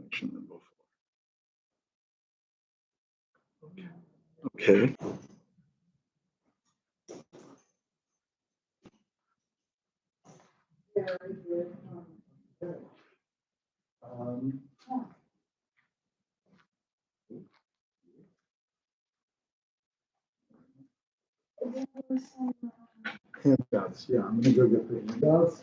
section than before. Okay. Handouts, yeah, I'm gonna go get the handouts.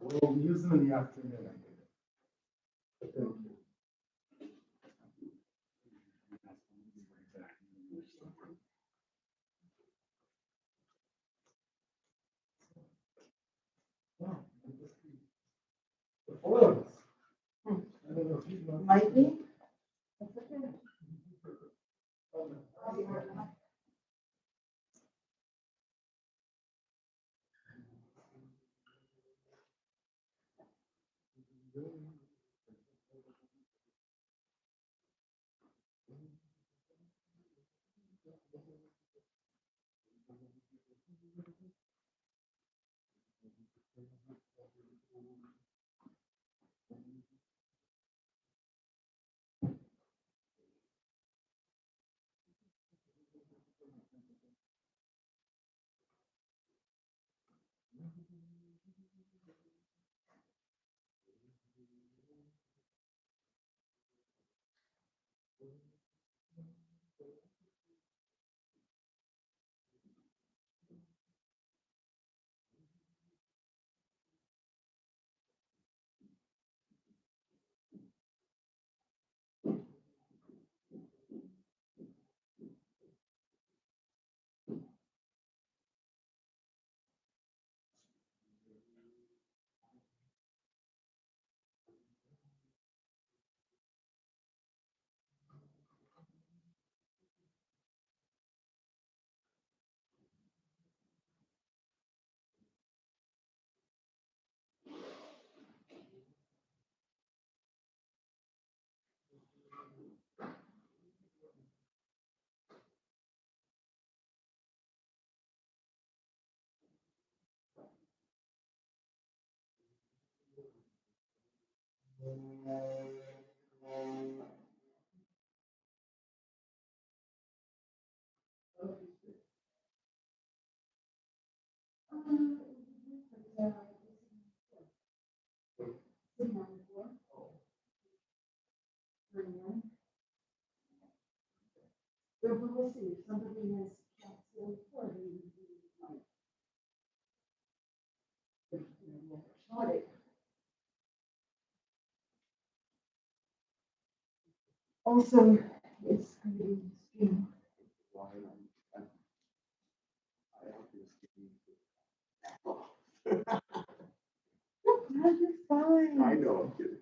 We'll use them in the afternoon. Thank you. Might be. We'll see if somebody has canceled for the. Also, it's going to be streamed. You're fine. I know, I'm kidding.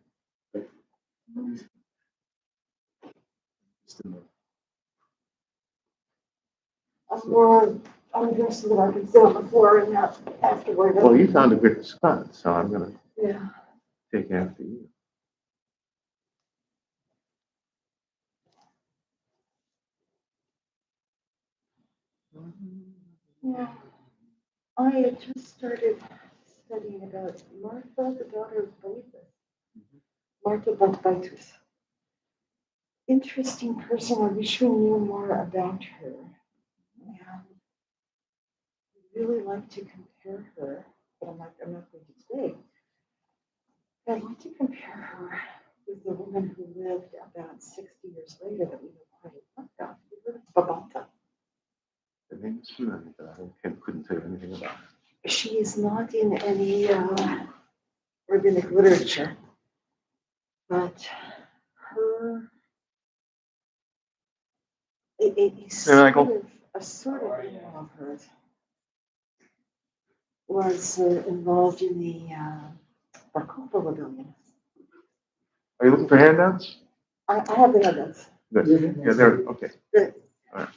Just a minute. I'm more, I'm just so that I can sit on the floor and not have to worry about. Well, you found a good spot, so I'm gonna Yeah. take after you. Yeah. I had just started studying about Martha, the daughter of Bais. Martha Bais. Interesting person. I wish we knew more about her. And I'd really like to compare her, but I'm not going to today. I'd like to compare her with the woman who lived about 60 years later that we know quite a lot about. Babanta. The name is familiar, but couldn't tell you anything about her. She is not in any rabbinic literature, but her a sort of in-law of hers was involved in the Barkova rebellion. Are you looking for handouts? I have the handouts. Good. Yeah, there. Okay. Good. All right.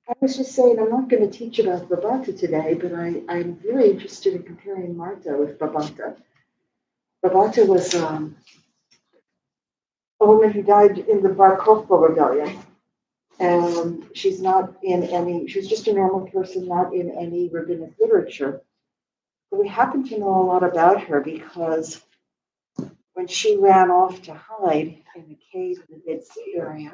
I was just saying, I'm not going to teach about Babanta today, but I'm very interested in comparing Marta with Babanta. Babanta was a woman who died in the Bar Kokhba rebellion. And she's not in any, she's just a normal person, not in any rabbinic literature. But we happen to know a lot about her because when she ran off to hide in a cave in the Dead Sea area,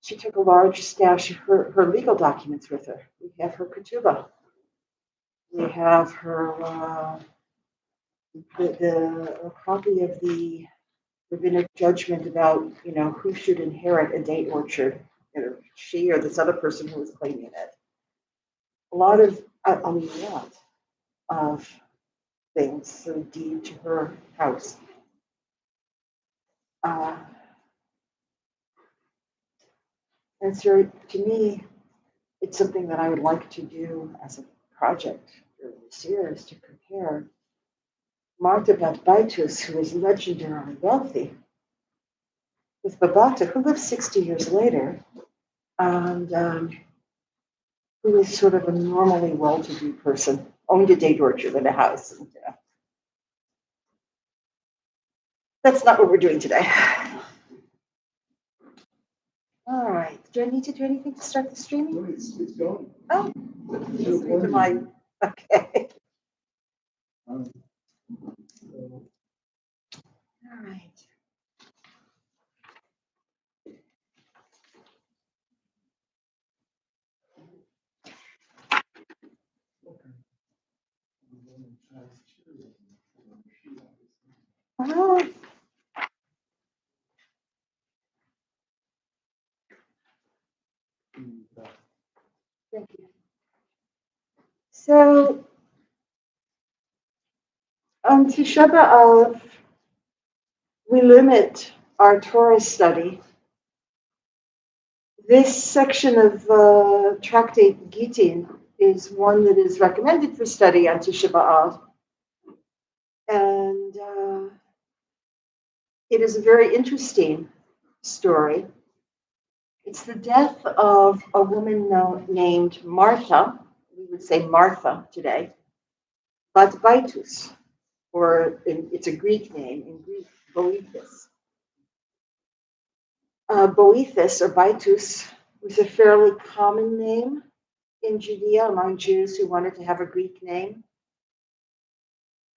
she took a large stash of her legal documents with her. We have her ketubah. We have her a copy of the rabbinic judgment about who should inherit a date orchard, she or this other person who was claiming it. A lot of things, so deed to her house. And so to me, it's something that I would like to do as a project during this year is to compare Marta bat Baitus, who is legendarily wealthy, with Babata, who lived 60 years later, and who is sort of a normally well-to-do person, owned a date orchard and a house. And, that's not what we're doing today. All right. Do I need to do anything to start the streaming? No, it's going. Oh, listening to my. Okay. So, All right. Oh. Thank you. So, on Tisha B'Av, we limit our Torah study. This section of Tractate Gittin is one that is recommended for study on Tisha B'Av. And it is a very interesting story. It's the death of a woman named Martha, we would say Martha today, bat Baitus, or it's a Greek name, in Greek, Boethus. Boethus or Baitus was a fairly common name in Judea among Jews who wanted to have a Greek name.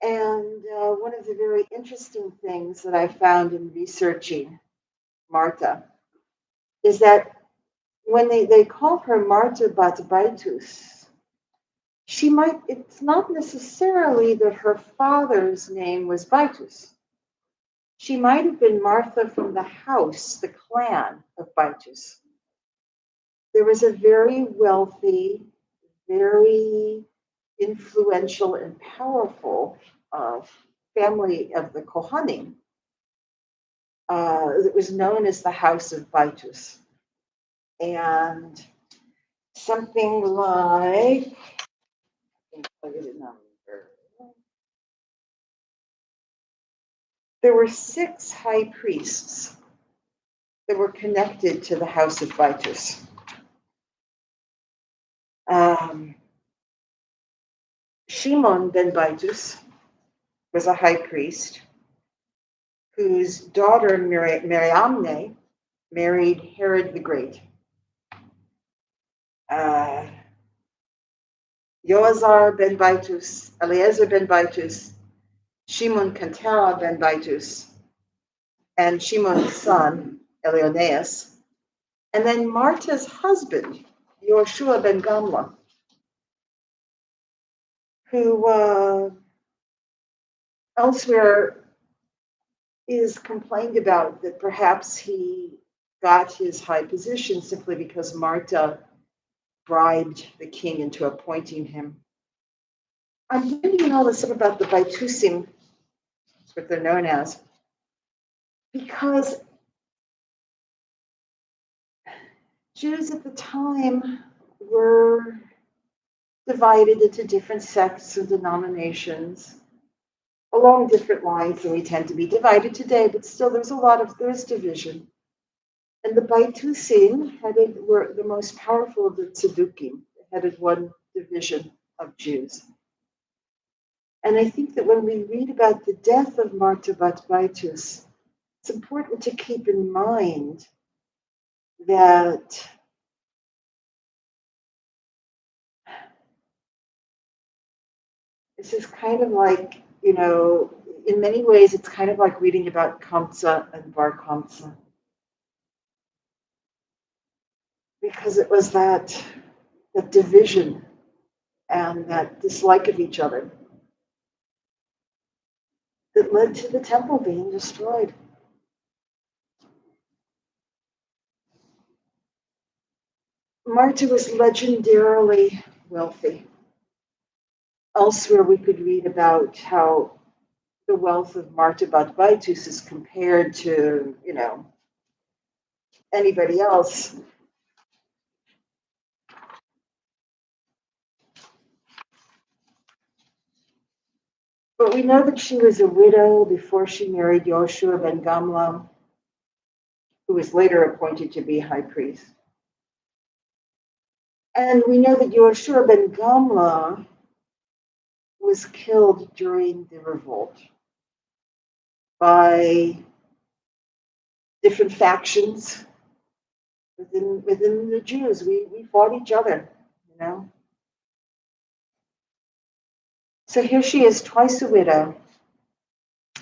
And one of the very interesting things that I found in researching Martha is that when they call her Martha bat Baitus, it's not necessarily that her father's name was Baitus. She might have been Martha from the house, the clan of Baitus. There was a very wealthy, very influential and powerful family of the Kohanim that was known as the House of Baitus. And something like, there were 6 high priests that were connected to the House of Baitus. Shimon ben Baitus was a high priest whose daughter Miriamne married Herod the Great. uh, Yoazar ben Baitus, Eliezer ben Baitus, Shimon Kantara ben Baitus, and Shimon's son, Elioneus, and then Marta's husband, Yoshua ben Gamla, who elsewhere is complained about that perhaps he got his high position simply because Marta bribed the king into appointing him. I'm giving you all this stuff about the Baitusim, that's what they're known as, because Jews at the time were divided into different sects and denominations along different lines than we tend to be divided today, but still there's division. And the Baitusim were the most powerful of the Tzedukim, headed one division of Jews. And I think that when we read about the death of Marta bat Baitus, it's important to keep in mind that this is kind of like, in many ways, it's kind of like reading about Kamsa and Bar Kamsa. Because it was that division and that dislike of each other that led to the temple being destroyed. Marta was legendarily wealthy. Elsewhere, we could read about how the wealth of Marta bat Baitus is compared to, anybody else. But we know that she was a widow before she married Yoshua ben Gamla, who was later appointed to be high priest. And we know that Yoshua ben Gamla was killed during the revolt by different factions within the Jews. We fought each other, So here she is, twice a widow,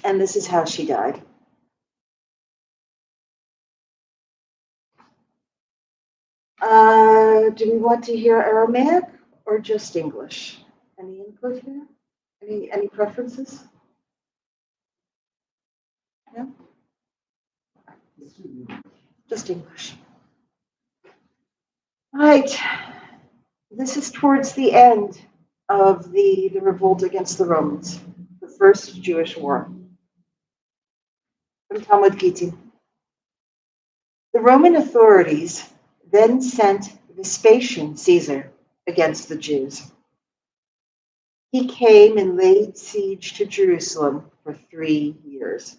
and this is how she died. Do we want to hear Aramaic or just English? Any input here? Any preferences? No? Just English. All right. This is towards the end of the revolt against the Romans, the first Jewish war. From Talmud Gittin. The Roman authorities then sent Vespasian Caesar against the Jews. He came and laid siege to Jerusalem for 3 years.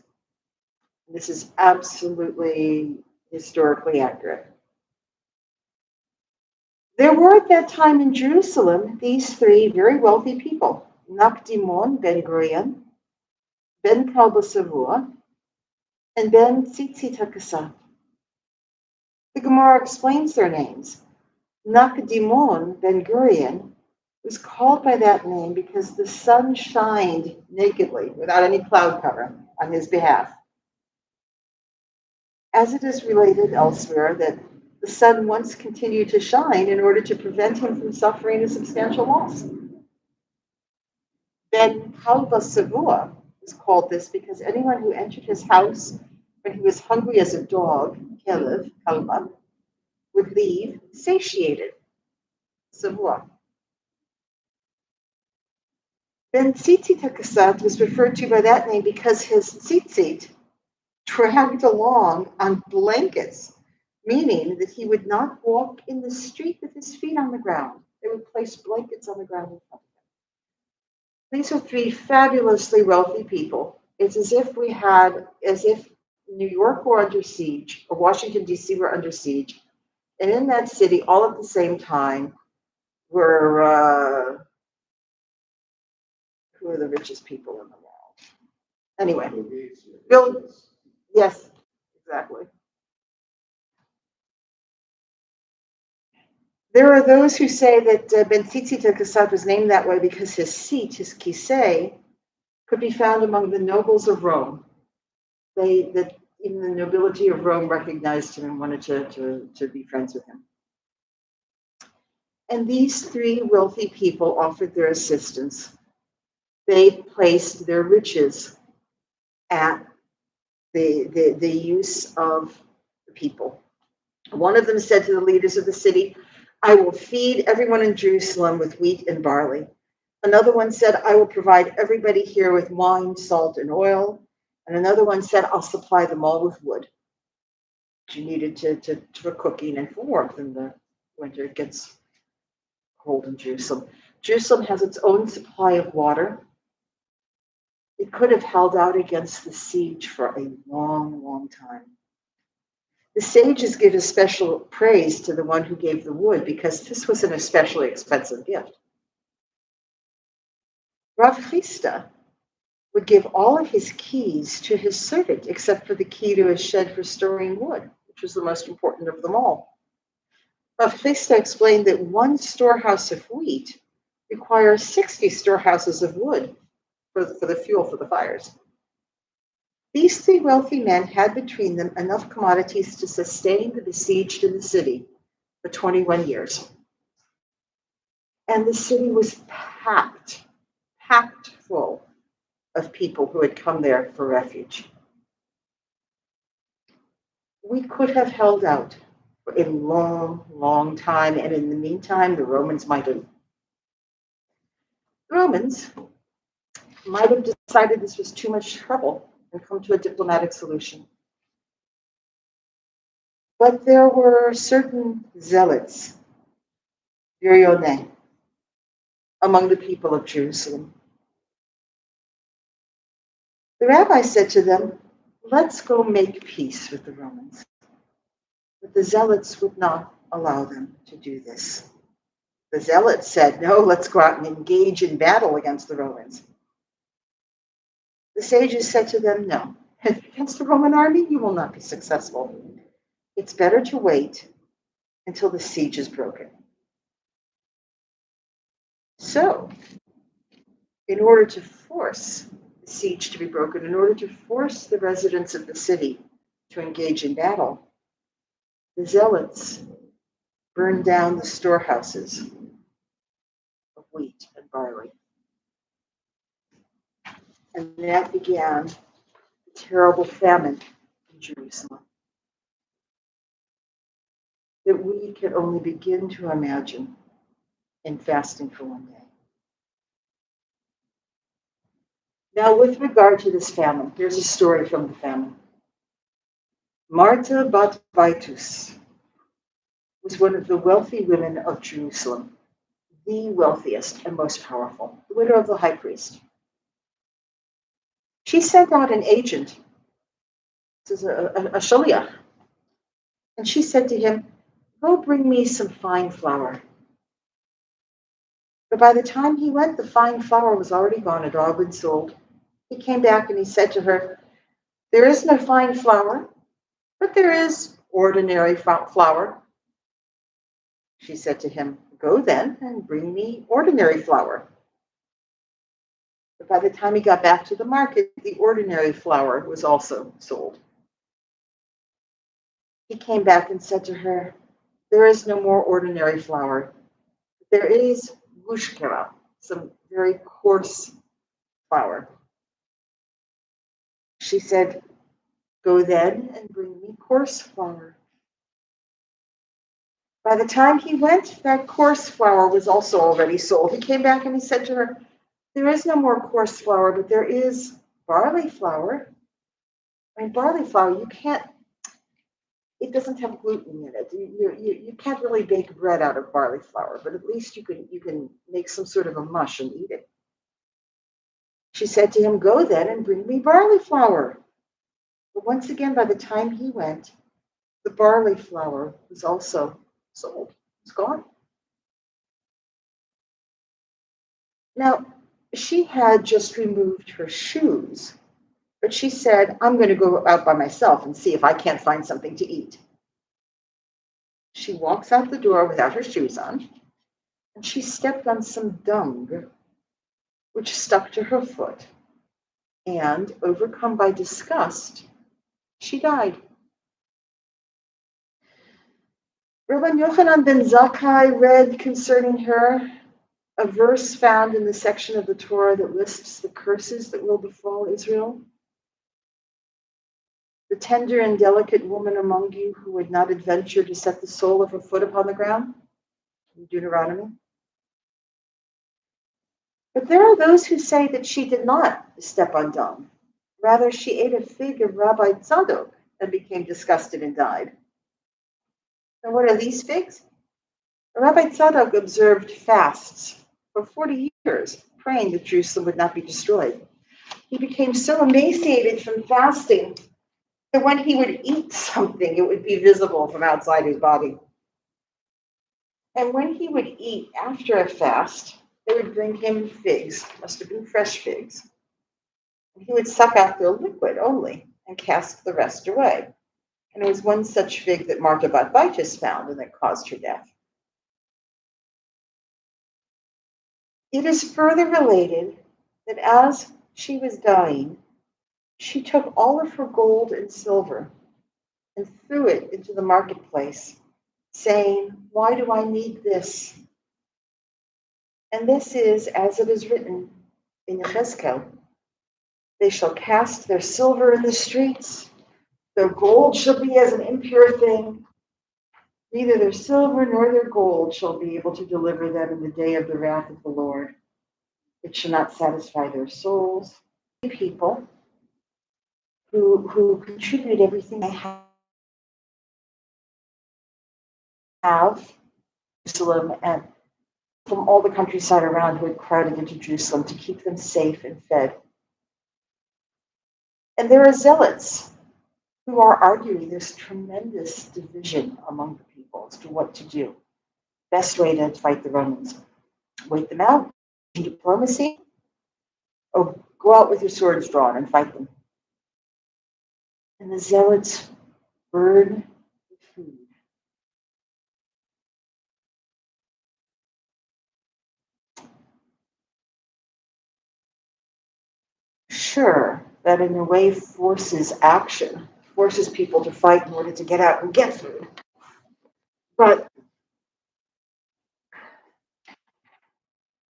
This is absolutely historically accurate. There were at that time in Jerusalem these 3 very wealthy people, Nakdimon ben Gurion, ben Kalbasavua, and ben Tzitzit HaKasa. The Gemara explains their names. Nakdimon ben Gurion was called by that name because the sun shined nakedly, without any cloud cover, on his behalf. As it is related elsewhere that the sun once continued to shine in order to prevent him from suffering a substantial loss. Ben Kalva Savua was called this because anyone who entered his house when he was hungry as a dog, Kelev, Kalva, would leave satiated, Savua. Ben Tzitzit HaKasat was referred to by that name because his tzitzit dragged along on blankets, meaning that he would not walk in the street with his feet on the ground. They would place blankets on the ground in front of him. These are 3 fabulously wealthy people. It's as if New York were under siege, or Washington, D.C. were under siege, and in that city, all at the same time, were, who are the richest people in the world? Anyway, Bill, yes, exactly. There are those who say that Ben-Tzitzit el-Kasad was named that way because his seat, his kisei, could be found among the nobles of Rome. That even the nobility of Rome recognized him and wanted to be friends with him. And these three wealthy people offered their assistance. They placed their riches at the use of the people. One of them said to the leaders of the city, I will feed everyone in Jerusalem with wheat and barley. Another one said, I will provide everybody here with wine, salt, and oil. And another one said, I'll supply them all with wood. You needed for cooking and for warmth in the winter. It gets cold in Jerusalem. Jerusalem has its own supply of water. It could have held out against the siege for a long, long time. The sages give a special praise to the one who gave the wood because this was an especially expensive gift. Rav Chisda would give all of his keys to his servant except for the key to his shed for storing wood, which was the most important of them all. Rav Chisda explained that one storehouse of wheat requires 60 storehouses of wood for the fuel for the fires. These three wealthy men had between them enough commodities to sustain the besieged in the city for 21 years. And the city was packed full of people who had come there for refuge. We could have held out for a long, long time, and in the meantime, the Romans might have decided this was too much trouble and come to a diplomatic solution. But there were certain zealots, virionais, among the people of Jerusalem. The rabbi said to them, let's go make peace with the Romans. But the zealots would not allow them to do this. The zealots said, no, let's go out and engage in battle against the Romans. The sages said to them, no, against the Roman army, you will not be successful. It's better to wait until the siege is broken. So, in order to force the siege to be broken, in order to force the residents of the city to engage in battle, the zealots burned down the storehouses of wheat and barley. And that began the terrible famine in Jerusalem that we can only begin to imagine in fasting for one day. Now, with regard to this famine, here's a story from the famine. Marta bat Baitus was one of the wealthy women of Jerusalem, the wealthiest and most powerful, the widow of the high priest. She sent out an agent, this is a shaliach, and she said to him, go bring me some fine flour. But by the time he went, the fine flour was already gone, it had all been sold. He came back and he said to her, there is no fine flour, but there is ordinary flour. She said to him, go then and bring me ordinary flour. But by the time he got back to the market, the ordinary flour was also sold. He came back and said to her, there is no more ordinary flour. There is gushkera, some very coarse flour. She said, go then and bring me coarse flour. By the time he went, that coarse flour was also already sold. He came back and he said to her, there is no more coarse flour, but there is barley flour. I mean, barley flour, it doesn't have gluten in it. You can't really bake bread out of barley flour, but at least you can make some sort of a mush and eat it. She said to him, go then and bring me barley flour. But once again, by the time he went, the barley flour was also sold. It's gone. Now, she had just removed her shoes, but she said, I'm going to go out by myself and see if I can't find something to eat. She walks out the door without her shoes on, and she stepped on some dung, which stuck to her foot, and, overcome by disgust, she died. Rabban Yochanan ben Zakkai read concerning her a verse found in the section of the Torah that lists the curses that will befall Israel. The tender and delicate woman among you who would not adventure to set the sole of her foot upon the ground, in Deuteronomy. But there are those who say that she did not step on dung. Rather, she ate a fig of Rabbi Tzadok and became disgusted and died. And what are these figs? Rabbi Tzadok observed fasts for 40 years, praying that Jerusalem would not be destroyed. He became so emaciated from fasting that when he would eat something, it would be visible from outside his body. And when he would eat after a fast, they would bring him figs, must have been fresh figs. And he would suck out the liquid only and cast the rest away. And it was one such fig that Martha bat Baitus found and that caused her death. It is further related that as she was dying, she took all of her gold and silver and threw it into the marketplace, saying, "Why do I need this?" And this is, as it is written in Yechezkel, "They shall cast their silver in the streets, their gold shall be as an impure thing. Neither their silver nor their gold shall be able to deliver them in the day of the wrath of the Lord. It shall not satisfy their souls." People who contribute everything they have, Jerusalem, and from all the countryside around who had crowded into Jerusalem to keep them safe and fed. And there are zealots who are arguing this tremendous division among the people as to what to do. Best way to fight the Romans: wait them out, diplomacy, or go out with your swords drawn and fight them. And the zealots burn the food. Sure, that in a way forces action, forces people to fight in order to get out and get food. But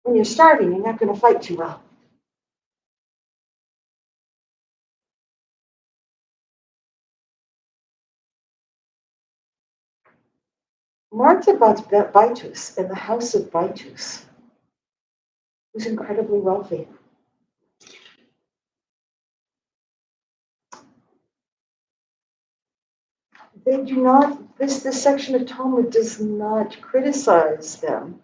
when you're starving, you're not going to fight too well. Martha bat Baitus in the house of Baitus was incredibly wealthy. They do not, this section of Talmud does not criticize them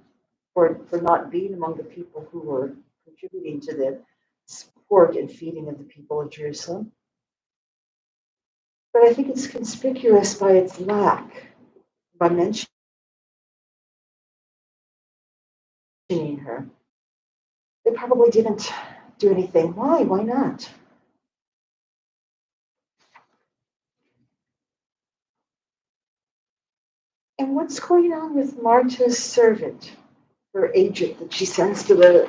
for not being among the people who were contributing to the support and feeding of the people of Jerusalem. But I think it's conspicuous by its lack, by mentioning her. They probably didn't do anything. Why? Why not? And what's going on with Martha's servant, her agent that she sends to the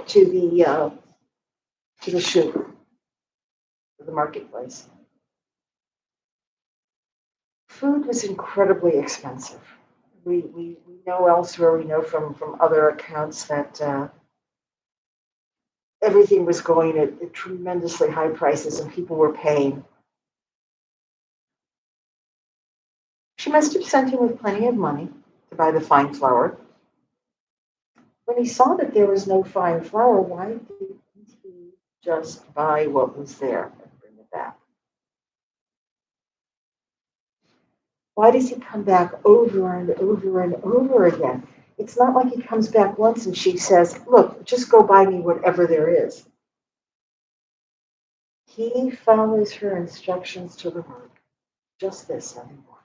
shuk, to the marketplace? Food was incredibly expensive. We know elsewhere, we know from other accounts that everything was going at tremendously high prices and people were paying. She must have sent him with plenty of money to buy the fine flour. When he saw that there was no fine flour, why didn't he just buy what was there and bring it back? Why does he come back over and over and over again? It's not like he comes back once and she says, "Look, just go buy me whatever there is." He follows her instructions to the word. Just this, nothing more.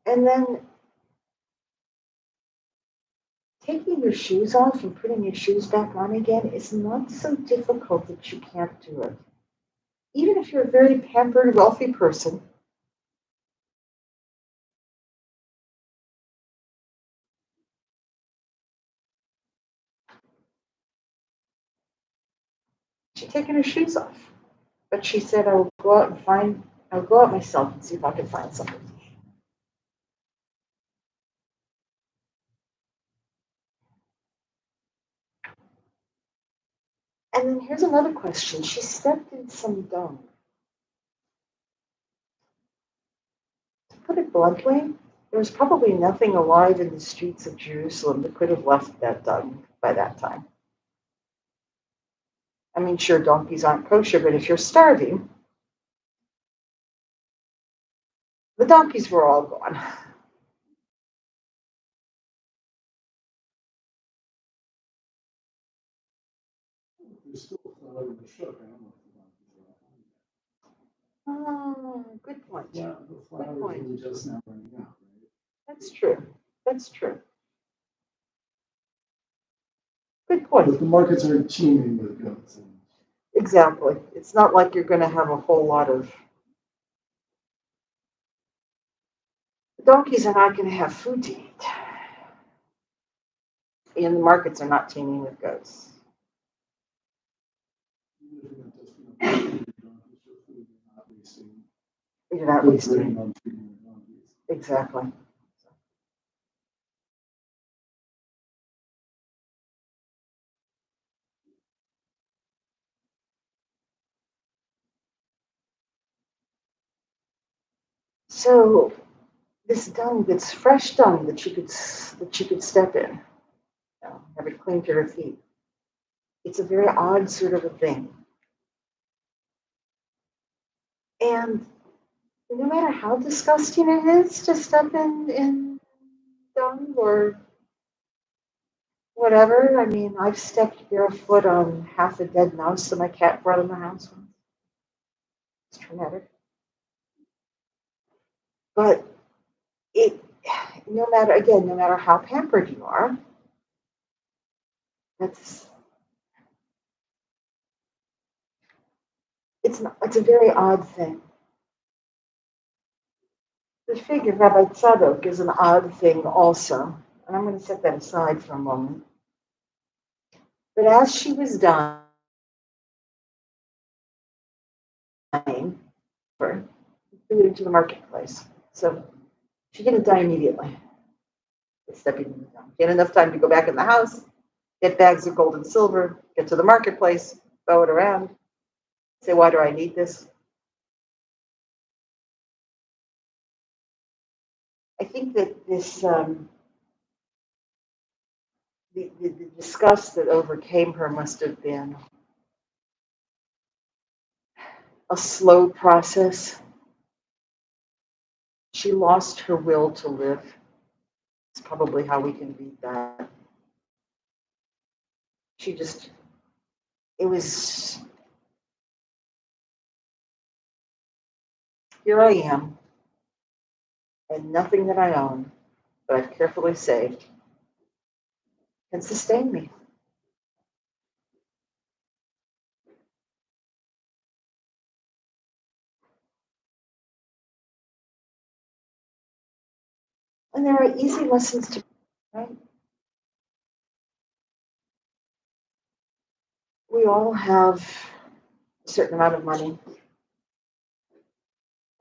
And then taking your shoes off and putting your shoes back on again is not so difficult that you can't do it. even if you're a very pampered, wealthy person, she'd taken her shoes off. But she said, I'll go out myself and see if I can find something. And then here's another question. She stepped in some dung. To put it bluntly, there was probably nothing alive in the streets of Jerusalem that could have left that dung by that time. I mean, sure, donkeys aren't kosher, but if you're starving, the donkeys were all gone. There's still flour in the shook. I don't know if the donkeys are Oh, good point. yeah, the flour is point. only just now running out, right? That's true. That's true. Good point. But the markets are teeming with goats. And Exactly. It's not like you're going to have a whole lot of. The donkeys are not going to have food to eat. And the markets are not teeming with goats. even if you're not just feeding the donkeys for food, you're not wasting You're not good wasting. grain on feeding the donkeys. Exactly. So this dung, this fresh dung that she could step in, have it clean to her feet. It's a very odd sort of a thing. And no matter how disgusting it is to step in dung or whatever, I mean, I've stepped barefoot on half a dead mouse that my cat brought in the house once. It's traumatic. But it, no matter how pampered you are, that's it's a very odd thing. The figure of Rabbi Tzadok is an odd thing also, and I'm going to set that aside for a moment. But as she was dying, threw it into the marketplace. So she didn't die immediately. Stepping in the dung. She had enough time to go back in the house, get bags of gold and silver, get to the marketplace, throw it around, say, why do I need this? I think that this, the disgust that overcame her must have been a slow process. She lost her will to live. It's probably how we can read that. She just, it was, here I am, and nothing that I own, that I've carefully saved, can sustain me. And there are easy lessons to, right? We all have a certain amount of money,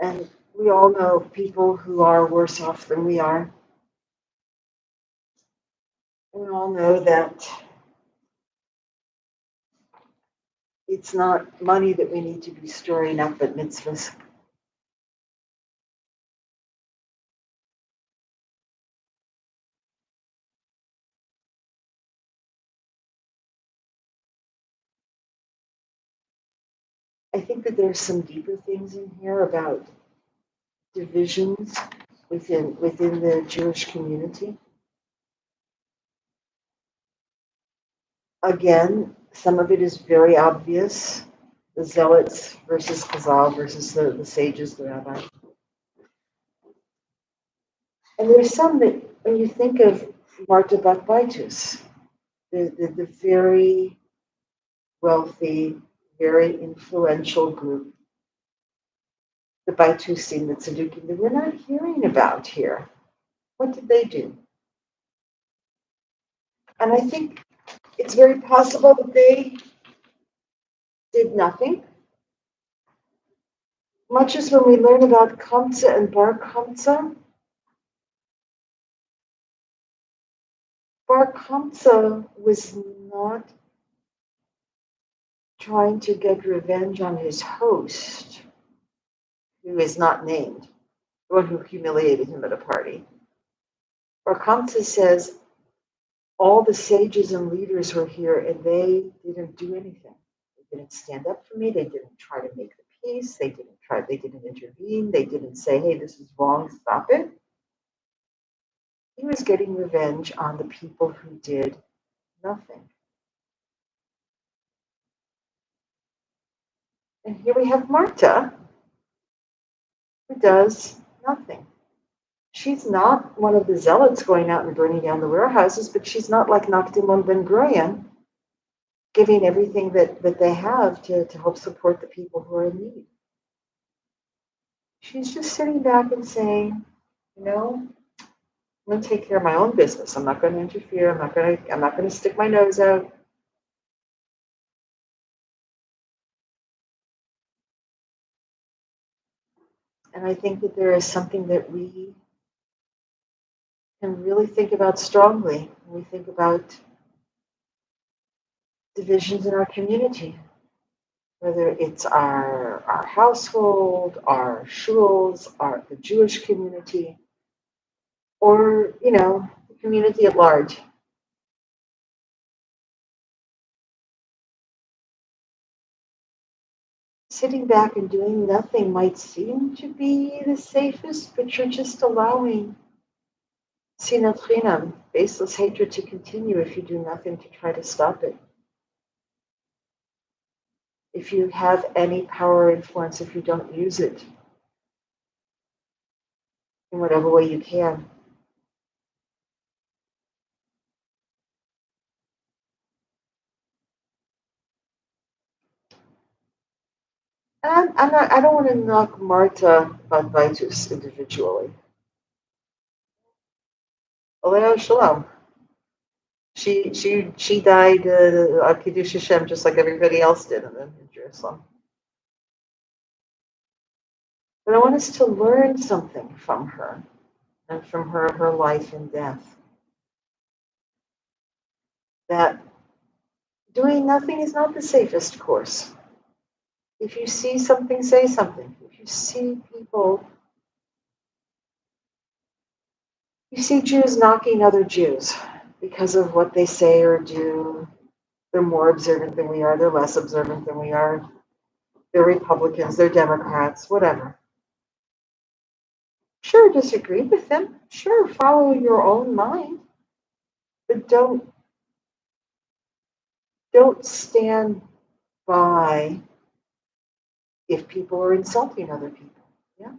and we all know people who are worse off than we are. And we all know that it's not money that we need to be storing up at mitzvahs. I think that there's some deeper things in here about divisions within the Jewish community. Again, some of it is very obvious. The zealots versus Chazal versus the sages, the rabbi. And there's some that, when you think of Marta Bat Baitus, the very wealthy, very influential group the Baitusi and the Tzedukim that we're not hearing about here. What did they do? And I think it's very possible that they did nothing. Much as when we learn about Kamsa and Bar Kamsa, Bar Kamsa was not trying to get revenge on his host, who is not named, the one who humiliated him at a party. Bar Kamsa says all the sages and leaders were here and they didn't do anything. They didn't stand up for me. They didn't try to make the peace. They didn't intervene. They didn't say, hey, this is wrong, stop it. He was getting revenge on the people who did nothing. And here we have Marta, who does nothing. She's not one of the zealots going out and burning down the warehouses, but she's not like Nakdimon Ben Gurion, giving everything that they have to help support the people who are in need. She's just sitting back and saying, I'm going to take care of my own business. I'm not going to interfere. I'm not going to stick my nose out. And I think that there is something that we can really think about strongly when we think about divisions in our community, whether it's our household, our shuls, the Jewish community, or, the community at large. Sitting back and doing nothing might seem to be the safest, but you're just allowing sinat chinam, baseless hatred, to continue if you do nothing to try to stop it. If you have any power or influence, if you don't use it in whatever way you can. And I don't want to knock Marta Badvaitus individually. Aleo Shalom. She died on Kiddush Hashem just like everybody else did in Jerusalem. But I want us to learn something from her and from her life and death. That doing nothing is not the safest course. If you see something, say something. If you see Jews knocking other Jews because of what they say or do, they're more observant than we are, they're less observant than we are, they're Republicans, they're Democrats, whatever. Sure, disagree with them. Sure, follow your own mind. But don't stand by if people are insulting other people. Yeah.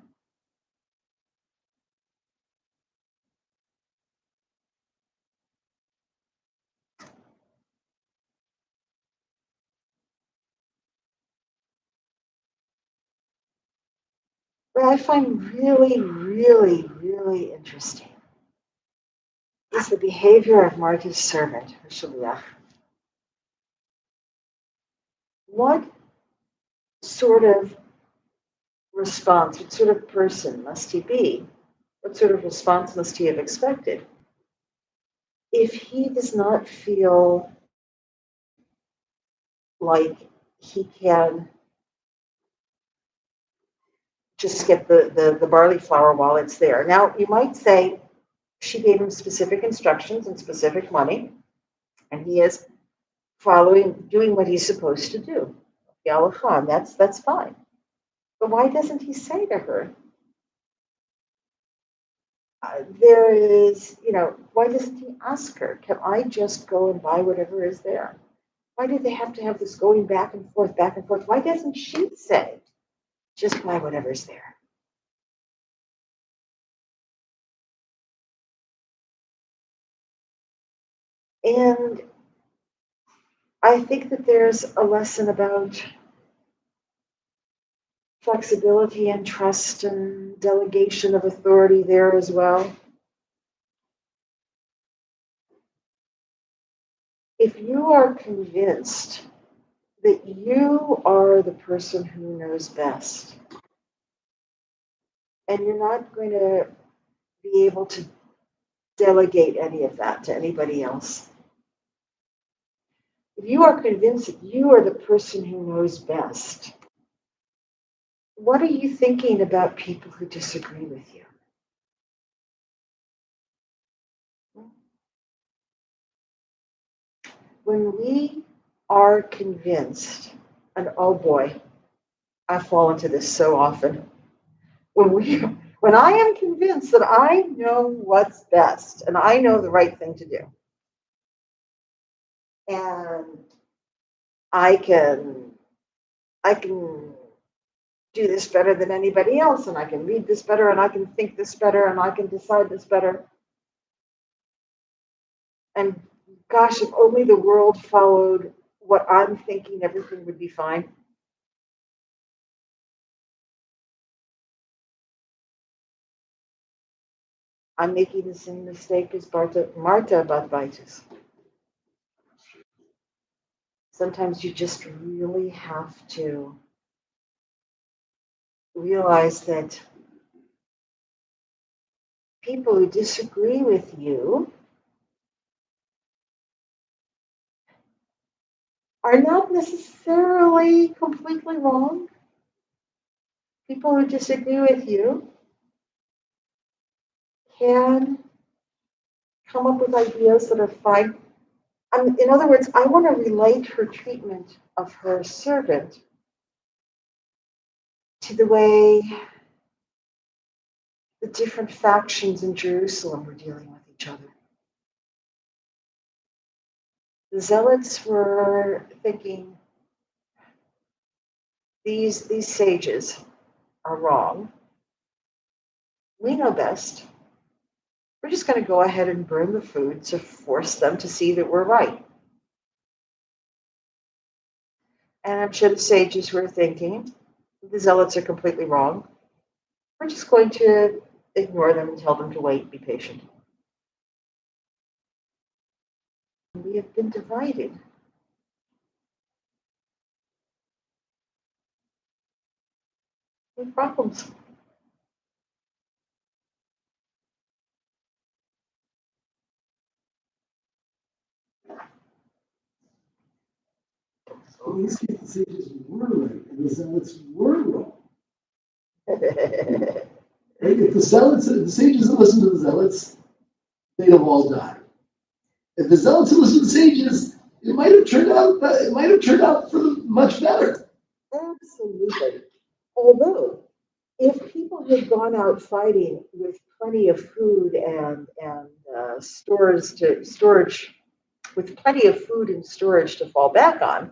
What I find really, really, really interesting is the behavior of Marta's servant, her shaliach. What sort of response, what sort of person must he be? What sort of response must he have expected if he does not feel like he can just get the barley flour while it's there? Now, you might say she gave him specific instructions and specific money, and he is doing what he's supposed to do. Yalachan, that's fine. But why doesn't he say to her, why doesn't he ask her, can I just go and buy whatever is there? Why do they have to have this going back and forth, back and forth? Why doesn't she say, just buy whatever's there? And I think that there's a lesson about flexibility and trust and delegation of authority there as well. If you are convinced that you are the person who knows best, and you're not going to be able to delegate any of that to anybody else. If you are convinced that you are the person who knows best, what are you thinking about people who disagree with you? When we are convinced, and oh boy, I fall into this so often. When I am convinced that I know what's best and I know the right thing to do, and I can do this better than anybody else, and I can read this better, and I can think this better, and I can decide this better. And gosh, if only the world followed what I'm thinking, everything would be fine. I'm making the same mistake as Marta about Baitus. Sometimes you just really have to realize that people who disagree with you are not necessarily completely wrong. People who disagree with you can come up with ideas that are fine. In other words, I want to relate her treatment of her servant to the way the different factions in Jerusalem were dealing with each other. The Zealots were thinking, these sages are wrong. We know best. We're just going to go ahead and burn the food to force them to see that we're right. And I'm sure the sages were thinking, the Zealots are completely wrong. We're just going to ignore them and tell them to wait, be patient. We have been divided. We have problems. Well, in this case, the sages were right, and the zealots were wrong. Right? If the sages had listened to the zealots, they'd have all died. If the zealots had listened to the sages, it might have turned out for much better. Absolutely. Although, if people had gone out fighting with plenty of food and storage, with plenty of food and storage to fall back on,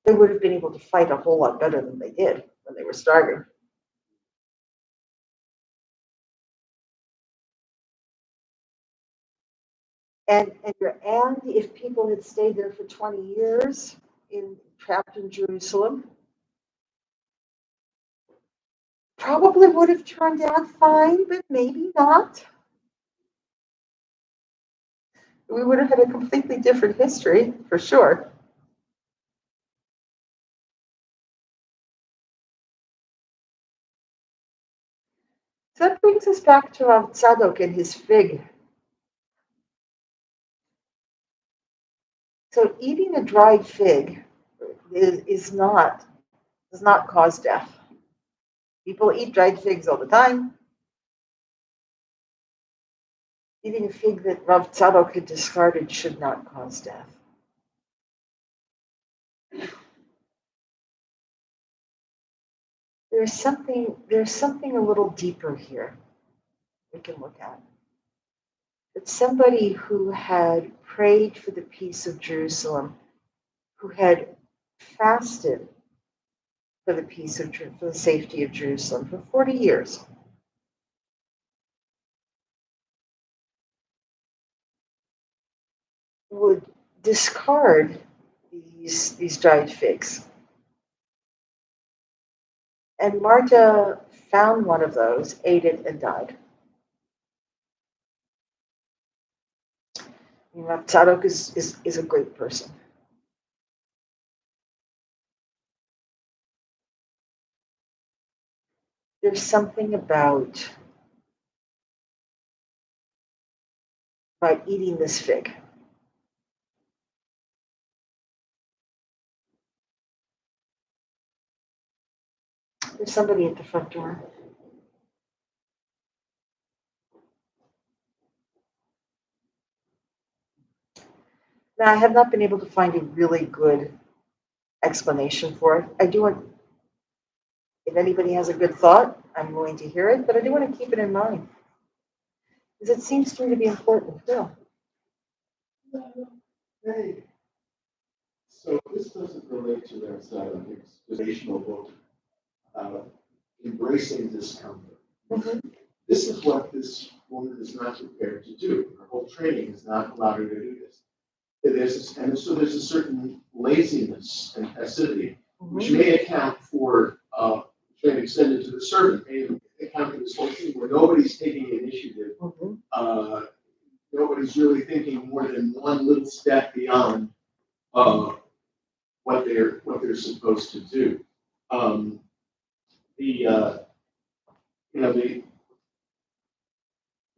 they would have been able to fight a whole lot better than they did when they were starving. And if people had stayed there for 20 years, trapped in Jerusalem, probably would have turned out fine, but maybe not. We would have had a completely different history, for sure. So that brings us back to Rav Tzadok and his fig. So eating a dried fig does not cause death. People eat dried figs all the time. Eating a fig that Rav Tzadok had discarded should not cause death. There's something a little deeper here we can look at. That somebody who had prayed for the peace of Jerusalem, who had fasted for the peace of for the safety of Jerusalem for 40 years, would discard these dried figs And Marta found one of those, ate it, and died. You know, Tzadok is a great person. There's something about eating this fig. There's somebody at the front door. Now, I have not been able to find a really good explanation for it. I do want, if anybody has a good thought, I'm willing to hear it, but I do want to keep it in mind. Because it seems to me to be important too. Hey. So this doesn't relate to that inspirational book about embracing discomfort. Mhm. This is what this woman is not prepared to do. Her whole training has not allowed her to do this. So there's a certain laziness and passivity, which may account for, which may extend into the servant, may account for this whole thing where nobody's taking initiative. Nobody's really thinking more than one little step beyond what they're supposed to do. The you know the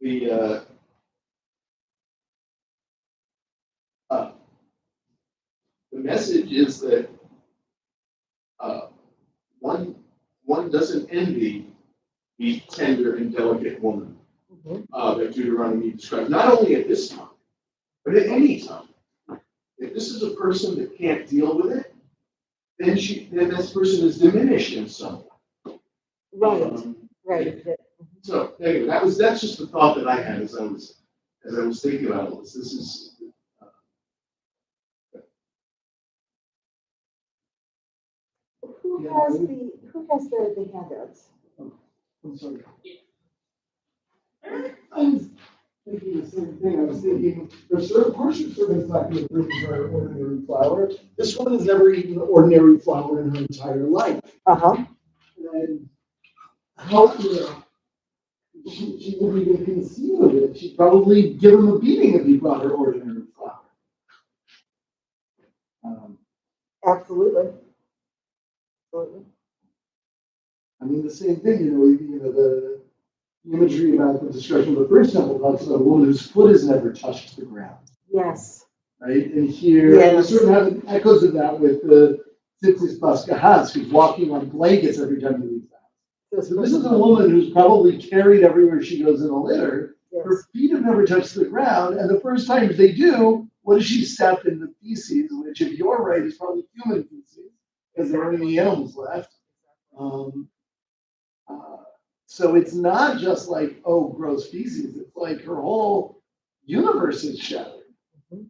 the message is that one doesn't envy the tender and delicate woman that Deuteronomy describes. Not only at this time, but at any time. If this is a person that can't deal with it, then this person is diminished in some way. Right. So anyway, that's just the thought that I had as I was thinking about all this. This is Who has the handouts? I'm sorry. I was thinking the same thing. I was thinking, of course, your servant's not going to bring her ordinary flour. This woman has never eaten ordinary flour in her entire life. And how, she wouldn't even conceive of it. She'd probably give him a beating if he brought her ordinary flour. Absolutely. I mean, the same thing, the imagery about the destruction of the first temple talks about a woman whose foot has never touched the ground. Yes. Right? And here, Yes. we sort of have echoes of that with the Tzitzis Baskahaz, who's walking on blankets every time he leaves the house. So this is a woman who's probably carried everywhere she goes in a litter. Yes. Her feet have never touched the ground, and the first times they do, what does she step in the feces, which, if you're right, is probably human feces, because there aren't any animals left. So it's not just like, oh, gross feces. It's like her whole universe is shattered. It's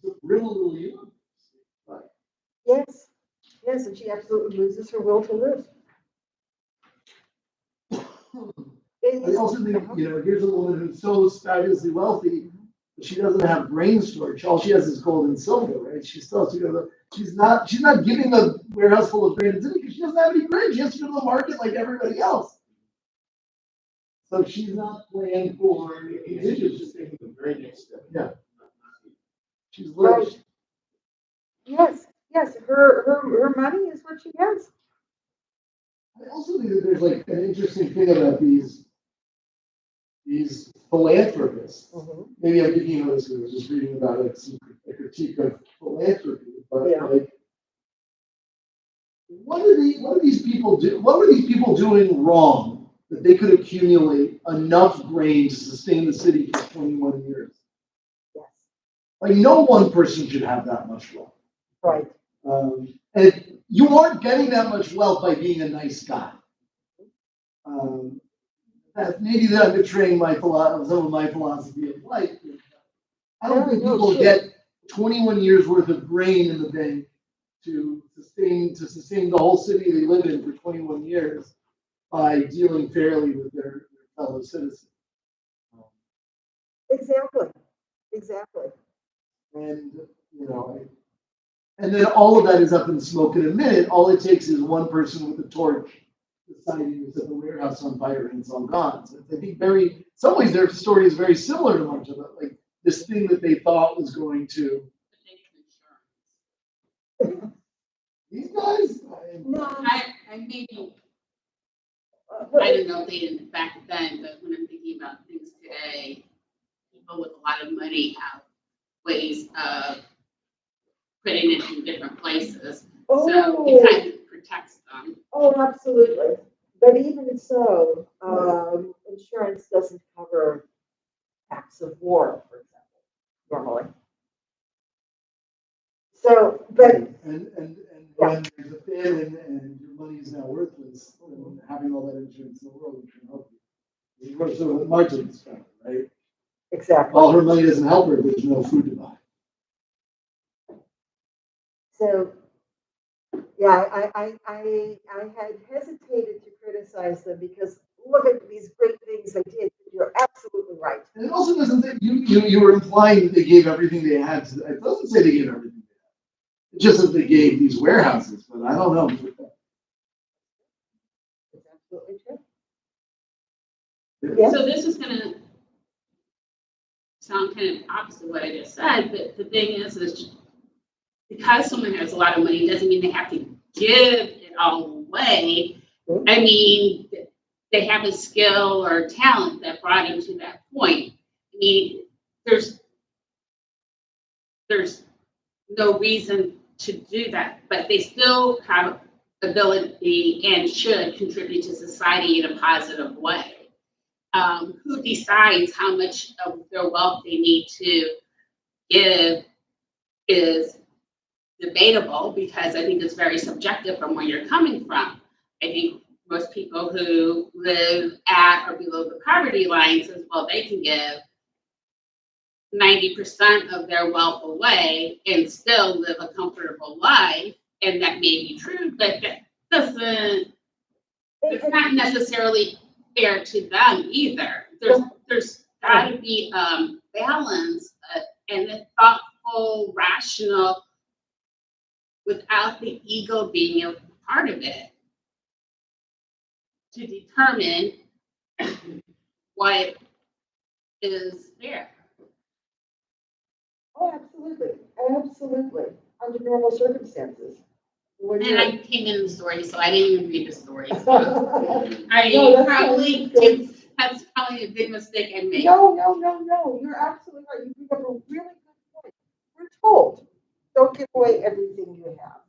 a real little universe. But Yes. Yes, and she absolutely loses her will to live. I also think, here's a woman who's so fabulously wealthy, but she doesn't have grain storage. All she has is gold and silver, right? She still has to go to she's not giving a warehouse full of grain and silver because she doesn't have any grain. She has to go to the market like everybody else. So she's not planned for She's just taking the very next step. Yeah. She's Right. rich. Yes. Her money is what she has. I also think that there's like an interesting thing about these philanthropists. Maybe I'm thinking of this because I was just reading about a critique of philanthropy, but like, what are these people do? What were these people doing wrong that they could accumulate enough grain to sustain the city for 21 years? Yes. Like, no one person should have that much wealth. Right. And you aren't getting that much wealth by being a nice guy. Maybe that I'm betraying some of my philosophy of life. I don't think people get 21 years worth of grain in the bank to sustain the whole city they live in for 21 years by dealing fairly with their fellow citizens. Exactly. And And then all of that is up in smoke in a minute. All it takes is one person with a torch deciding to set the warehouse on fire and it's all gone. So I think in some ways their story is very similar to much of it. Like this thing that they thought was going to, these guys, No. I maybe, I don't know if they didn't back then, but when I'm thinking about things today, people with a lot of money have ways of putting it in different places. So it kind of protects them. Oh, absolutely. But even so, insurance doesn't cover acts of war, for example, normally. So, but and when there's a famine and your money is now worthless, and having all that insurance in the world can help you. So what Martin described, right? exactly. All her money doesn't help her if there's no food to buy. So, yeah, I had hesitated to criticize them because look at these great things they did. You're absolutely right. And it also doesn't say you were implying that they gave everything they had to. It doesn't say they gave everything they had. It just says they gave these warehouses, but I don't know. It's absolutely true. Yeah. Yeah. So this is gonna sound kind of opposite of what I just said, but the thing is because someone has a lot of money doesn't mean they have to give it all away. I mean, they have a skill or talent that brought them to that point. I mean, there's no reason to do that, but they still have ability and should contribute to society in a positive way. Who decides how much of their wealth they need to give is debatable because I think it's very subjective from where you're coming from. I think most people who live at or below the poverty line says, well, they can give 90% of their wealth away and still live a comfortable life. And that may be true, but that doesn't, it's not necessarily fair to them either. There's got to be balance and a thoughtful, rational, without the ego being a part of it, to determine what is fair. Oh, absolutely, absolutely. Under normal circumstances. When And you're- I came in the story, so I didn't even read the story. So No, I that's that's probably a big mistake I made. No, you're absolutely right. You bring up a really good point. We're told, don't give away everything you have,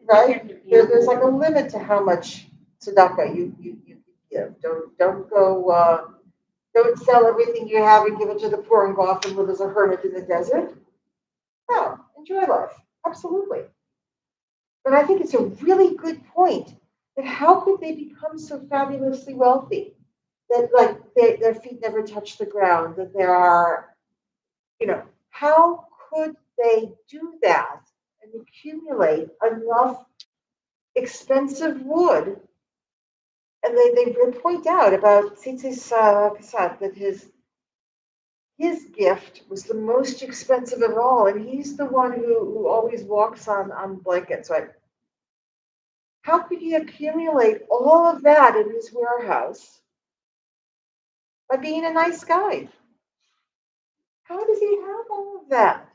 right? There's like a limit to how much tzedakah you give. Don't go, don't sell everything you have and give it to the poor and go off and live as a hermit in the desert. No, enjoy life. Absolutely. But I think it's a really good point that how could they become so fabulously wealthy that like their feet never touch the ground, that there are, how could they do that and accumulate enough expensive wood? And they point out about Tzitzis Kasat that his gift was the most expensive of all, and he's the one who always walks on blankets, right? How could he accumulate all of that in his warehouse by being a nice guy? How does he have all of that?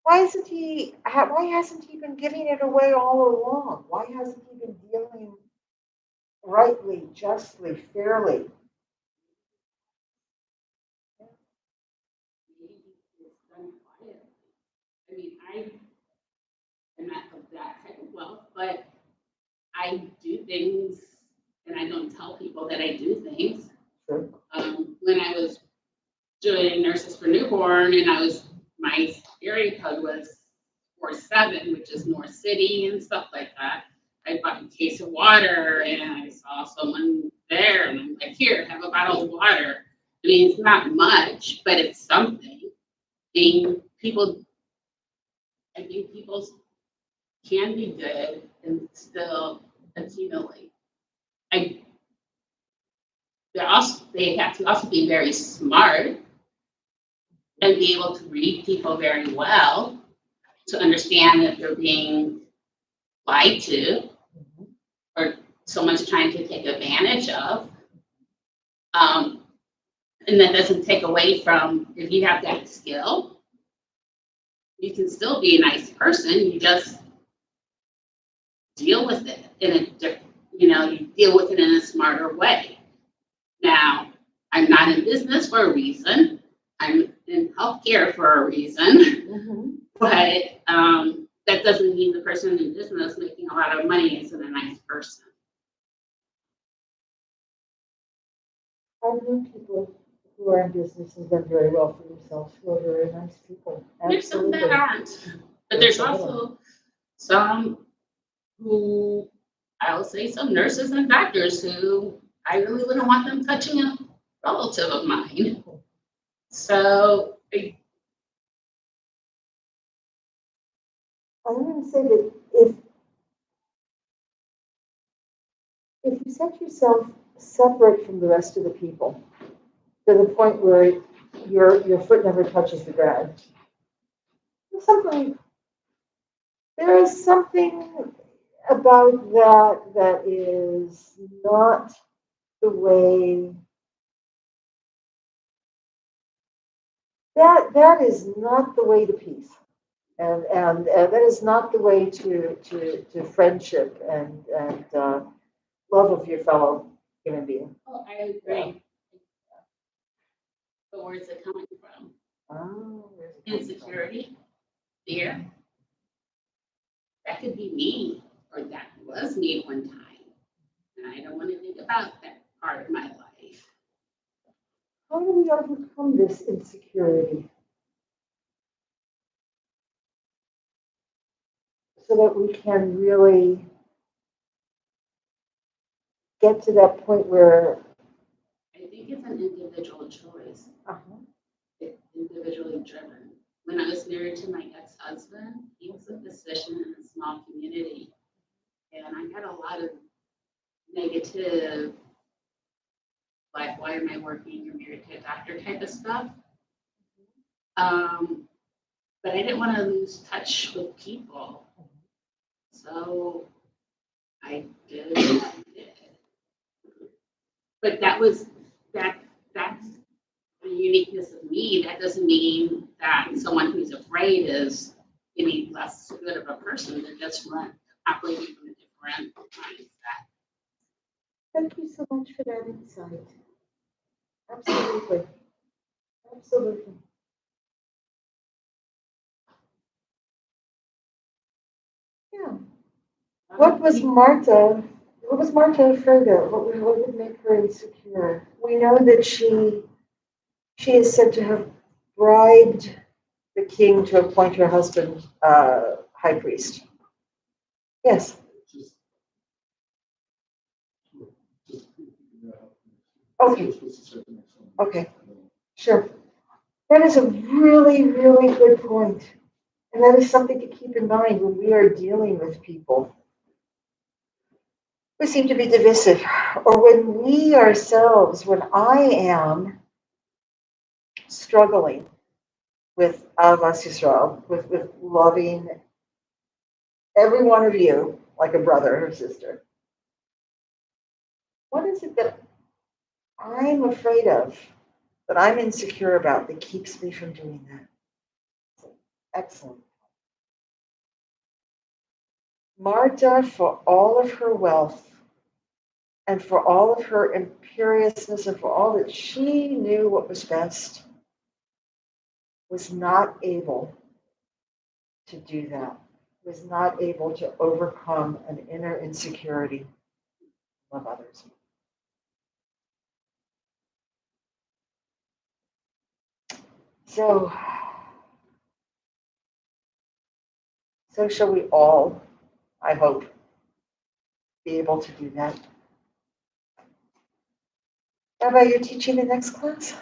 Why hasn't he been giving it away all along? Why hasn't he been dealing rightly, justly, fairly? I mean, I am not of that type of wealth, but I do things, and I don't tell people that I do things. Sure. When I was doing Nurses for Newborn, and my area code was 47, which is North City and stuff like that. I bought a case of water, and I saw someone there, and I'm like, here, have a bottle of water. I mean, it's not much, but it's something. And I think people can be good and still accumulate. They have to also be very smart and be able to read people very well to understand that they're being lied to or someone's trying to take advantage of. And that doesn't take away from if you have that skill, you can still be a nice person. You just deal with it in a, you deal with it in a smarter way. Now, I'm not in business for a reason. I'm in healthcare for a reason, but that doesn't mean the person in business making a lot of money isn't a nice person. I know people who are in business and done very well for themselves, who are very nice people. There's some Absolutely. that aren't, but there's also some who, I'll say some nurses and doctors who I really wouldn't want them touching a relative of mine. So I'm going to say that if you set yourself separate from the rest of the people to the point where your foot never touches the ground, there is something about that is not the way that is not the way to peace. And that is not the way to friendship and love of your fellow human being. oh, I agree. But where's it coming from? Oh, where's it coming from? Insecurity, fear. That could be me, or that was me one time. And I don't want to think about that part of my life. How do we overcome this insecurity so that we can really get to that point where I think it's an individual choice. uh-huh. It's individually driven. When I was married to my ex-husband, he was a physician in a small community. And I got a lot of negative, like, why am I working? You're married to a doctor type of stuff. But I didn't want to lose touch with people. So I did what I did. But that's the uniqueness of me. That doesn't mean that someone who's afraid is any less good of a person. They're just operating from a different mindset. Thank you so much for that insight. Absolutely. Absolutely. Yeah. What was Marta afraid of? What would make her insecure? We know that she is said to have bribed the king to appoint her husband high priest. Yes. Just Okay. Okay. Sure. That is a really, really good point. And that is something to keep in mind when we are dealing with people who seem to be divisive, or when we ourselves, when I am struggling with Avas Yisrael, with loving every one of you like a brother or sister. What is it that I'm afraid of, that I'm insecure about, that keeps me from doing that? Excellent. Marta, for all of her wealth and for all of her imperiousness and for all that she knew what was best, was not able to do that, was not able to overcome an inner insecurity of others. So shall we all, I hope, be able to do that. Rabbi, you're teaching the next class?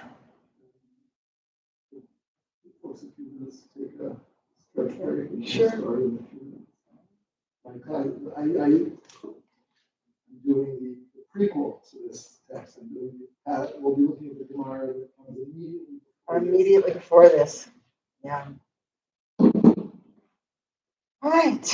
Folks, if you would just take a stretch break and Sure. start in a few minutes. I'm doing the prequel to this text. We'll be looking at the Gemara that comes immediately Before this. Yeah. All right.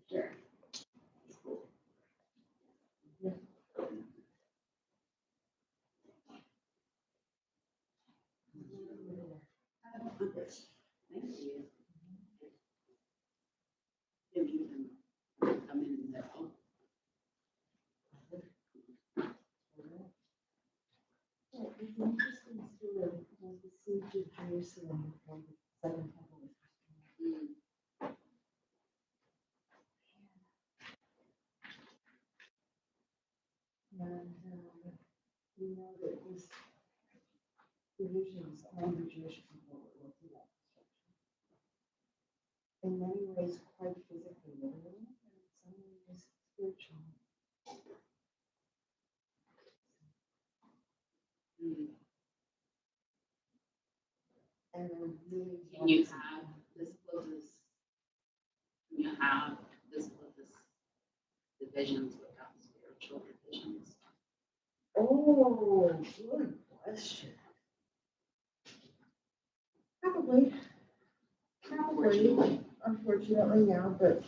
Sure. Thank you. If you can come in there. Yeah, it's an interesting story because the siege of Jerusalem before the Second Temple was destroyed. Mm. And we know that these divisions among the Jewish people were through that destruction. In many ways, quite physically literal, and in some ways spiritual. Mm. And I really And you have this closest, you have this closest divisions without spiritual divisions. Oh, good question. Probably. Probably, unfortunately, yeah, but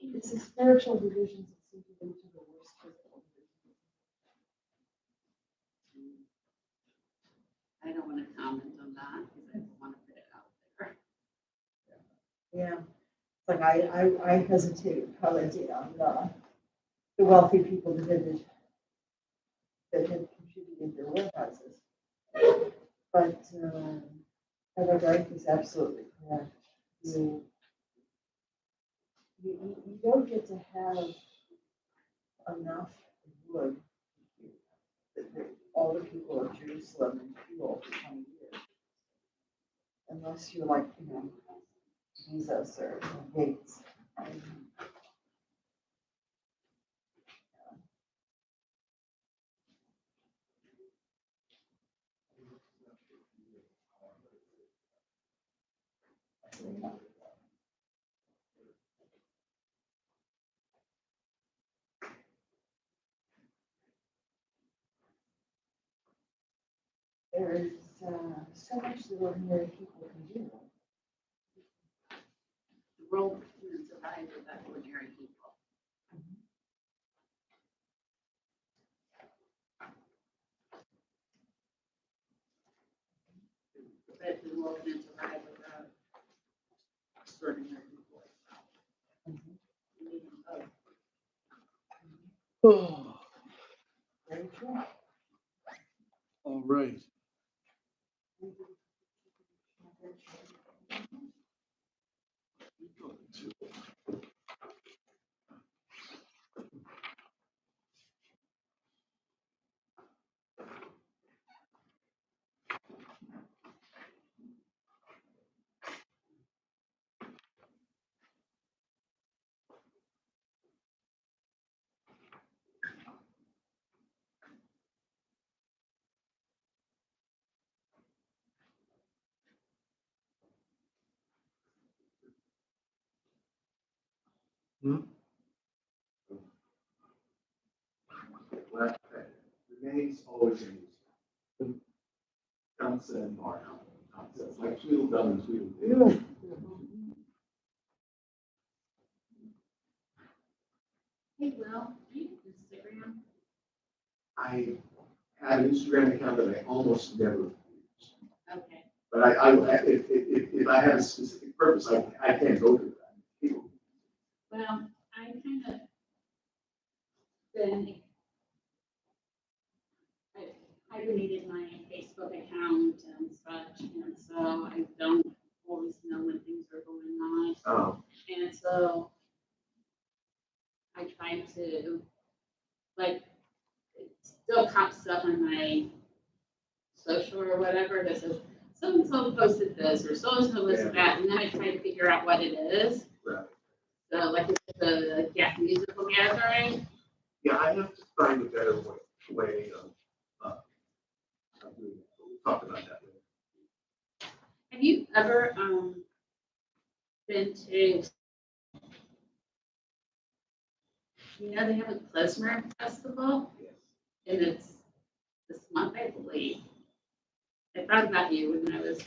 it's the spiritual divisions that seem to lead to the worst physical divisions. I don't want to comment on that because I don't want to put it out there. Yeah, it's like I hesitate commenting on the wealthy people that had contributed their warehouses. But Heather Dyke is absolutely correct. You don't get to have enough wood that all the people of Jerusalem and fuel for 20 years. Unless you're like, Jesus or Gates. There's so much that ordinary people can do. The world can survive without ordinary people. But the world can survive without extraordinary people. We need them both. Oh, Very true. all right. Left remains always in use. Dunce and Mark. It's like Tweedledum and Tweedledee. Hey, Will, do you have Instagram? I have an Instagram account that I almost never use. Okay. But if I have a specific purpose, I can't go to that. Well, I kind of been, I hibernated my Facebook account and such, and so I don't always know when things are going on. Oh, And so I try to, like, still pops up on my social or whatever that says, so-and-so posted this, or so-and-so posted that, and then I try to figure out what it is. right. So, like, it's the musical gathering. Yeah, I have to find a better way of talk about that later. Have you ever been to, they have a klezmer festival, and it's this month, I believe. I thought about you when I was,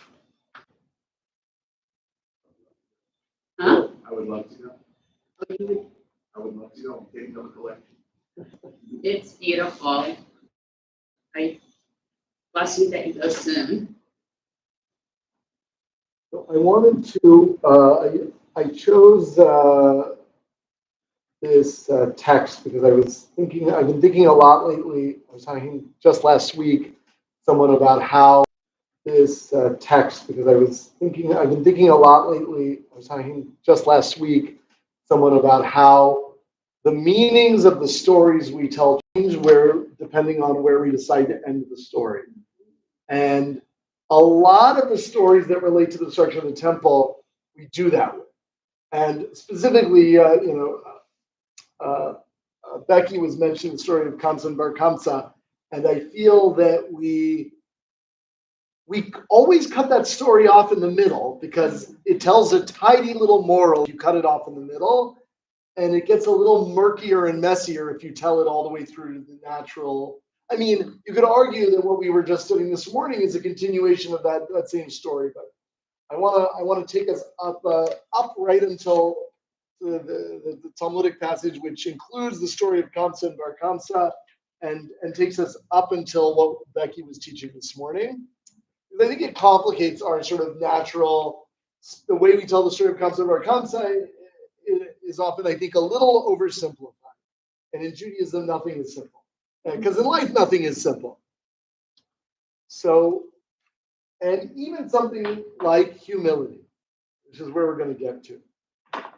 huh? I would love to go. I would love to go. I'm taking up a collection. It's beautiful. I bless you that you go soon. So I wanted to, I chose this text because I've been thinking a lot lately. I was talking just last week, someone about how this text because I've been thinking a lot lately. I was talking just last week, someone about how the meanings of the stories we tell change depending on where we decide to end the story. And a lot of the stories that relate to the destruction of the temple, we do that with. And specifically, Becky was mentioning the story of Kamsa and Bar Kamsa, and I feel that we always cut that story off in the middle because it tells a tidy little moral. You cut it off in the middle, and it gets a little murkier and messier if you tell it all the way through to the natural. I mean, you could argue that what we were just studying this morning is a continuation of that same story, but I want to take us up right until the Talmudic passage, which includes the story of Kamsa and Bar Kamsa, and takes us up until what Becky was teaching this morning. I think it complicates our sort of natural, the way we tell the story of Kamsa and Bar Kamsa is often, I think, a little oversimplified. And in Judaism, nothing is simple. Because in life, nothing is simple. So, and even something like humility, which is where we're going to get to.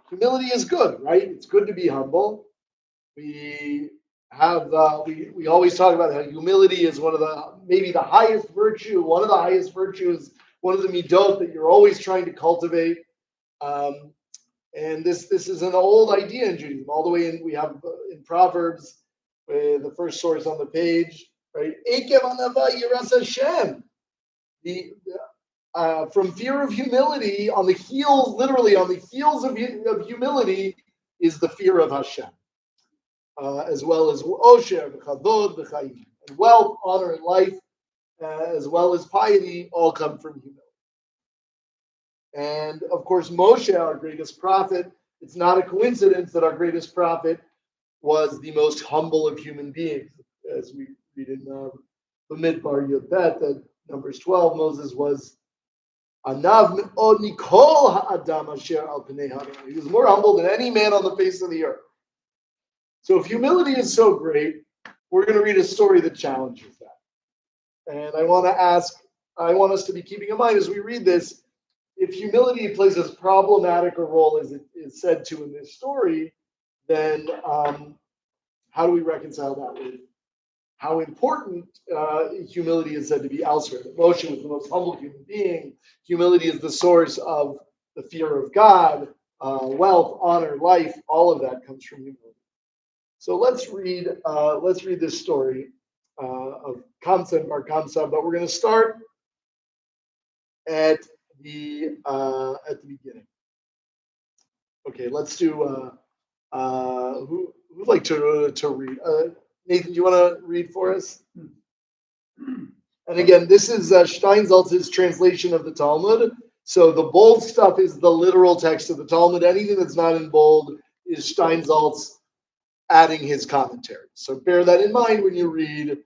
Humility is good, right? It's good to be humble. We have, we always talk about how humility is one of the, maybe the highest virtue, one of the highest virtues, one of the midot that you're always trying to cultivate. And this is an old idea in Judaism, all the way in, we have in Proverbs, the first source on the page, right? Ekev anava yiras Hashem. From fear of humility, on the heels, literally on the heels of humility, is the fear of Hashem, as well as osher, v'chavod, v'chayim, and wealth, honor, and life, as well as piety, all come from humility. And of course, Moshe, our greatest prophet, it's not a coincidence that our greatest prophet was the most humble of human beings. As we read in the Midbar Yudbet, that Numbers 12, Moses was Anav me'od mikol ha'adam asher al pnei ha'adam. He was more humble than any man on the face of the earth. So if humility is so great, we're going to read a story that challenges that. And I want us to be keeping in mind as we read this, if humility plays as problematic a role as it is said to in this story, then how do we reconcile that with how important humility is said to be elsewhere? That Moshe was the most humble human being. Humility is the source of the fear of God, wealth, honor, life. All of that comes from humility. So let's read this story of Kamsa and Bar Kamsa, but we're going to start at the beginning. Okay, let's do. Who'd like to read? Nathan, do you want to read for us? And again, this is Steinsaltz's translation of the Talmud. So the bold stuff is the literal text of the Talmud. Anything that's not in bold is Steinsaltz adding his commentary. So bear that in mind when you read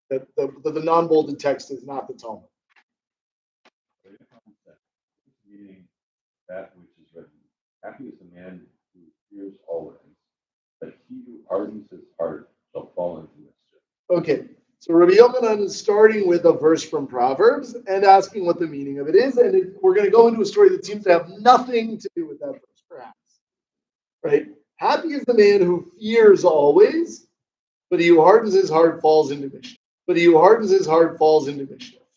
that the non-bolded text is not the Talmud. Meaning that which is written. Happy is the man who fears always, but he who hardens his heart shall fall into mischief. Okay, so Rabbi Yochanan is starting with a verse from Proverbs and asking what the meaning of it is, and we're going to go into a story that seems to have nothing to do with that verse, perhaps. Right? Happy is the man who fears always, but he who hardens his heart falls into mischief.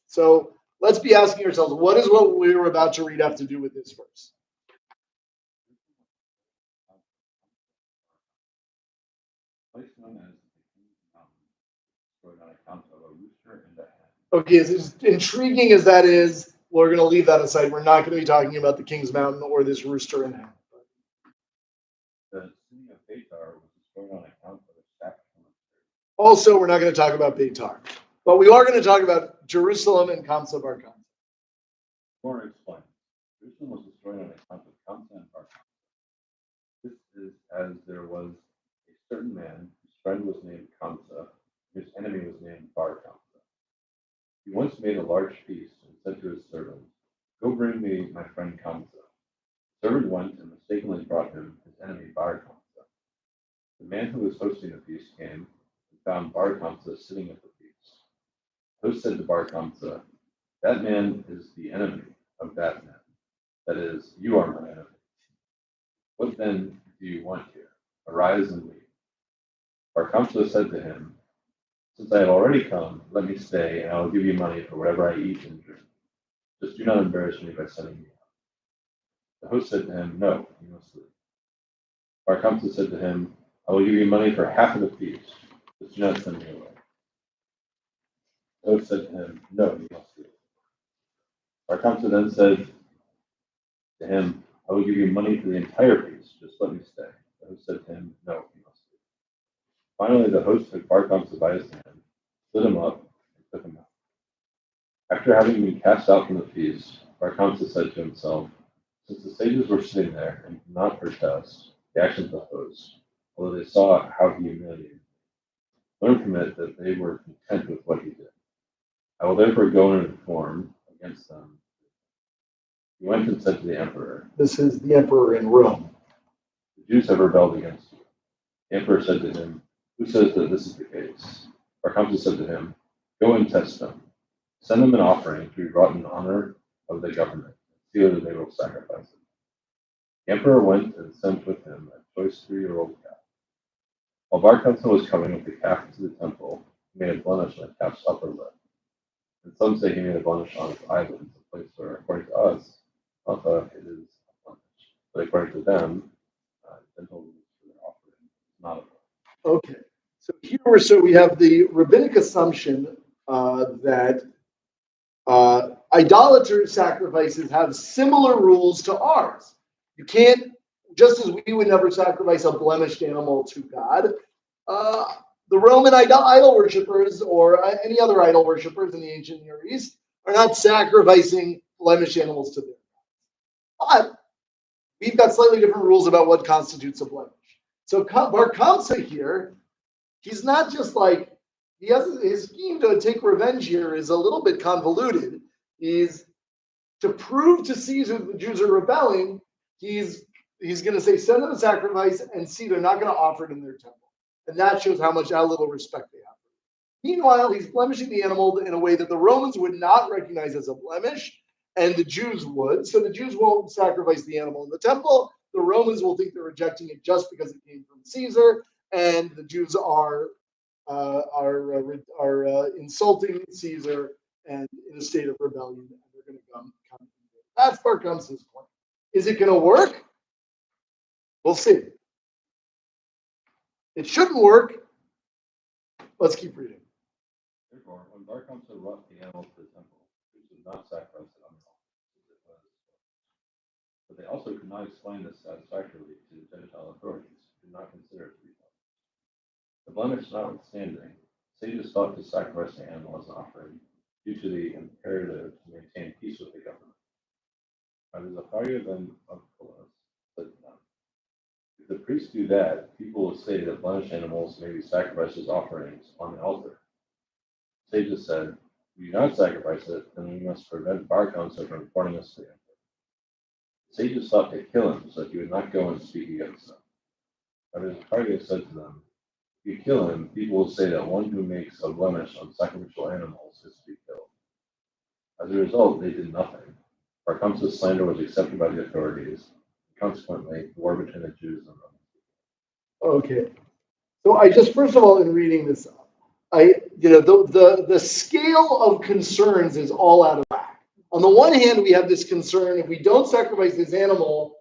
So let's be asking ourselves, what does what we're about to read have to do with this verse? Place known as the King's Mountain, on account of a Okay, as intriguing as that is, we're going to leave that aside. We're not going to be talking about the King's Mountain or this rooster in hell. The city of Beitar was destroyed on account of a sacrifice. Also, we're not going to talk about Beitar, but we are going to talk about Jerusalem and Kamsa Bar Kamsa. More explains. Jerusalem was destroyed on account of Kamsa and Bar Kamsa. This is as there was a certain man whose friend was named Kamsa, whose enemy was named Bar Kamsa. He once made a large feast and said to his servant, "Go bring me my friend Kamsa." The servant went and mistakenly brought him his enemy Bar Kamsa. The man who was hosting the feast came and found Bar Kamsa sitting at the feast. The host said to Bar Kamsa, "That man is the enemy of that man. That is, you are my enemy. What then do you want here? Arise and leave." Bar Kamsa said to him, "Since I have already come, let me stay, and I will give you money for whatever I eat and drink. Just do not embarrass me by sending me out." The host said to him, "No, you must leave." Bar Kamsa said to him, "I will give you money for half of the feast. Just do not send me away." The host said to him, "No, you must leave." Bar Kamsa then said to him, "I will give you money for the entire feast. Just let me stay." The host said to him, "No, you must leave." Finally, the host took Bar Kamsa by his hand, stood him up, and took him out. After having been cast out from the feast, Bar Kamsa said to himself, "Since the sages were sitting there and did not protest the actions of the host, although they saw how he humiliated me, learn from it that they were content with what he did. I will therefore go and inform against them." He went and said to the emperor, This is the emperor in Rome. "The Jews have rebelled against you." The emperor said to him, "Who says that this is the case?" Bar Kamsa said to him, "Go and test them. Send them an offering to be brought in honor of the government, and see whether they will sacrifice it." The emperor went and sent with him a choice 3-year-old calf. While Bar Kamsa was coming with the calf to the temple, he made a blemish on the calf's upper lip. And some say he made a blemish on its eyelids, a place where, according to us, it is a blemish. But according to them, dental rules for their offering is not a blemish. Okay, so we have the rabbinic assumption that idolater sacrifices have similar rules to ours. You can't, just as we would never sacrifice a blemished animal to God, the Roman idol worshippers or any other idol worshippers in the ancient Near East are not sacrificing blemished animals to them. But we've got slightly different rules about what constitutes a blemish. So Bar Kamsa here, he's not just like, he has his scheme to take revenge here is a little bit convoluted. He's to prove to Caesar the Jews are rebelling. He's going to say, send them a sacrifice and see they're not going to offer it in their temple. And that shows how little respect they have. Meanwhile, he's blemishing the animal in a way that the Romans would not recognize as a blemish, and the Jews would. So the Jews won't sacrifice the animal in the temple. The Romans will think they're rejecting it just because it came from Caesar, and the Jews are insulting Caesar and in a state of rebellion, and they're going to come. That's Bar Kamsa's point. Is it going to work? We'll see. It shouldn't work. Let's keep reading. Therefore, when Bar Kamsa brought the animal to the temple, Jews did not sacrifice it on the altar. But they also could not explain this satisfactorily to the Gentile authorities, who did not consider it to be blemish. The blemish notwithstanding, sages sought to sacrifice the animal as an offering due to the imperative to maintain peace with the government. Now, the Zachariah then of Coloss said to them, "If the priests do that, people will say that blemished animals may be sacrificed as offerings on the altar." Sages said, "If we do not sacrifice it, then we must prevent Bar Kamsa from reporting us to the emperor." The sages sought to kill him so that he would not go and speak against them. But Zachariah said to them, "If you kill him, people will say that one who makes a blemish on sacrificial animals is to be killed." As a result, they did nothing. Bar Kamsa's slander was accepted by the authorities, and consequently, the war between the Jews and Romans. Okay. So I just, first of all, in reading this, the scale of concerns is all out of whack. On the one hand, we have this concern, if we don't sacrifice this animal,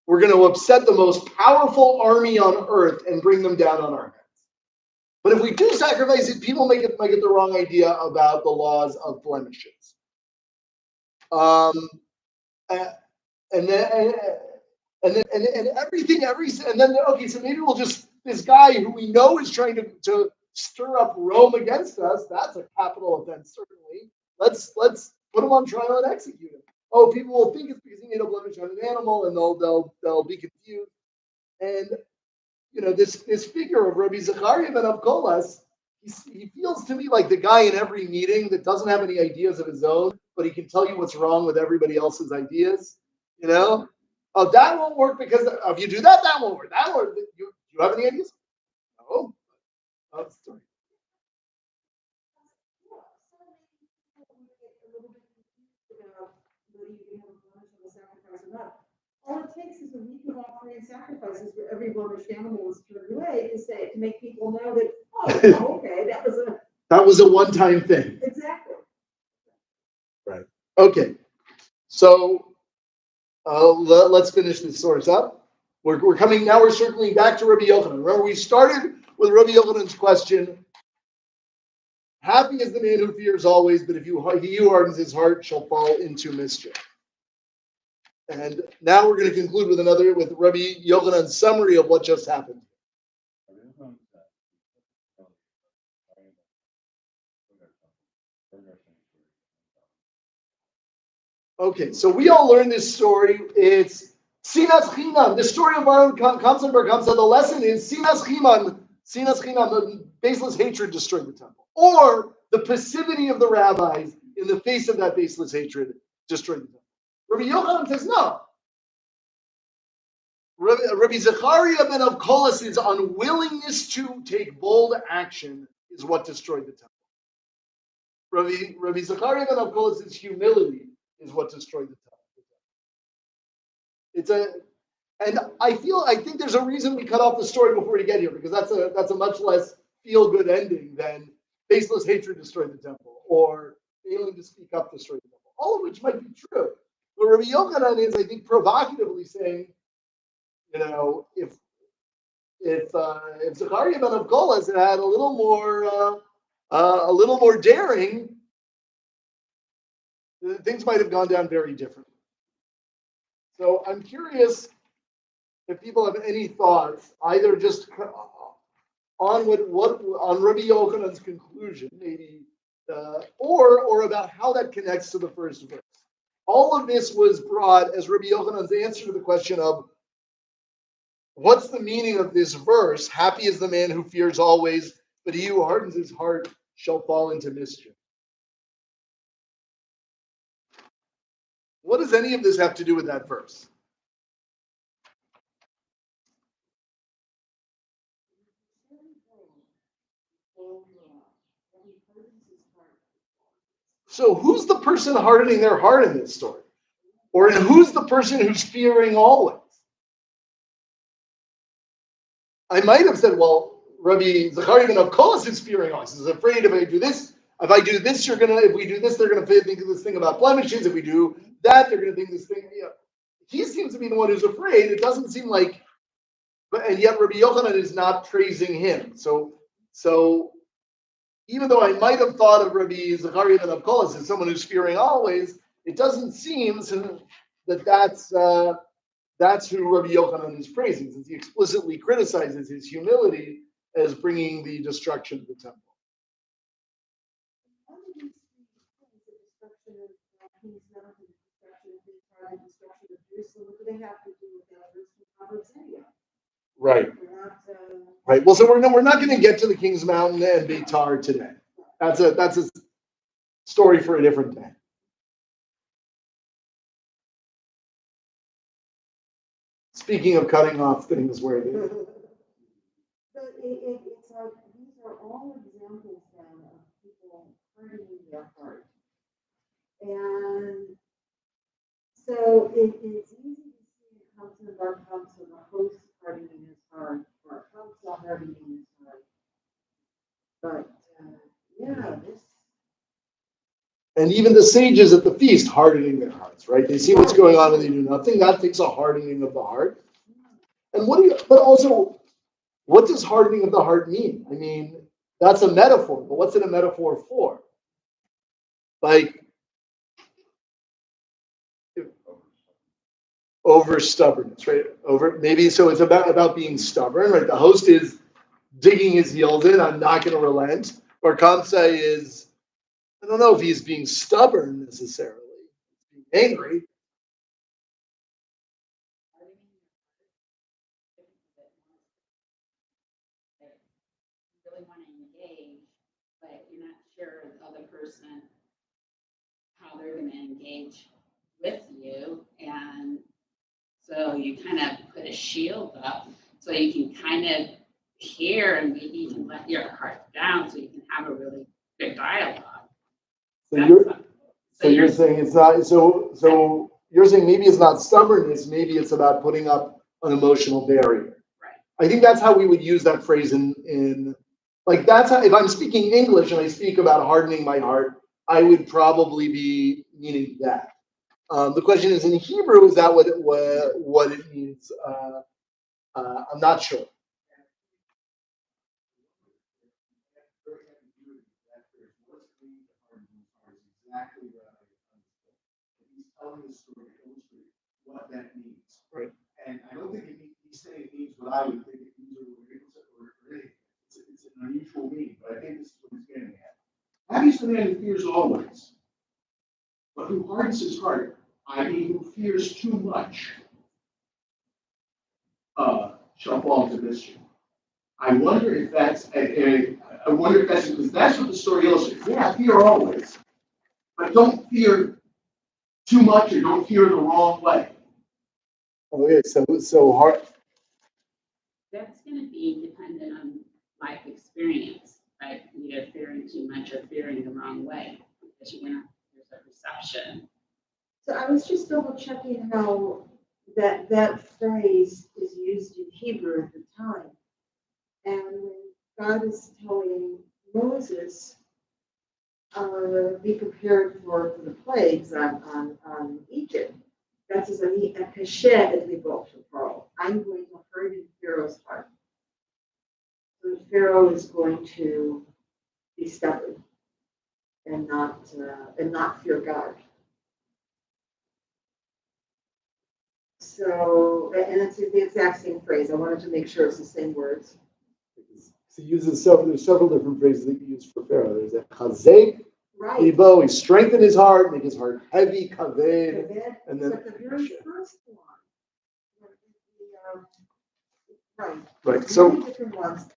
we're going to upset the most powerful army on earth and bring them down on our heads. But if we do sacrifice it, people might get the wrong idea about the laws of blemishes. And then everything, okay, so maybe we'll just, this guy who we know is trying to stir up Rome against us, that's a capital offense, certainly. Let's put him on trial and execute him. Oh, people will think it's because he made a blemish on an animal, and they'll be confused. And this figure of Rabbi Zechariah ben Avkolas, he feels to me like the guy in every meeting that doesn't have any ideas of his own, but he can tell you what's wrong with everybody else's ideas. Oh, that won't work because if you do that, that won't work. That won't work. You have any ideas? No. Oh, sorry. All it takes is a week of offering and sacrifices where every blemished animal is turned away to make people know that, oh, okay, that was a one-time thing. Exactly. Right. Okay. So let's finish this source up. We're coming now. We're circling back to Rabbi Yochanan. Remember, we started with Rabbi Yochanan's question. Happy is the man who fears always, but he who hardens his heart shall fall into mischief. And now we're going to conclude with Rabbi Yochanan's summary of what just happened. Okay, so we all learned this story. It's Sinas Chinam. The story of Baron Kamsa Bar Kamsa. The lesson is Sinas Chinam. The baseless hatred destroyed the temple, or the passivity of the rabbis in the face of that baseless hatred destroyed the temple. Rabbi Yochanan says no. Rabbi Zechariah ben Avkolas' unwillingness to take bold action is what destroyed the temple. Rabbi Zechariah ben Avkolas' humility is what destroyed the temple. And I think there's a reason we cut off the story before we get here, because that's a much less feel-good ending than baseless hatred destroyed the temple or failing to speak up destroyed the temple. All of which might be true. But Rabbi Yochanan is, I think, provocatively saying, if Zechariah ben Avkolas had a little more daring, things might have gone down very differently. So I'm curious if people have any thoughts, either just on on Rabbi Yochanan's conclusion, maybe, or about how that connects to the first verse. All of this was brought as Rabbi Yochanan's answer to the question of what's the meaning of this verse? Happy is the man who fears always, but he who hardens his heart shall fall into mischief. What does any of this have to do with that verse? So who's the person hardening their heart in this story? Or who's the person who's fearing always? I might have said, well, Rabbi Zechariah ben Avkolas is fearing always. He's afraid if I do this, if we do this, they're gonna think of this thing about blemishes. If we do that, they're gonna think this thing. He seems to be the one who's afraid. It doesn't seem like, and yet Rabbi Yochanan is not praising him. So even though I might have thought of Rabbi Zechariah ben Avkolas as someone who's fearing always, it doesn't seem that that's who Rabbi Yochanan is praising, since he explicitly criticizes his humility as bringing the destruction of the temple. Right. Right. Well, so we're not going to get to the King's Mountain and Beitar today. That's a story for a different day. Speaking of cutting off things where they. But it's like these are all examples then of people hardening their heart, and so it's easy to see Kamsa Bar Kamsa, the host hardening his heart, or Kamsa hardening his heart. But this. And even the sages at the feast hardening their hearts, right? They see what's going on and they do nothing. That takes a hardening of the heart. And what does hardening of the heart mean? I mean, That's a metaphor, but what's it a metaphor for? Like over stubbornness, right? Maybe so it's about being stubborn, right? The host is digging his heels in, I'm not going to relent. Or Kamsa is, I don't know if he's being stubborn necessarily, being angry. You really want to engage, but you're not sure the other person how they're going to engage with you, and so you kind of put a shield up so you can kind of hear and maybe you can let your heart down so you can have a really good dialogue. So you're saying it's not so you're saying maybe it's not stubbornness, maybe it's about putting up an emotional barrier. Right. I think that's how we would use that phrase in like that's how if I'm speaking English and I speak about hardening my heart, I would probably be meaning that. The question is in Hebrew, is that what it means? I'm not sure. Exactly what I understood. He's telling the story to illustrate what that means. Right. And I don't think he's saying it means what I would think it means or anything. It's an unusual meaning, but I think this is what he's getting at. Happy is the man who fears always, but who hardens his heart, i.e., who fears too much, shall fall into mischief. I wonder if that's because that's what the story illustrates. Yeah, fear always, but don't fear too much or don't fear the wrong way. Okay, so hard. That's going to be dependent on life experience, right? Either fearing too much or fearing the wrong way, because there's a perception. So I was just double checking how that phrase is used in Hebrew at the time. And when God is telling Moses, be prepared for the plagues on Egypt, God says, I'm going to harden Pharaoh's heart. So Pharaoh is going to be stubborn and not fear God. So, and it's the exact same phrase. I wanted to make sure it's the same words. So he uses there's several different phrases that you use for Pharaoh. There's a chazek, Right. libo, he strengthened his heart, make his heart heavy, kaved, and then But the very first one, right. Many So different ones.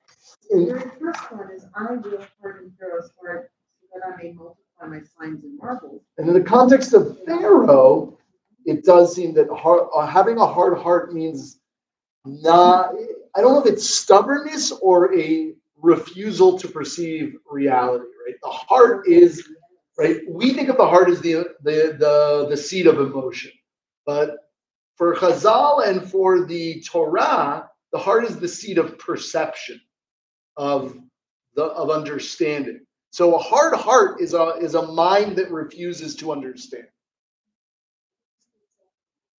The very first one is, I will harden Pharaoh's heart so that I may multiply my signs and marvels. and in the context of Pharaoh, it does seem that having a hard heart means not. I don't know if it's stubbornness or a refusal to perceive reality. Right. The heart is right. We think of the heart as the seat of emotion, but for Chazal and for the Torah, the heart is the seat of perception, of understanding. So a hard heart is a mind that refuses to understand.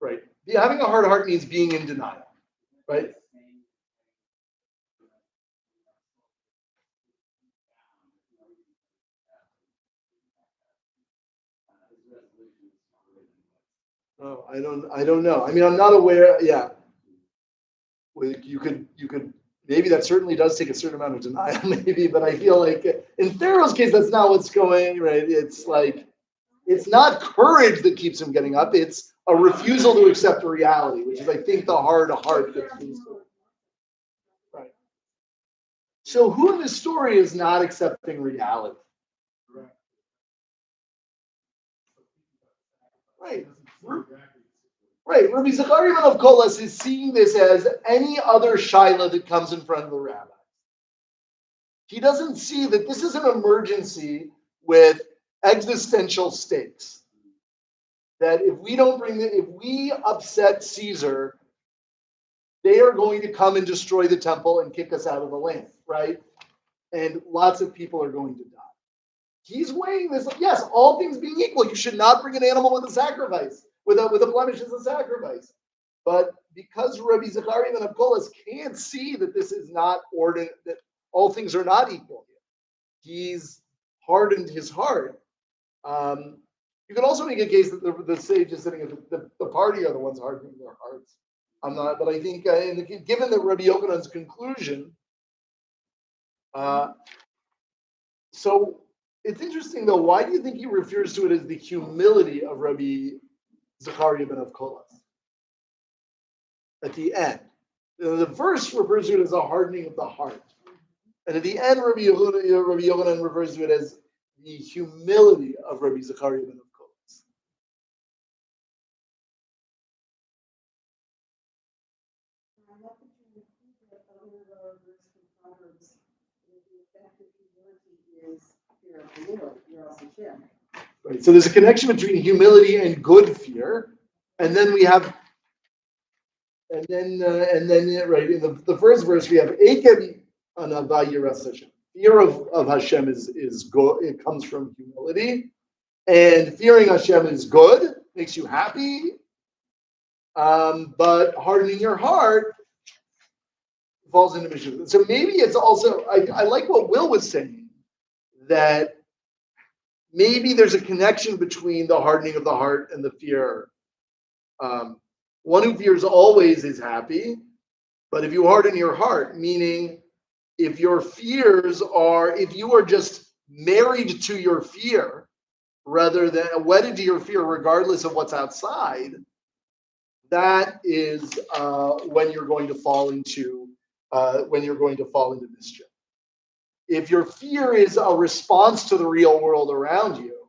Right. Having a hard heart means being in denial. Right. Oh, I don't know. I mean, I'm not aware. Yeah. You could maybe that certainly does take a certain amount of denial, maybe, but I feel like in Pharaoh's case, that's not what's going, right? It's like, it's not courage that keeps him getting up, it's a refusal to accept reality, which is, I think, the hard heart that leads to it. Right. So who in this story is not accepting reality? Right. Right. Rabbi Zachariah of Kolas is seeing this as any other shaila that comes in front of the rabbi. He doesn't see that this is an emergency with existential stakes. That if we upset Caesar, they are going to come and destroy the temple and kick us out of the land, right? And lots of people are going to die. He's weighing this. Yes, all things being equal, you should not bring an animal with a sacrifice, with a blemish as a sacrifice. But because Rabbi Zachariah ben Abkolas can't see that this is not ordinary, that all things are not equal, he's hardened his heart. You can also make a case that the sages sitting at the party are the ones hardening their hearts. I'm not, but I think given that Rabbi Yochanan's conclusion, so it's interesting though. Why do you think he refers to it as the humility of Rabbi Zechariah ben Avkolas at the end? The verse refers to it as a hardening of the heart, and at the end, Rabbi Yochanan refers to it as the humility of Rabbi Zechariah ben Avkolas. Right. So there's a connection between humility and good fear, and then we have, and then right in the first verse we have Ekem anava yiras Hashem. Fear of Hashem is good. It comes from humility, and fearing Hashem is good, makes you happy. But hardening your heart falls into mission. So maybe it's also I like what Will was saying, that maybe there's a connection between the hardening of the heart and the fear. One who fears always is happy, but if you harden your heart, meaning if you are just married to your fear rather than wedded to your fear regardless of what's outside, that is when you're going to fall into mischief. If your fear is a response to the real world around you,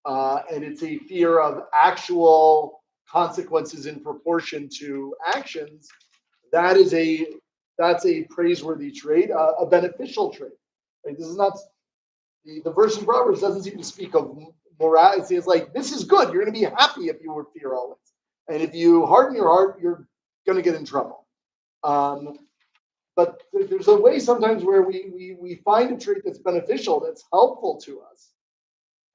and it's a fear of actual consequences in proportion to actions, that's a praiseworthy trait, a beneficial trait. Right? This is not the verse in Proverbs doesn't seem to speak of morality. It's like, this is good. You're going to be happy if you would fear always, and if you harden your heart, you're going to get in trouble. But there's a way sometimes where we find a trait that's beneficial, that's helpful to us,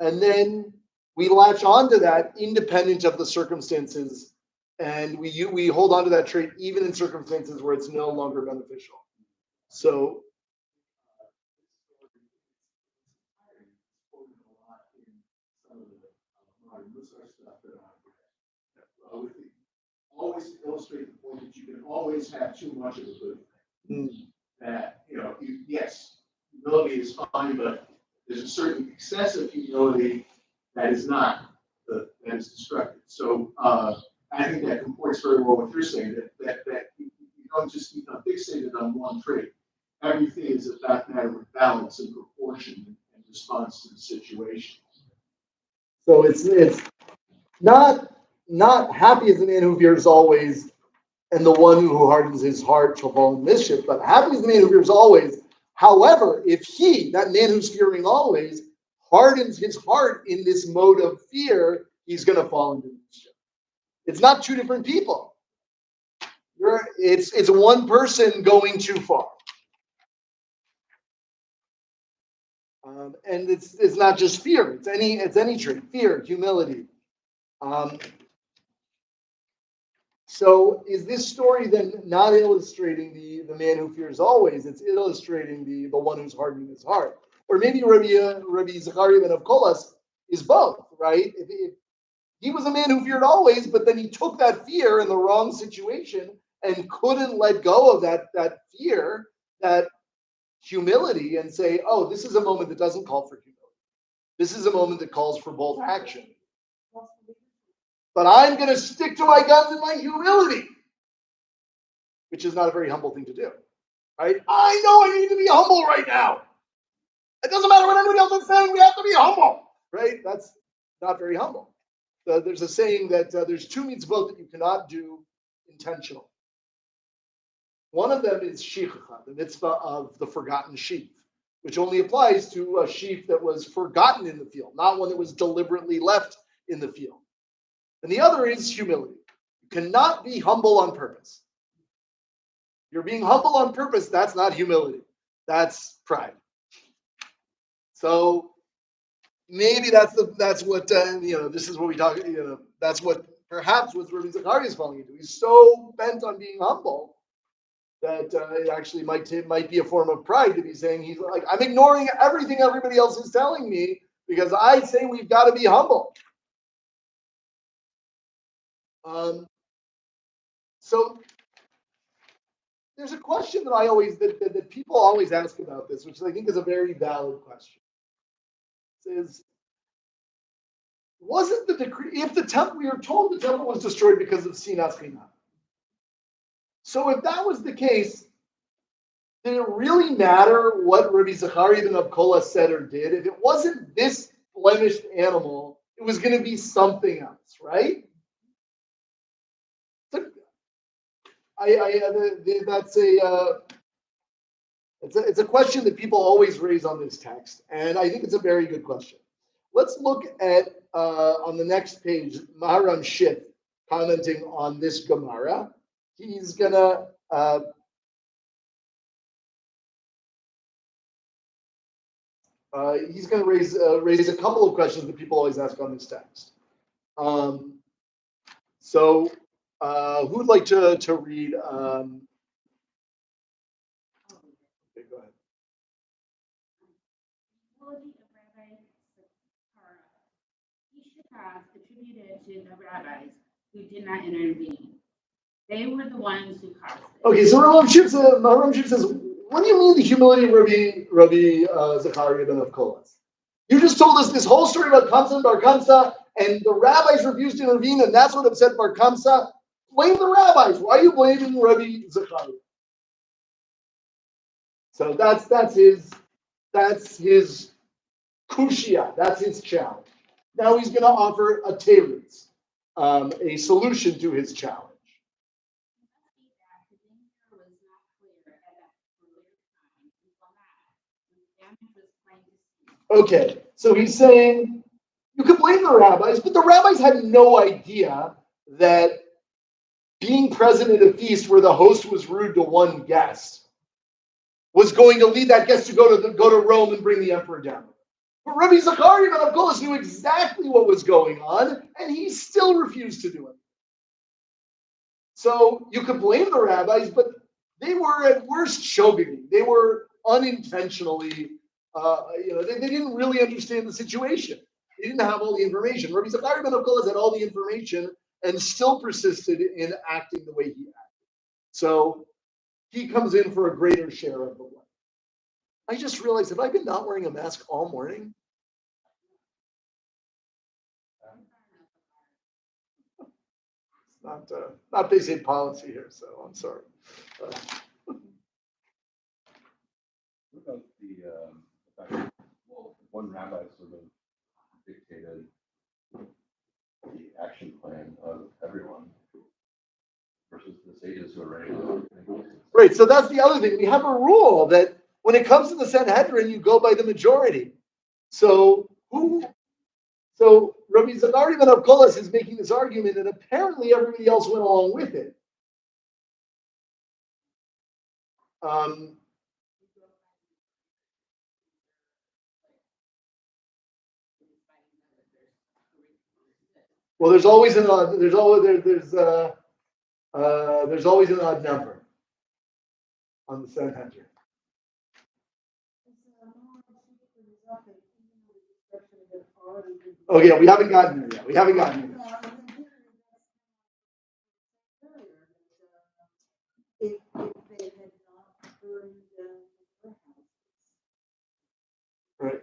and then we latch onto that independent of the circumstances, and we hold on to that trait even in circumstances where it's no longer beneficial. So always illustrate the point that you can always have too much of a good thing. That, yes, humility is fine, but there's a certain excessive humility that is not that is destructive. So I think that comports very well with your saying that you don't just become fixated on one trait. Everything is a matter of balance and proportion and response to the situation. So it's not happy is the man who fears always, and the one who hardens his heart shall fall in mischief. But happy is the man who fears always. However, if that man who's fearing always, hardens his heart in this mode of fear, he's going to fall into mischief. It's not two different people. It's one person going too far. And it's not just fear. It's any trait. Fear, humility. So is this story then not illustrating the man who fears always? It's illustrating the one who's hardening his heart. Or maybe Rabbi Zechariah ben Avkolas is both, right? If he was a man who feared always, but then he took that fear in the wrong situation and couldn't let go of that fear, that humility, and say, oh, this is a moment that doesn't call for humility. This is a moment that calls for bold action. But I'm going to stick to my guns and my humility, which is not a very humble thing to do, right? I know I need to be humble right now. It doesn't matter what anybody else is saying. We have to be humble, right? That's not very humble. There's a saying that there's two mitzvot that you cannot do intentionally. One of them is shichacha, the mitzvah of the forgotten sheep, which only applies to a sheep that was forgotten in the field, not one that was deliberately left in the field. And the other is humility. You cannot be humble on purpose. You're being humble on purpose. That's not humility. That's pride. So maybe that's what this is what we talk. That's what perhaps what Rabbi Zechariah is falling into. He's so bent on being humble that it actually might be a form of pride to be saying he's like, I'm ignoring everything everybody else is telling me because I say we've got to be humble. So there's a question that people always ask about this, which I think is a very valid question. Is wasn't the decree, if the temple, we are told the temple was destroyed because of Sinas Chinam. So if that was the case, did it really matter what Rabbi Zachariah ben Abkola said or did? If it wasn't this blemished animal, it was going to be something else, right? It's a question that people always raise on this text, and I think it's a very good question. Let's look at on the next page, Maharam Shif commenting on this Gemara. He's gonna raise a couple of questions that people always ask on this text. So who would like to read? Okay, go ahead. Attributed to the rabbis who did not intervene. They were the ones who caused it. Okay, so Maharam Shif says, what do you mean the humility of Rabbi Zachariah ben Avkolas? You just told us this whole story about Kamsa and Bar Kamsa, and the rabbis refused to intervene, and that's what upset Bar Kamsa. Blame the rabbis. Why are you blaming Rabbi Zachariah? So that's his kushia. That's his challenge. Now he's going to offer a teretz, a solution to his challenge. Okay, so he's saying you could blame the rabbis, but the rabbis had no idea that being present at a feast where the host was rude to one guest was going to lead that guest to go to Rome and bring the emperor down. But Rabbi Zachariah ben Abkolas knew exactly what was going on, and he still refused to do it. So you could blame the rabbis, but they were at worst shoguning. They were unintentionally, they didn't really understand the situation. They didn't have all the information. Rabbi Zachariah ben Abkolas had all the information and still persisted in acting the way he acted. So he comes in for a greater share of the blame. I just realized, have I been not wearing a mask all morning? It's not basic policy here, so I'm sorry. What about the fact that, one rabbi sort of dictated the action plan of everyone versus the sages who are ready to. Right, so that's the other thing. We have a rule that when it comes to the Sanhedrin, you go by the majority. So Rabbi Zachariah ben Abkolas is making this argument, and apparently everybody else went along with it. Well, there's always an odd number on the Sanhedrin. Oh yeah, we haven't gotten there yet. If they had not burned the Right.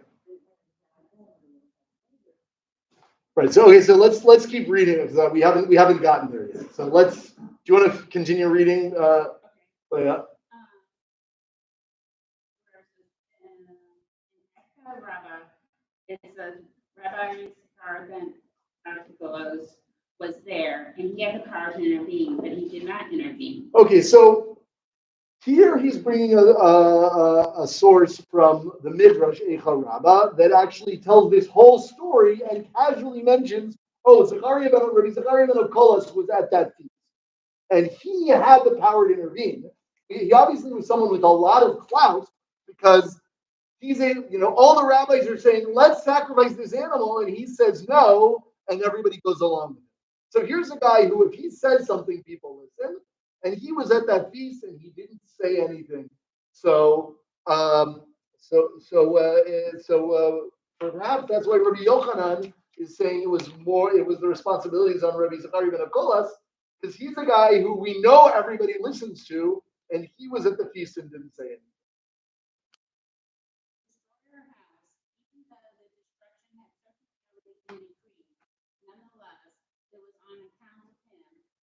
Right. So okay. So let's keep reading it because we haven't gotten there yet. So do you want to continue reading? Yeah. It says Rabbi Zachariah ben Abkolas was there, and he had the power to intervene, but he did not intervene. Okay, so here he's bringing a source from the Midrash Eicha Rabbah that actually tells this whole story and casually mentions, Rabbi Zachariah ben Abkolas was at that feast, and he had the power to intervene. He obviously was someone with a lot of clout because he's all the rabbis are saying, let's sacrifice this animal, and he says no, and everybody goes along with it. So here's a guy who, if he says something, people listen, and he was at that feast and he didn't say anything. So, perhaps that's why Rabbi Yochanan is saying it was the responsibilities on Rabbi Zachariah ben Akolas, because he's a guy who we know everybody listens to, and he was at the feast and didn't say anything.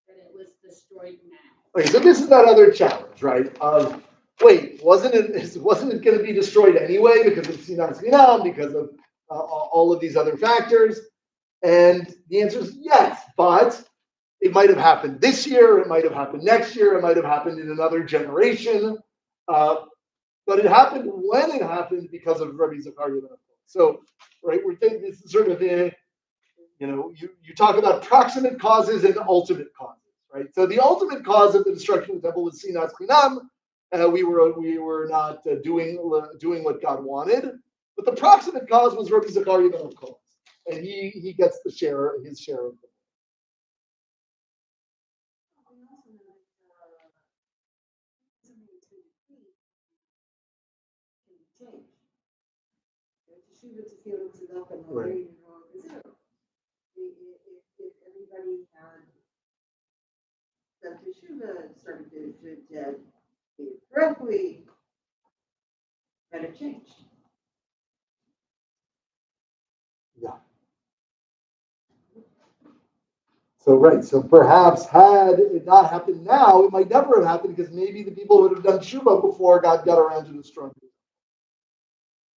It was destroyed now. Okay, so this is that other challenge, right? Of wasn't it going to be destroyed anyway because of Sinas Chinam, because of all of these other factors? And the answer is yes, but it might have happened this year, it might have happened next year, it might have happened in another generation. But it happened when it happened because of Rabbi Zachariah. So, right, we're thinking this is sort of you talk about proximate causes and ultimate causes, right? So the ultimate cause of the destruction of the temple was Sinas Chinam. We were not doing what God wanted, but the proximate cause was Rabbi Zachariah ben Akolas, and he gets his share of it. Right. If everybody had done teshuva and started to do it correctly, might have changed. Yeah. So perhaps had it not happened now, it might never have happened because maybe the people would have done teshuva before God got around to destroying it.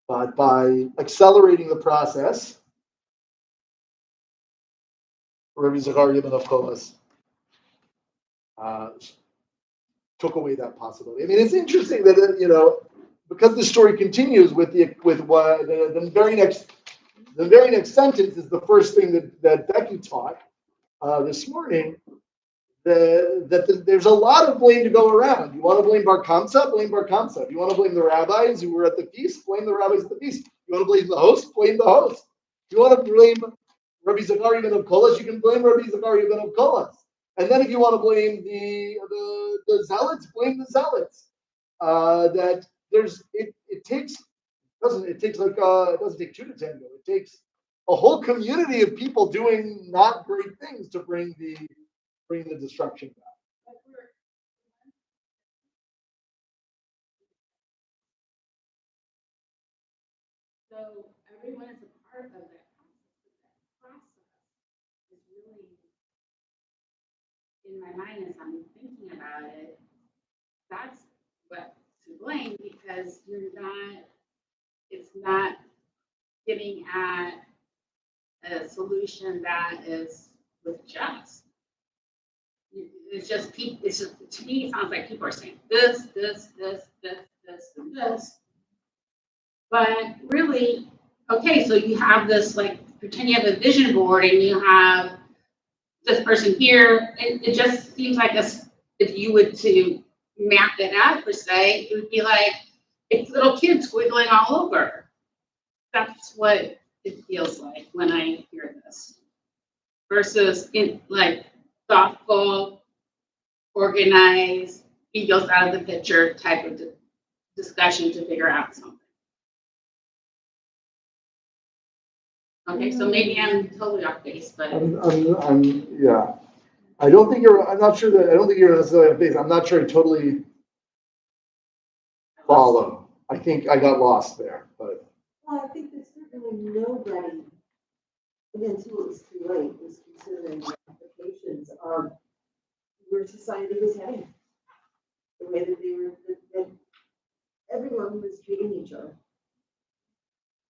But by accelerating the process, Rabbi Zachariah ben Akolas took away that possibility. I mean, it's interesting that because the story continues with what the very next sentence is the first thing that Becky taught this morning. There's a lot of blame to go around. You want to blame Bar Kamsa? Blame Bar Kamsa. You want to blame the rabbis who were at the feast? Blame the rabbis at the feast. You want to blame the host? Blame the host. If you want to blame Rabbi Zachariah ben Akolas, you can blame Rabbi Zachariah ben Akolas. And then if you want to blame the zealots, blame the zealots. That there's it takes it doesn't take two to tango. It takes a whole community of people doing not great things to bring the destruction back. So everyone is a part of that process is really in my mind as I'm thinking about it. That's what to blame because it's not getting at a solution that is with just. It's just people. It's just to me. It sounds like people are saying this, and this. But really, okay. So you have this pretend you have a vision board, and you have this person here. It just seems like if you would to map it out per se, it would be like it's little kids squiggling all over. That's what it feels like when I hear this. Versus thoughtful, organized, egos out of the picture type of discussion to figure out something. Okay, so maybe I'm totally off base, but yeah. I don't think you're. I'm not sure that. I don't think you're necessarily off base. I'm not sure I totally follow. I think I got lost there, but. Well, I think that certainly nobody, again, until it was too late, was considering the implications of where society was heading. The way that everyone was treating each other.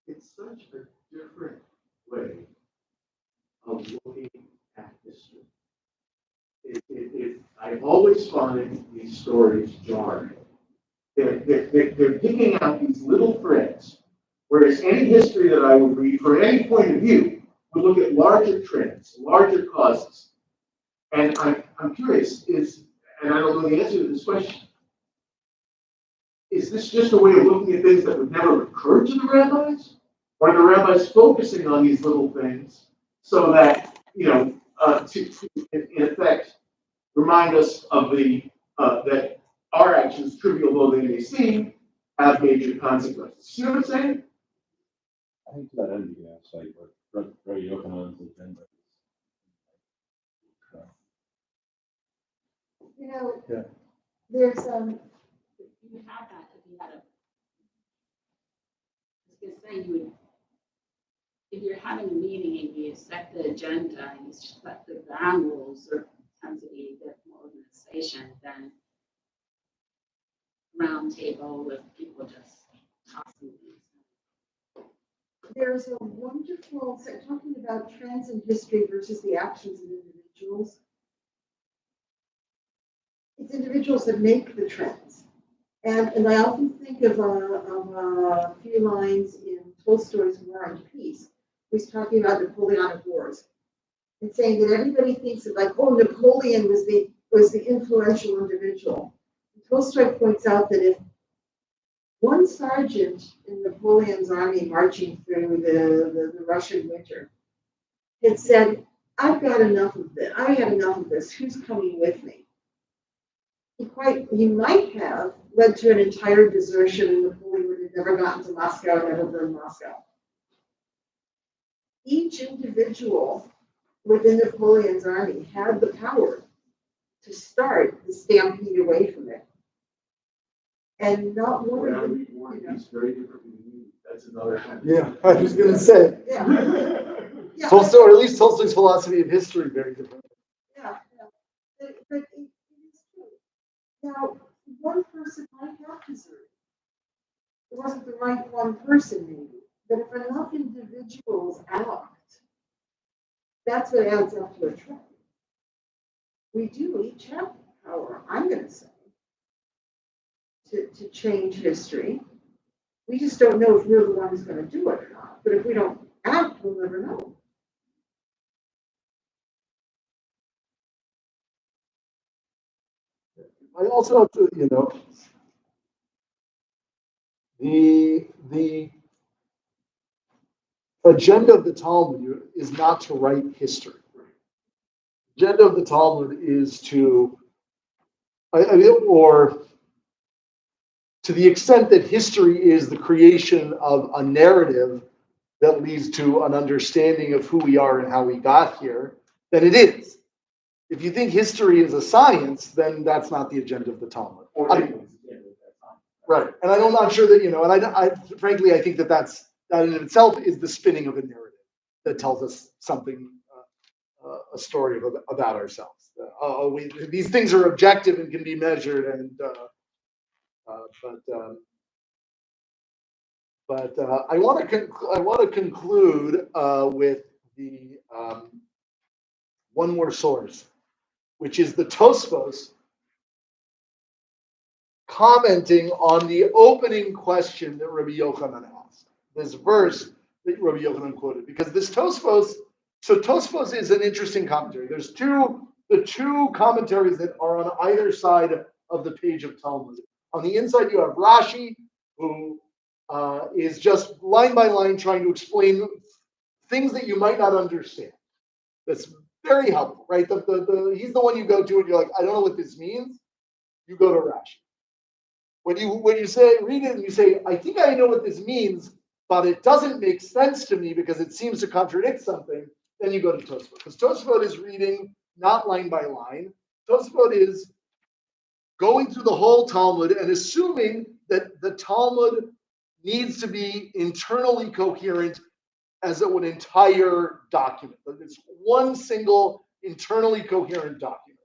It's such a different way of looking at history. I always find these stories jarring. They're picking out these little threads, whereas any history that I would read from any point of view would look at larger trends, larger causes. And I'm curious, and I don't know the answer to this question, is this just a way of looking at things that would never occur to the rabbis? Or are the rabbis focusing on these little things so that, to in effect, remind us of the that our actions, trivial though they may seem, have major consequences. See what I'm saying? I think to that end, you can ask like what Rabbi Yochanan's agenda is. You know, Yeah. there's, If you had that, if you had a, I was gonna say, you would, if you're having a meeting and you set the agenda and you set the ground rules, there tends to be a bit more organization than round table with people just tossing things. there's a wonderful, so talking about trends in history versus the actions of individuals. It's individuals that make the trends. And I often think of a few lines in Tolstoy's War and Peace. He's talking about Napoleonic Wars and saying that everybody thinks of like, oh, Napoleon was the influential individual. And Tolstoy points out that if one sergeant in Napoleon's army marching through the Russian winter had said, I've got enough of this. I had enough of this. Who's coming with me? He might have led to an entire desertion, and Napoleon would have never gotten to Moscow, never burned Moscow. Each individual within Napoleon's army had the power to start the stampede away from it. And not one of them, It's very different from you. That's another. Yeah, I was gonna say. yeah, yeah, Tolstoy, or at least Tolstoy's philosophy of history, very different. yeah. But it is true. Now, one person might have deserved. It wasn't the right one person, maybe. But if enough individuals act, that's what adds up to a trend. We do each have power, I'm going to say, to change history. We just don't know if we're the one who's going to do it or not. But if we don't act, we'll never know. I also have to, the agenda of the Talmud is not to write history. The agenda of the Talmud is to, or to the extent that history is the creation of a narrative that leads to an understanding of who we are and how we got here, then it is. If you think history is a science, then that's not the agenda of the Talmud. Right, and I'm not sure that, and I frankly, I think that in itself is the spinning of a narrative that tells us something, a story about ourselves. These things are objective and can be measured, and but I want to conclude with the one more source, which is the Tosfos commenting on the opening question that Rabbi Yochanan asked. This verse that Rabbi Yochanan quoted, because this Tosfos, so Tosfos is an interesting commentary. There's the two commentaries that are on either side of the page of Talmud. On the inside, you have Rashi, who is just line by line trying to explain things that you might not understand. That's very helpful, right? He's the one you go to and you're like, I don't know what this means. You go to Rashi. When you say read it and you say, I think I know what this means, but it doesn't make sense to me because it seems to contradict something, then you go to Tosfot. Because Tosfot is reading not line by line. Tosfot is going through the whole Talmud and assuming that the Talmud needs to be internally coherent as an entire document. That it's one single internally coherent document.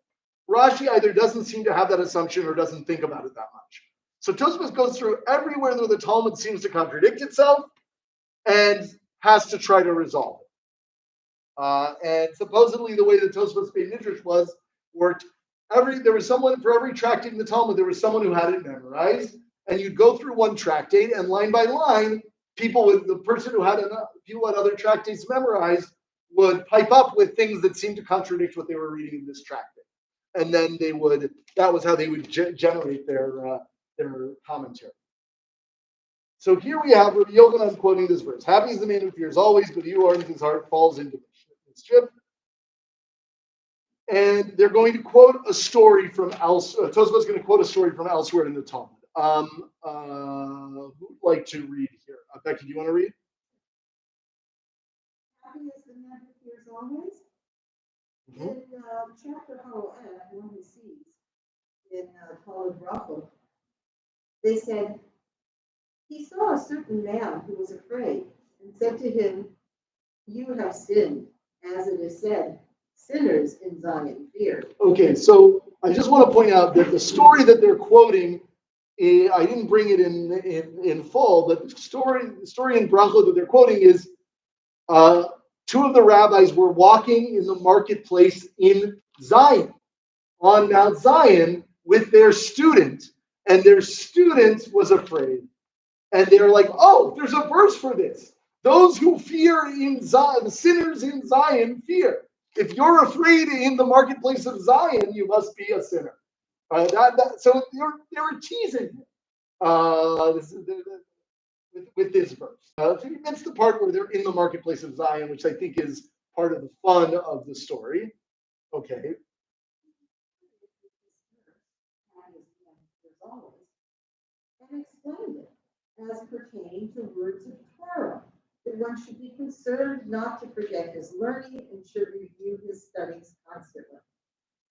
Rashi either doesn't seem to have that assumption or doesn't think about it that much. So Tosfos goes through everywhere where the Talmud seems to contradict itself and has to try to resolve it. And supposedly the way that Tosfos Beit Midrash worked, there was someone for every tractate in the Talmud, there was someone who had it memorized, and you'd go through one tractate, and line by line, people had other tractates memorized would pipe up with things that seemed to contradict what they were reading in this tractate, and then that was how they would generate their commentary. So here we have Rabbi Yochanan quoting this verse: "Happy is the man who fears always, but he who hardens his heart falls into mischief." And they're going to quote a story from elsewhere. Tosfos is going to quote a story from elsewhere in the Talmud. Who would like to read here? Becky, do you want to read? Happy is the man who fears always. In chapter Haloah, one who sees, in Talmud Rachel, they said, he saw a certain man who was afraid and said to him, you have sinned, as it is said, sinners in Zion fear. Okay, so I just want to point out that the story that they're quoting, I didn't bring it in full, but the story in Brachot that they're quoting is two of the rabbis were walking in the marketplace in Zion, on Mount Zion, with their student, and their student was afraid. And they're like, oh, there's a verse for this. Those who fear in Zion, the sinners in Zion fear. If you're afraid in the marketplace of Zion, you must be a sinner. So they were teasing with this verse. That's the part where they're in the marketplace of Zion, which I think is part of the fun of the story. Okay. And explained it as pertaining to words of Torah, that one should be concerned not to forget his learning and should review his studies constantly.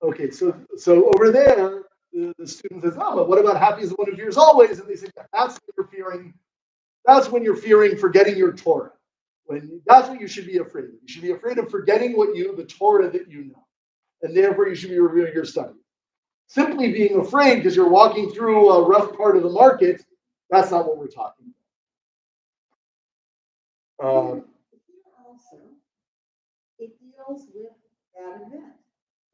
Okay, so over there, the student says, "Oh, but what about happy is the one who fears always?" And they say, "That's when you're fearing. That's when you're fearing forgetting your Torah. That's what you should be afraid of. You should be afraid of forgetting the Torah that you know, and therefore you should be reviewing your study. Simply being afraid because you're walking through a rough part of the market, that's not what we're talking about." Here also, it deals with that event,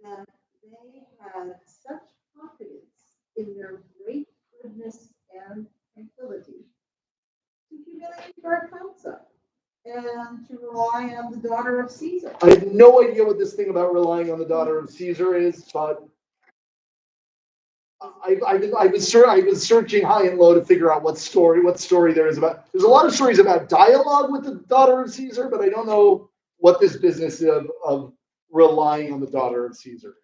that they had such confidence in their great goodness and tranquility to humiliate Bar Kamsa and to rely on the daughter of Caesar. I have no idea what this thing about relying on the daughter of Caesar is, but I was searching high and low to figure out what story there is about. There's a lot of stories about dialogue with the daughter of Caesar, but I don't know what this business of relying on the daughter of Caesar is.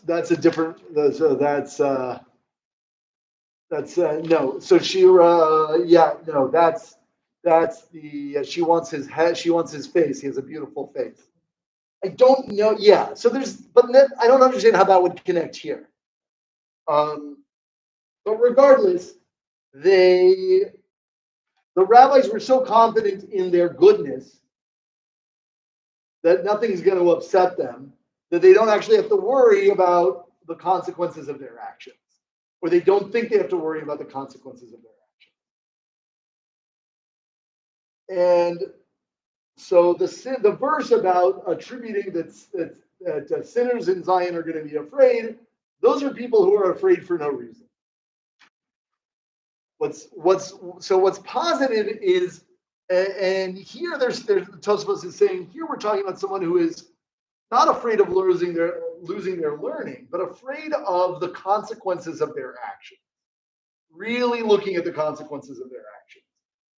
That's a different. That's no. So that's the she wants his head. She wants his face. He has a beautiful face. I don't know. Yeah. So I don't understand how that would connect here. But regardless, the rabbis were so confident in their goodness that nothing's going to upset them, that they don't actually have to worry about the consequences of their actions, or they don't think they have to worry about the consequences of their actions. And so the verse about attributing that sinners in Zion are going to be afraid, those are people who are afraid for no reason. What's positive is, and here there's Tosfos is saying here we're talking about someone who is not afraid of losing their learning, but afraid of the consequences of their actions. Really looking at the consequences of their actions.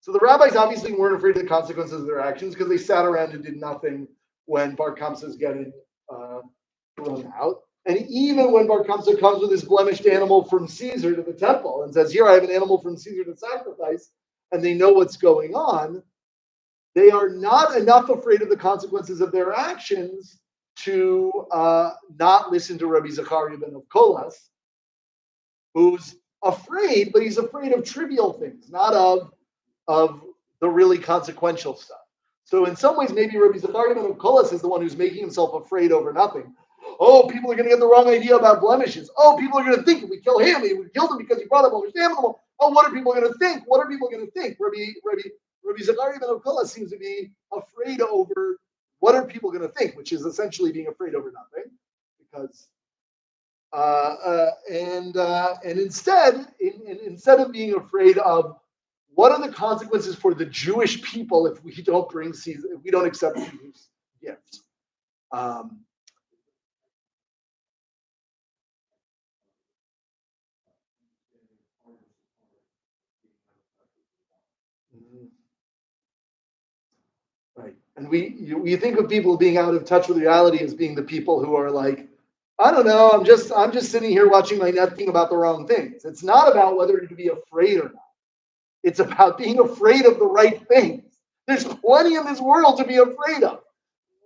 So the rabbis obviously weren't afraid of the consequences of their actions because they sat around and did nothing when Bar Kamsa is getting thrown out. And even when Bar Kamsa comes with his blemished animal from Caesar to the temple and says, "Here, I have an animal from Caesar to sacrifice," and they know what's going on, they are not enough afraid of the consequences of their actions to not listen to Rabbi Zachariah ben Kolas, who's afraid, but he's afraid of trivial things, not of the really consequential stuff. So in some ways, maybe Rabbi Zachariah ben Kolas is the one who's making himself afraid over nothing. Oh, people are going to get the wrong idea about blemishes. Oh, people are going to think if we kill him, we killed him because he brought up a blemished animal. Oh, what are people going to think? What are people going to think? Rabbi Zachariah ben Kolas seems to be afraid over what are people going to think, which is essentially being afraid over nothing, because and instead of being afraid of what are the consequences for the Jewish people if we don't accept Caesar's gift. And we think of people being out of touch with reality as being the people who are like, I don't know, I'm just sitting here watching my net thinking about the wrong things. It's not about whether to be afraid or not. It's about being afraid of the right things. There's plenty in this world to be afraid of.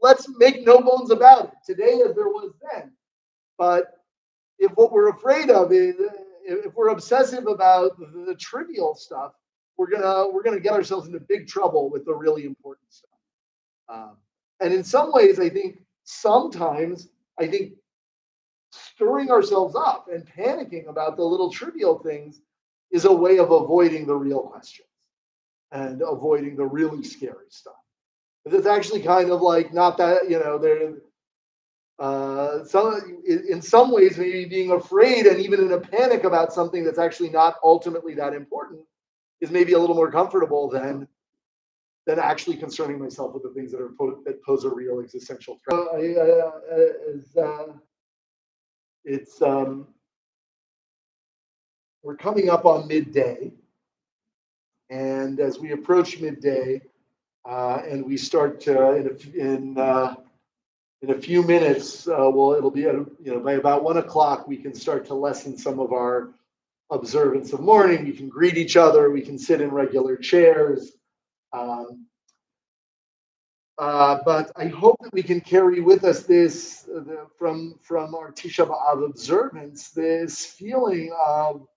Let's make no bones about it. Today as there was then. But if what we're afraid of is, if we're obsessive about the trivial stuff, we're gonna get ourselves into big trouble with the really important stuff. And in some ways, sometimes I think stirring ourselves up and panicking about the little trivial things is a way of avoiding the real questions and avoiding the really scary stuff. Because it's actually kind of like not that, in some ways, maybe being afraid and even in a panic about something that's actually not ultimately that important is maybe a little more comfortable than actually concerning myself with the things that pose a real existential threat. We're coming up on midday, and as we approach midday, and we start in a few minutes, it'll be by about 1 o'clock we can start to lessen some of our observance of mourning. We can greet each other. We can sit in regular chairs. But I hope that we can carry with us this from our Tisha B'Av observance, this feeling of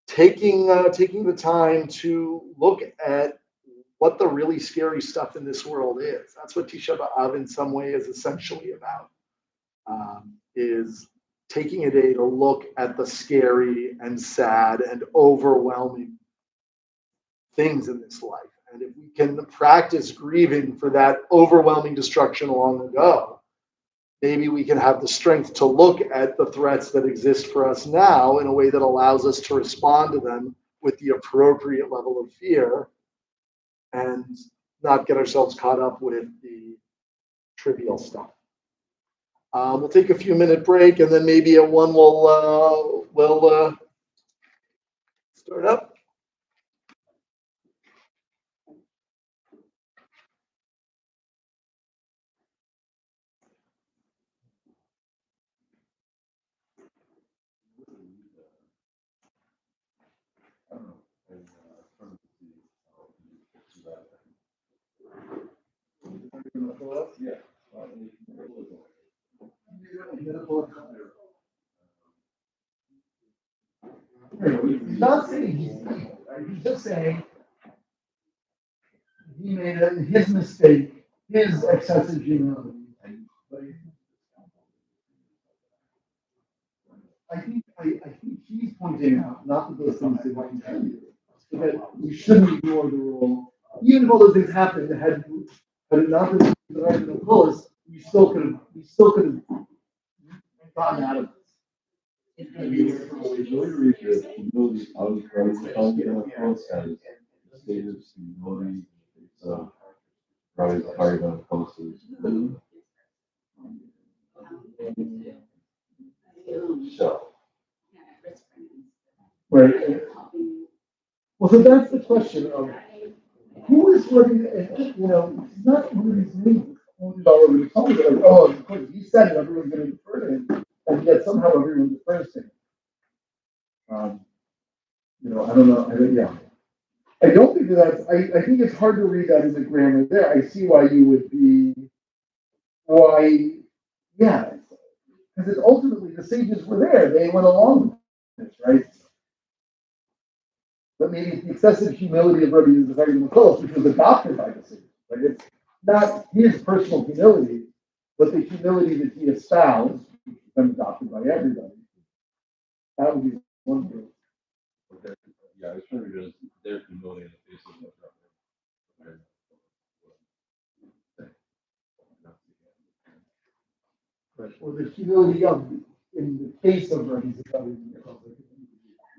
taking the time to look at what the really scary stuff in this world is. That's what Tisha B'Av in some way is essentially about, is taking a day to look at the scary and sad and overwhelming things in this life. And if we can practice grieving for that overwhelming destruction long ago, maybe we can have the strength to look at the threats that exist for us now in a way that allows us to respond to them with the appropriate level of fear and not get ourselves caught up with the trivial stuff. We'll take a few minute break, and then maybe at 1 we'll start up. He's not saying he's evil, right? He's just saying he made his mistake, his excessive humility. I think he's pointing out, not that those things did not contribute, but that we shouldn't ignore the rule. Even if all those things happened, had it not been the right of the Polis, we still could have gotten out of this. Right. Well, so that's the question of who is living, it's not everybody's name quoted all over the country, like, oh, of course, he said it, everyone's going to defer to him, and yet somehow everyone defers to him. I don't know, I don't think I think it's hard to read that in the grammar there. I see why you would be, because it's ultimately the sages were there, they went along with this, right? But maybe it's the excessive humility of Rabbi Yehuda, which was adopted by the sages. Right? It's not his personal humility, but the humility that he espoused, which has been adopted by everybody. That would be one thing. Yeah, I was trying to read their humility in the face of what's happening. Right. Or the humility of, in the case of Rabbi Yehuda.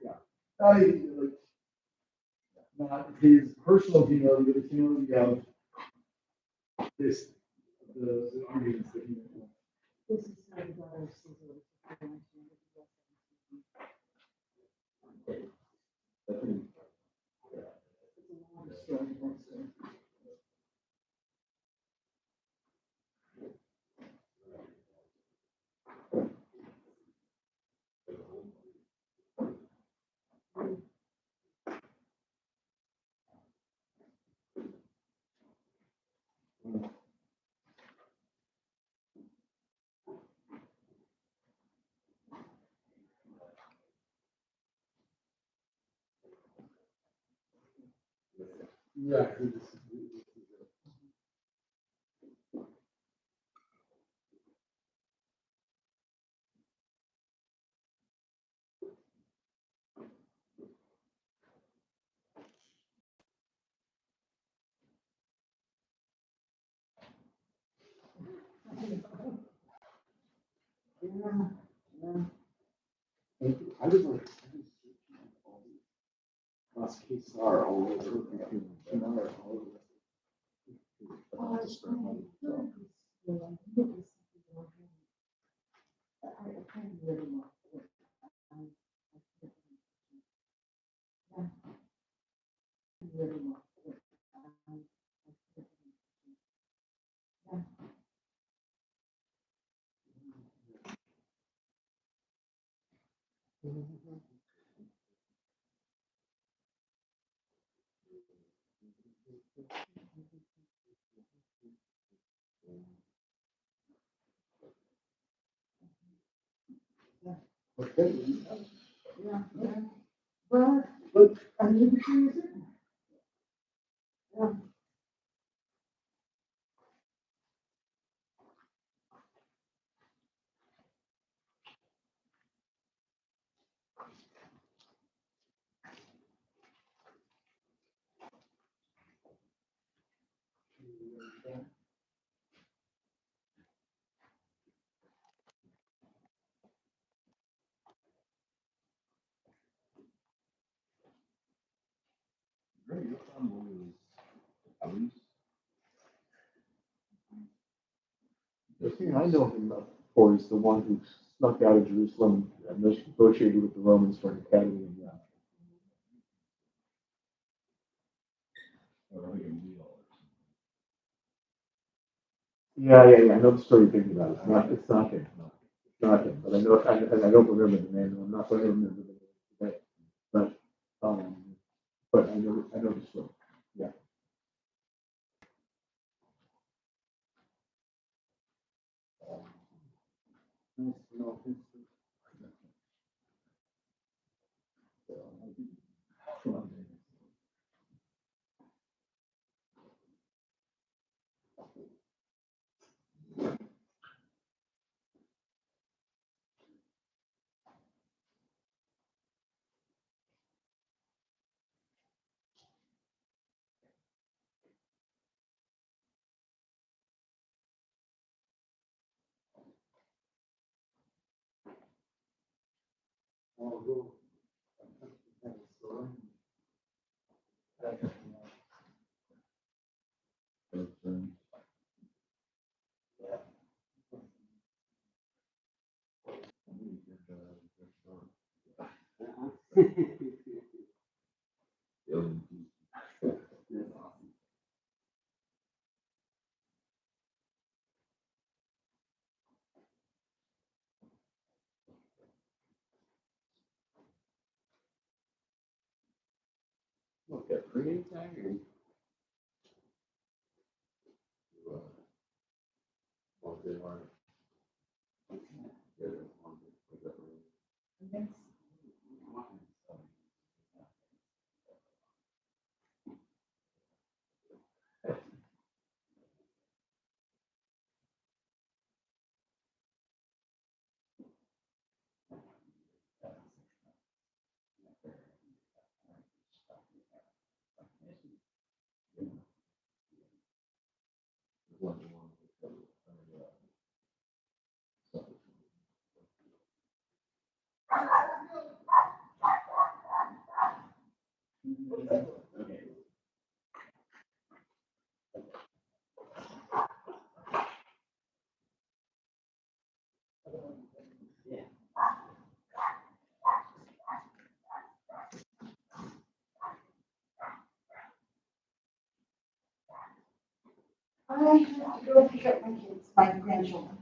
Yeah. Not his personal humility, but the humility of the arguments that he made. Yeah. I was like, last case are all over tomorrow. Okay. Yeah. But I need to choose it. Yeah. The thing I know him for is the one who snuck out of Jerusalem and negotiated with the Romans for an academy. And, yeah, I know the story you're thinking about. It's not him. No, it's not him. But I know, and I don't remember the name. And I'm not going to remember the name today. But I know the story. Yeah. Okay, pretty tired. I have to go pick up my kids, my grandchildren.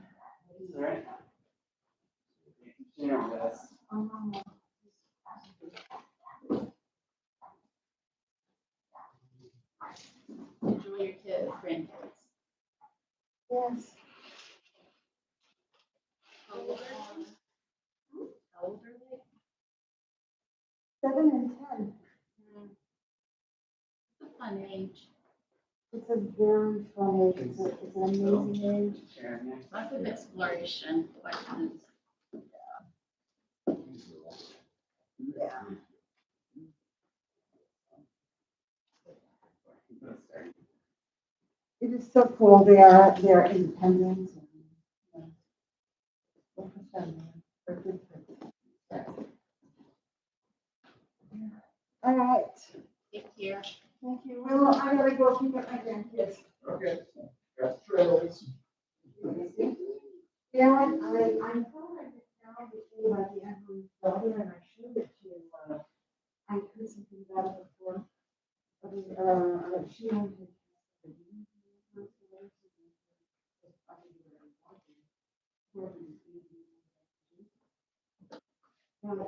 Enjoy your kids, grandkids. Yes. How old are they? How old are they? 7 and 10. It's a fun age. it's a very fun age. It's an amazing age. Lots of exploration questions. Yeah. It is so cool. They are independent. And, look at them. They're good for- All right. Take care. Thank you. Well, I gotta go pick up my grandkids. Okay. Got trails. Yeah, I'm told I could tell before about the Emperor's daughter, and I showed it to, I heard something about it before. She owned it. But,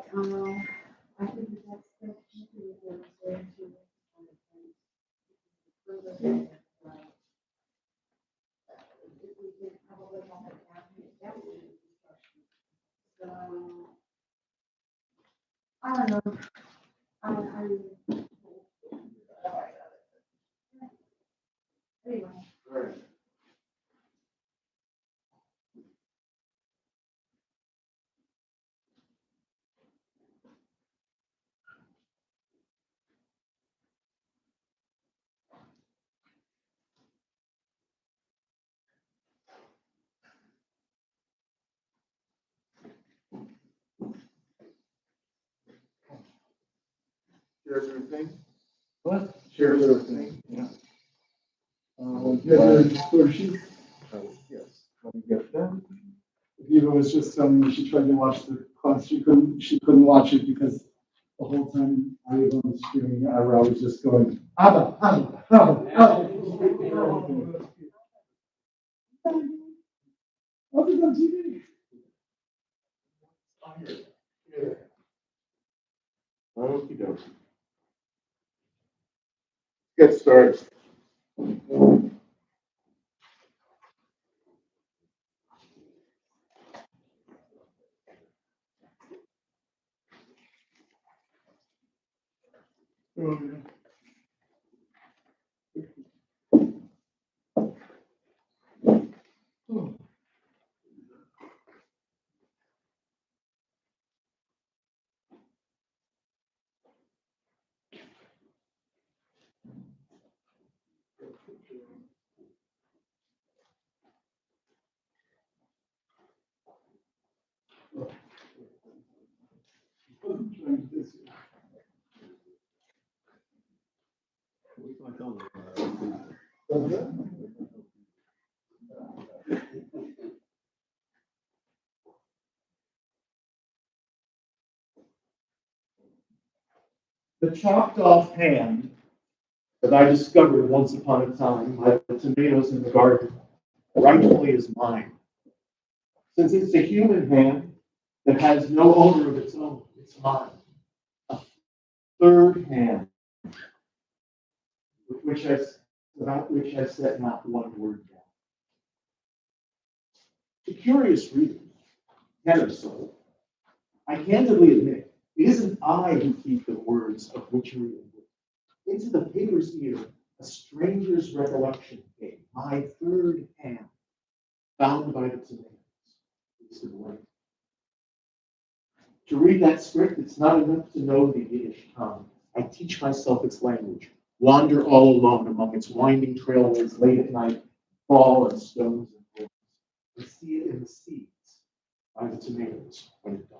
I think that that's particularly what I'm saying to. If we could probably have it down here, that would be discussion. So, I don't know. Anyway. All right. Share your thing? What? Share your thing. Yeah. Yeah, the story sheet. Yes. Let me get them. Eva was just telling me she tried to watch the class. She couldn't watch it because the whole time I was on the screen, I was just going, Abba, Abba, Abba, Abba. What is on TV? Okey dokey. Get started. The chopped off hand that I discovered once upon a time by the tomatoes in the garden rightfully is mine. Since it's a human hand that has no owner of its own, it's mine. A third hand, about which I said not one word down. To curious readers, head or soul, I candidly admit, it isn't I who keep the words of witchery and wit. Into the paper's ear, a stranger's recollection came, my third hand, bound by the tomatoes, is the blank. To read that script, it's not enough to know the Yiddish tongue. I teach myself its language, wander all alone among its winding trailways late at night, fall on stones and thorns, and see it in the seeds by the tomatoes when it's done.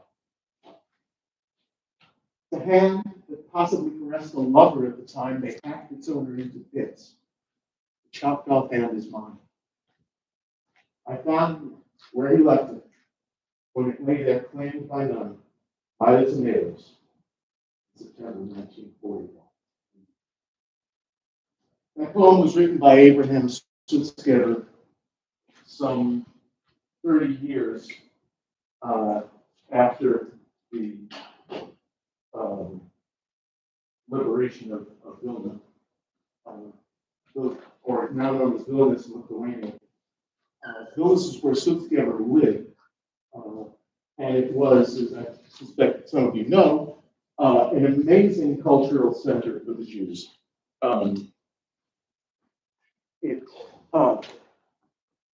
The hand that possibly caressed a lover at the time may hack its owner into bits. The chopped off hand is mine. I found it where he left it when it lay there claimed by none by the tomatoes in September 1941. That poem was written by Abraham Sutzkever some 30 years after the liberation of Vilna, or now known as Vilnius, Lithuania. Vilnius is where Sutzkever lived, and it was, as I suspect some of you know, an amazing cultural center for the Jews. Uh,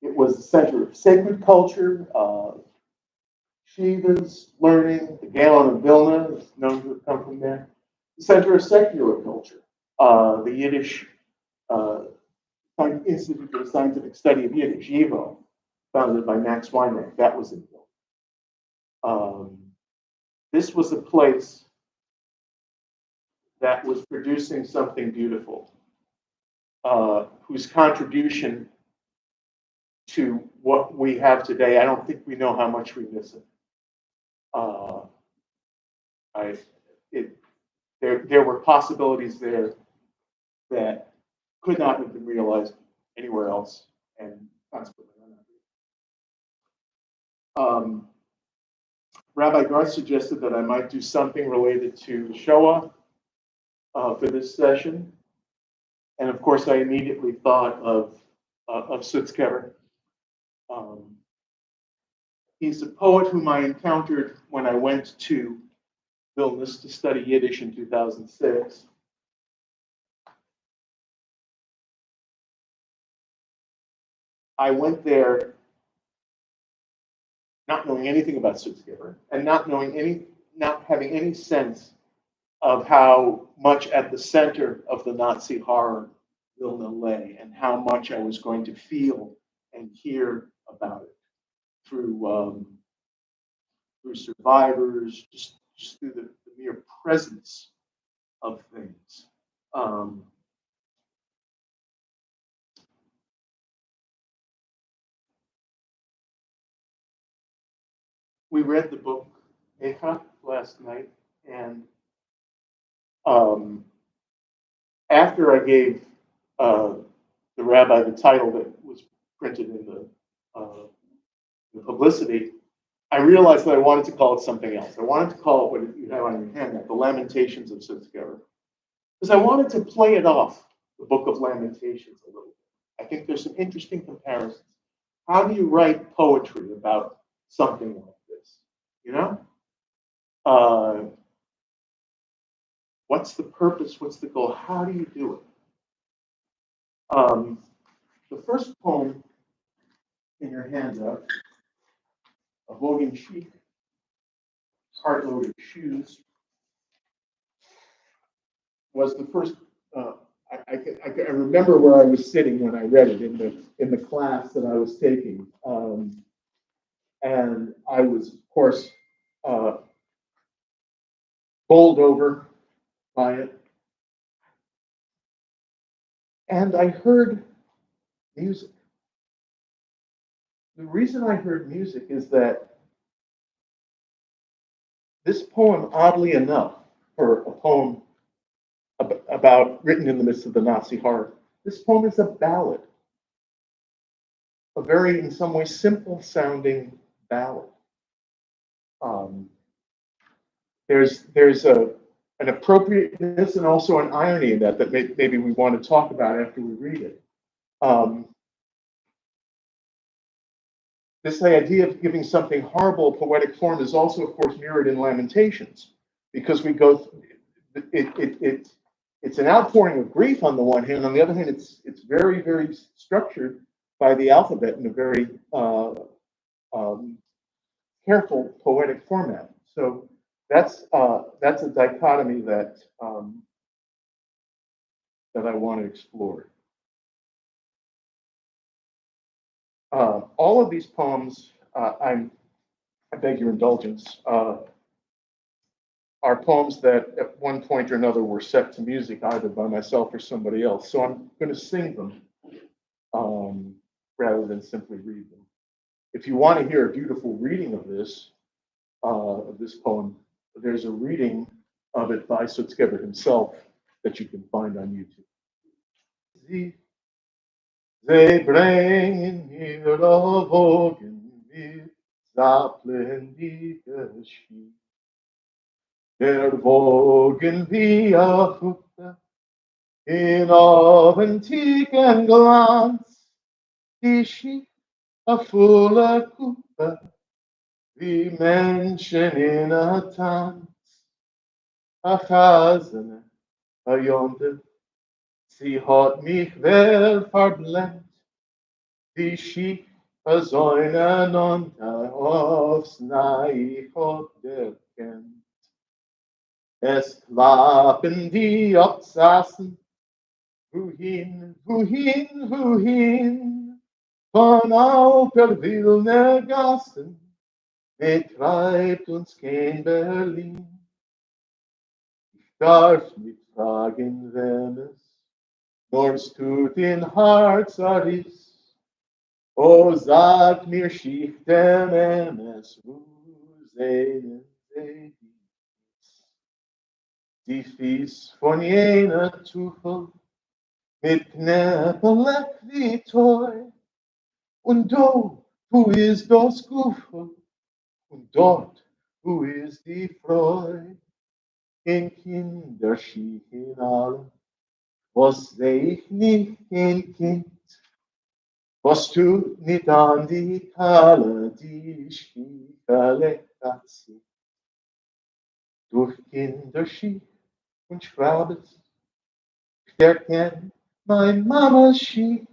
it was the center of sacred culture, Shiva's learning, the Galen of Vilna is known to have come from there. The center of secular culture, the Yiddish Institute for the Scientific Study of Yiddish, YIVO, founded by Max Weinreich, that was in Vilna. This was a place that was producing something beautiful, whose contribution to what we have today, I don't think we know how much we miss it. There were possibilities there that could not have been realized anywhere else, and consequently are not. Rabbi Garth suggested that I might do something related to Shoah for this session, and of course, I immediately thought of Sutzkever. He's a poet whom I encountered when I went to Vilnius to study Yiddish in 2006. I went there not knowing anything about Sutzkever and not having any sense of how much at the center of the Nazi horror Vilna lay and how much I was going to feel and hear about it through survivors, just through the mere presence of things. We read the book Echa last night, and after I gave the rabbi the title that was printed in the publicity, I realized that I wanted to call it something else. I wanted to call it what you have on your hand, the Lamentations of Sutzkever, because I wanted to play it off the Book of Lamentations a little bit. I think there's some interesting comparisons. How do you write poetry about something like this? You know? What's the purpose? What's the goal? How do you do it? The first poem in your handout, A Voguing Sheep, Cartload of Shoes, was the first. I remember where I was sitting when I read it in the class that I was taking, and I was, of course, bowled over by it. And I heard music. The reason I heard music is that this poem, oddly enough, for a poem about written in the midst of the Nazi horror, this poem is a ballad, a very, in some ways, simple-sounding ballad. There's an appropriateness and also an irony in that maybe we want to talk about after we read it. This idea of giving something horrible a poetic form is also, of course, mirrored in Lamentations, because we go. It's an outpouring of grief on the one hand. On the other hand, it's very, very structured by the alphabet in a very careful poetic format. So that's a dichotomy that I want to explore. All of these poems, I beg your indulgence, are poems that at one point or another were set to music either by myself or somebody else. So I'm going to sing them rather than simply read them. If you want to hear a beautiful reading of this poem, there's a reading of it by Sutzkever himself that you can find on YouTube. They bringen mir Wogen mit saplendige Schief. Der Wogen wie a Hutte in aventigen Glanz, die Schief a voller Kuppe, wie Menschen in a Tanz. A Chazene, a Yonde, sie hat mich wer verblendet, Tish versäunen und aufs Neue Kennt. Es klappen die Obsassen, wohin, wohin, wohin, von alter wilde Gassen, betreibt uns kein Berlin. Ich darf nicht fragen, wem es, nur es tut in Herz zerriss. O sag mir, Schichten es, wo sehen sie die Fies von jener Tufel mit Knäppelleck wie Toy. Und do, wo ist das Gufel? Und dort, wo ist die Freude? In Kinderski in allem, was seh ich nicht in Kind, was tut nicht an die Kalle, die ich verleckt hat sie. Durch Kinderski und Schrabes, der kennt mein Mama Ski.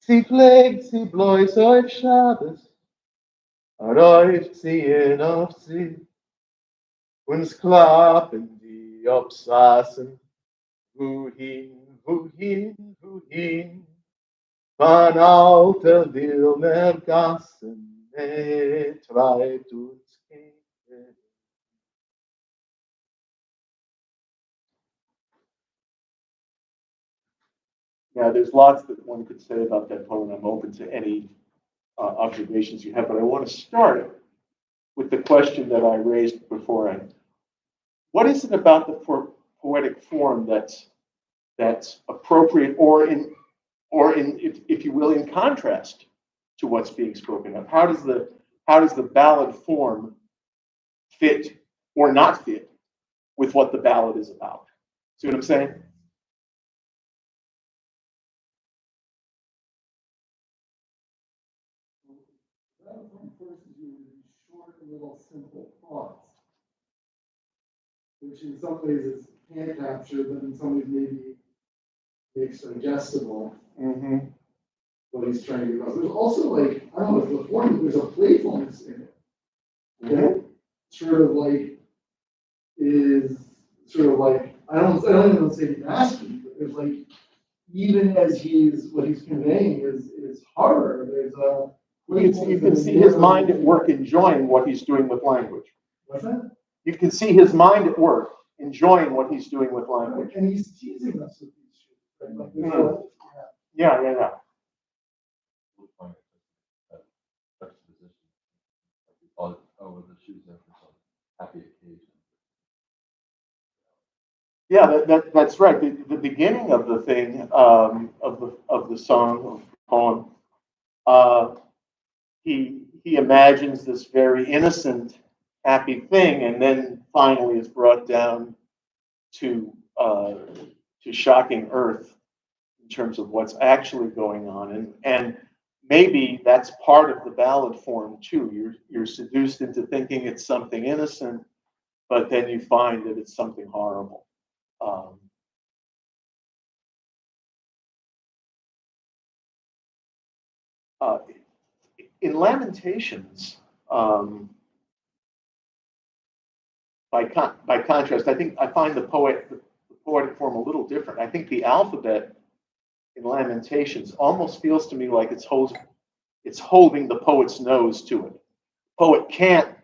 Sie pflegt, sie bläus auf Schabes, läuft sie in auf sie. Uns klappen die Obsassen, wohin, wohin, wohin, von alter wilder Gassen, treibt uns Kinder. Now, there's lots that one could say about that poem. I'm open to any observations you have, but I want to start with the question that I raised beforehand. What is it about the poetic form that's appropriate, or in if you will, in contrast to what's being spoken of? How does the ballad form fit or not fit with what the ballad is about? See what I'm saying? Short, little, simple thoughts, which in some ways is hand capture, but in some ways maybe makes digestible what he's trying to get across. There's also like, I don't know if the form, there's a playfulness in it. That sort of like is sort of like, I don't even want to say nasty, but there's like, even as what he's conveying is horror, there's a You can see his mind at work enjoying what he's doing with language. What's that? You can see his mind at work enjoying what he's doing with language. And he's teasing us with these shit, right? Like, Yeah. We'll find that juxtaposition. Like we call it, oh, the shoes there for some happy occasion. Yeah, that's right. The beginning of the thing, of the song, of the poem, he imagines this very innocent, happy thing, and then finally is brought down to shocking earth in terms of what's actually going on, and maybe that's part of the ballad form too. You're seduced into thinking it's something innocent, but then you find that it's something horrible. In Lamentations, by contrast, I find the poetic form a little different. I think the alphabet in Lamentations almost feels to me like it's holding the poet's nose to it. The poet can't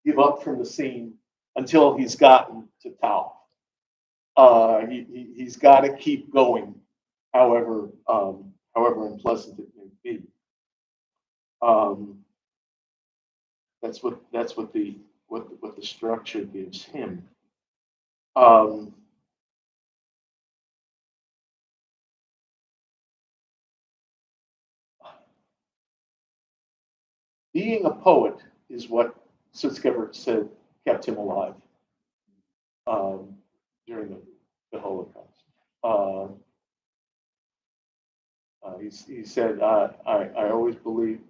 give up from the scene until he's gotten to Tau. He's got to keep going, however unpleasant it may be. That's what the structure gives him. Being a poet is what Sutzkever said kept him alive during the Holocaust. He said, I always believed,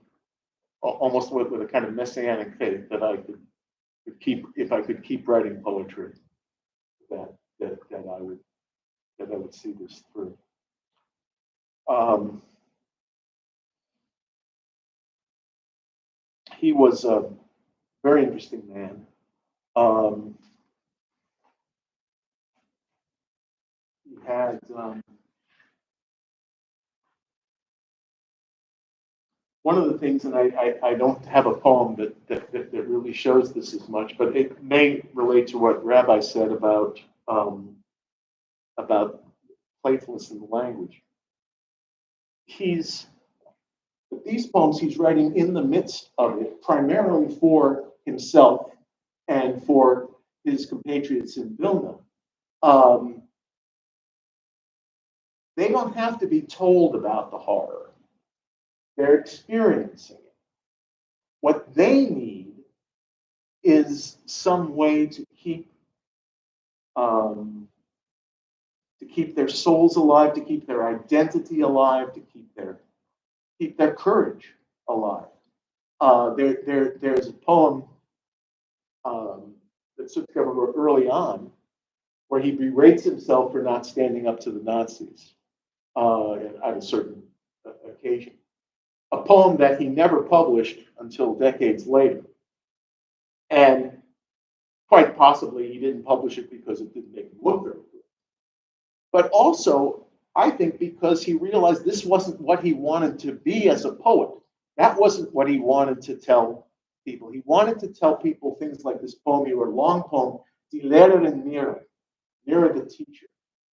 almost with a kind of messianic faith, that I could keep, if I could keep writing poetry, that I would see this through. he was a very interesting man. He had one of the things, and I don't have a poem that really shows this as much, but it may relate to what Rabbi said about playfulness in the language. These poems he's writing in the midst of it, primarily for himself and for his compatriots in Vilna. They don't have to be told about the horror. They're experiencing it. What they need is some way to keep their souls alive, to keep their identity alive, to keep their courage alive. There's a poem that Sutzkever wrote early on where he berates himself for not standing up to the Nazis at a certain occasion. A poem that he never published until decades later. And quite possibly he didn't publish it because it didn't make him look very good. But also, I think because he realized this wasn't what he wanted to be as a poet. That wasn't what he wanted to tell people. He wanted to tell people things like this poem he wrote, a long poem, Die Lehrerin Mira, Mira the teacher.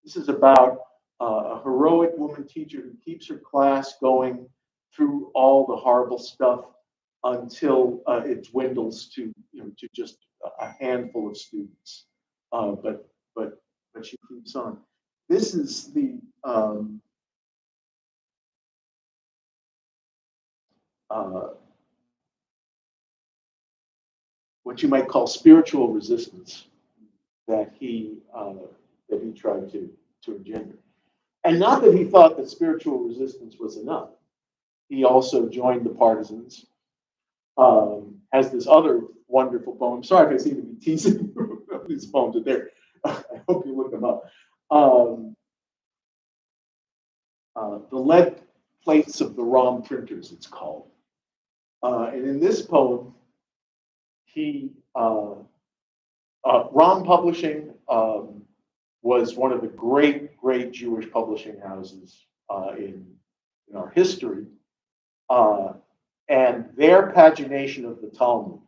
This is about a heroic woman teacher who keeps her class going through all the horrible stuff until it dwindles to just a handful of students. But she keeps on. This is the what you might call spiritual resistance that he tried to engender. And not that he thought that spiritual resistance was enough. He also joined the partisans. Has this other wonderful poem. Sorry if I seem to be teasing these poems, but there. I hope you look them up. The Lead Plates of the Rom Printers, it's called. And in this poem, Rom Publishing was one of the great Jewish publishing houses in our history. And their pagination of the Talmud,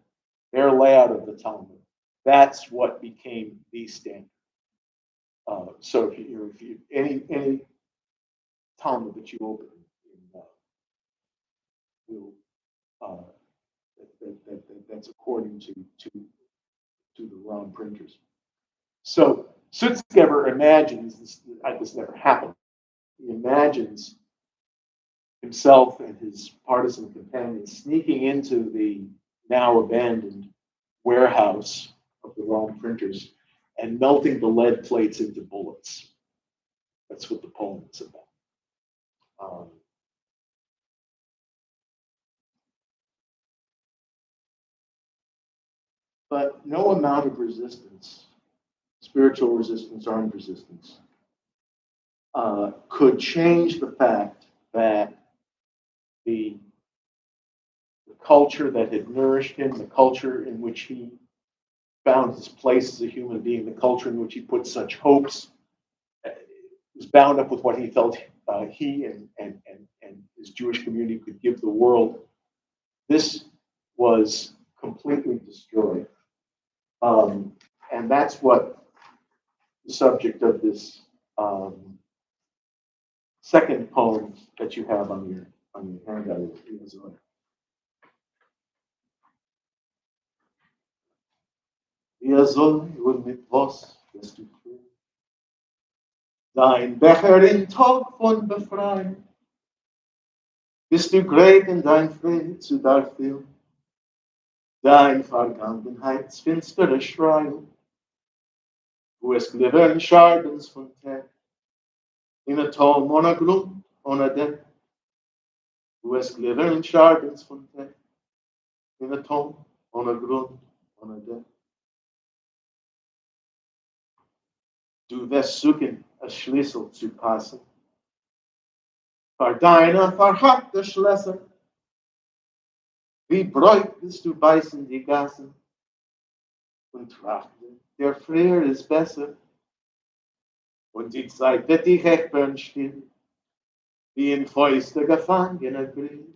their layout of the Talmud, that's what became the standard. So if you any Talmud that you open, that's according to the Rom printers. So Sutzkever imagines this never happened. He imagines himself and his partisan companions sneaking into the now abandoned warehouse of the Rom printers and melting the lead plates into bullets. That's what the poem is about. But no amount of resistance, spiritual resistance, armed resistance, could change the fact that the culture that had nourished him, the culture in which he found his place as a human being, the culture in which he put such hopes, was bound up with what he felt he and his Jewish community could give the world. This was completely destroyed. And that's what the subject of this second poem that you have on your handout is on. Wie soll und mit was wirst du tun? Dein Becher in Tag von Befreiung. Bist du great in dein Frieden zu darfüllen? Dein Vergangenheitsfinstere Schrein, wo es glibbern Schadens von Tag, in a Tom ohne Grund, ohne Deck, wo es glibbern Schadens von Tag, in a Tom ohne Grund, ohne Deck. Du wirst suchen, ein Schlüssel zu passen, für deine verhackte Schlösser, Wie bräuchtest du beißen die Gassen und trachten, der Freier ist besser. Und die Zeit wird die Hechbörn still, wie in Fäuste Gefangene grill.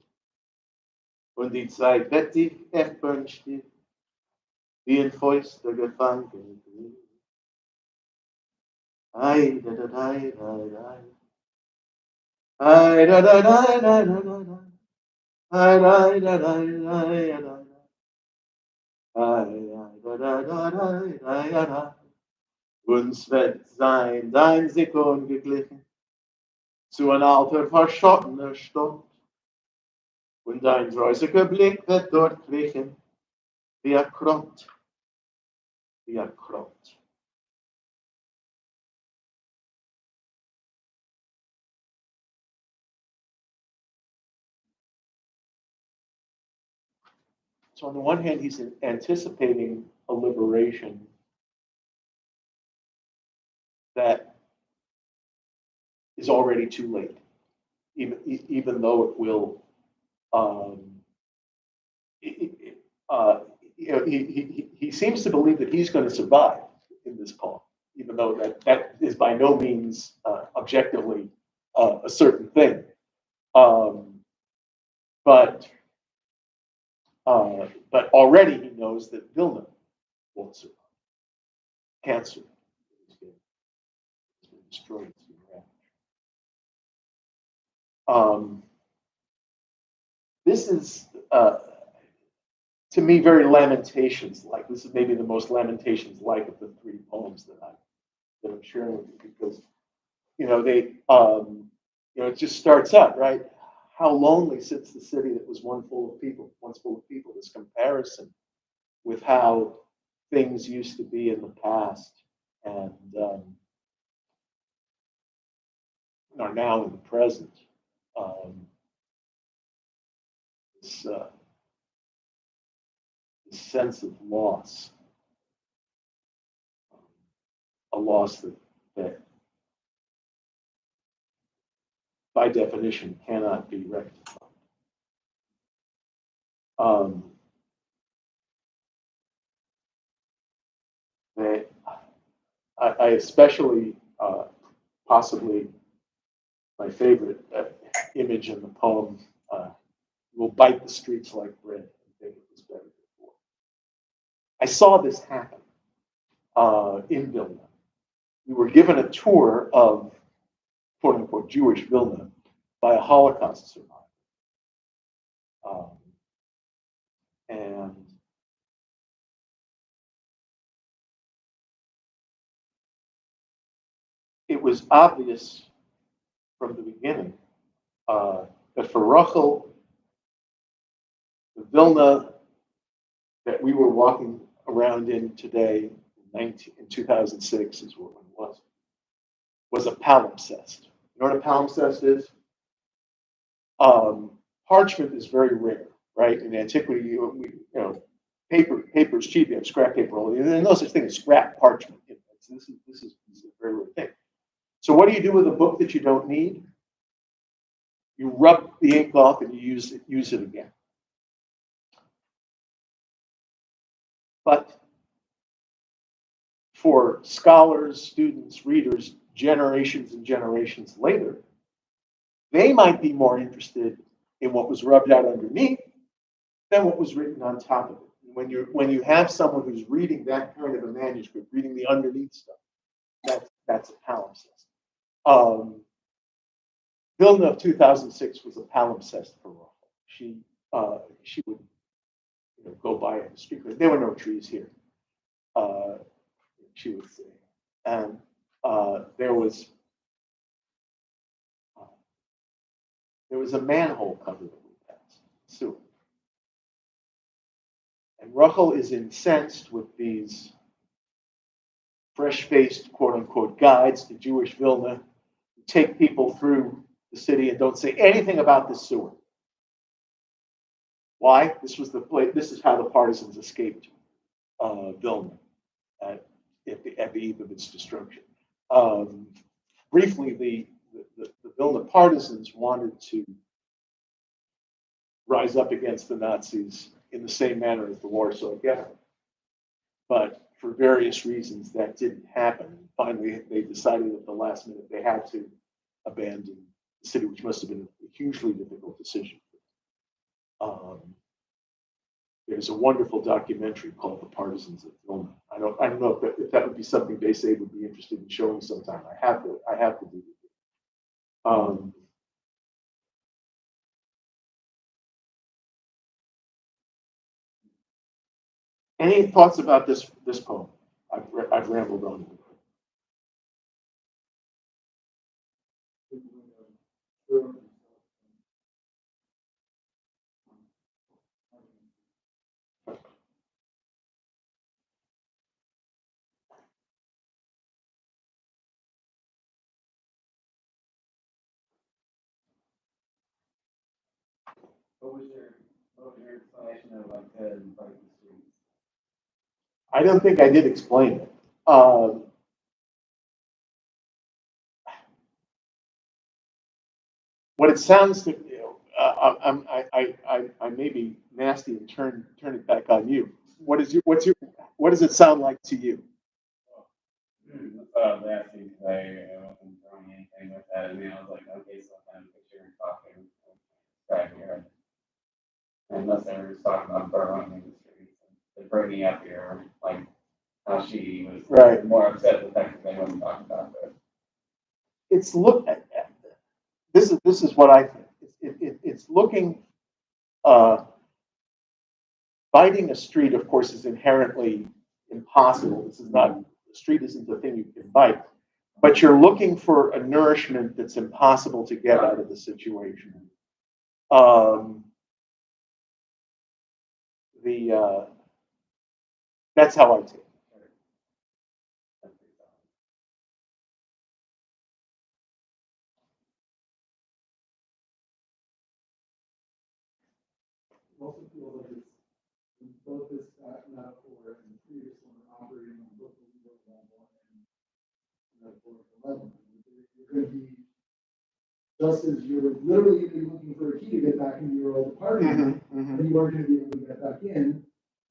Und die Zeit wird die Hechbörn still, wie in Fäuste Gefangene grill. Ai, da, da, da, da, da. Ai, da, da, da, da, da, da. Ai, da, da, da, da, da. Ai, da, da, da, da, da, da. Uns wird sein dein Sekund geglichen zu ein alter verschottener Stadt. Und dein reusiger Blick wird dort kriechen, wie er krommt, wie er krommt. So on the one hand, he's anticipating a liberation that is already too late, even though it will. He seems to believe that he's going to survive in this poem, even though that is by no means objectively a certain thing. But already he knows that Vilna won't survive, can't survive. It's been destroyed. It's been ravaged. This is, to me, very Lamentations-like. This is maybe the most Lamentations-like of the three poems that I'm sharing with you, because it just starts out, right? How lonely sits the city that was once full of people. This comparison with how things used to be in the past and are now in the present. This sense of loss, a loss that by definition cannot be rectified. I especially, possibly my favorite image in the poem, will bite the streets like bread and think it was better before. I saw this happen in Vilna. We were given a tour of quote unquote Jewish Vilna by a Holocaust survivor. And it was obvious from the beginning that for Rachel, the Vilna that we were walking around in today in 2006 is what it was a palimpsest. You know what a palimpsest is? Parchment is very rare, right? In antiquity, paper is cheap. You have scrap paper. There's no such thing as scrap parchment. This is a very rare thing. So what do you do with a book that you don't need? You rub the ink off and you use it again. But for scholars, students, readers, generations and generations later, they might be more interested in what was rubbed out underneath than what was written on top of it. When you have someone who's reading that kind of a manuscript, reading the underneath stuff, that's a palimpsest. Vilna of 2006 was a palimpsest for Rachel. She would go by on the street. There were no trees here. She would say, and there was a manhole cover that we passed, sewer. And Rachel is incensed with these fresh-faced, quote-unquote, guides to Jewish Vilna who take people through the city and don't say anything about the sewer. Why? This is how the partisans escaped Vilna at the eve of its destruction. Briefly, the Vilna partisans wanted to rise up against the Nazis in the same manner as the Warsaw Ghetto. But for various reasons, that didn't happen. Finally, they decided at the last minute they had to abandon the city, which must have been a hugely difficult decision. There's a wonderful documentary called The Partisans of Vilna. I don't know if that would be something Bais Abe would be interested in showing sometime. I have to do it. Any thoughts about this poem? I've rambled on. What was your explanation of like the streets? I don't think I did explain it. What it sounds to I may be nasty and turn it back on you. What does it sound like to you? That's what I was asking because I wasn't throwing anything with that. I mean, I was like, okay, so I'm picture her talking right here. Unless they were just talking about burrowing in the streets and bringing up here, like how she was Right. more upset the fact that they wasn't talking about this. It's look. This is what I think. It's looking. Biting a street, of course, is inherently impossible. This is not. The street isn't the thing you can bite, but you're looking for a nourishment that's impossible to get out of the situation. That's how I take it. Also feel that it's both this metaphor and the previous one are operating on both the legal level and metaphorical level. You're going to be just as you're literally going to be looking for a key to get back into your old apartment, and you aren't going to be able to get back in.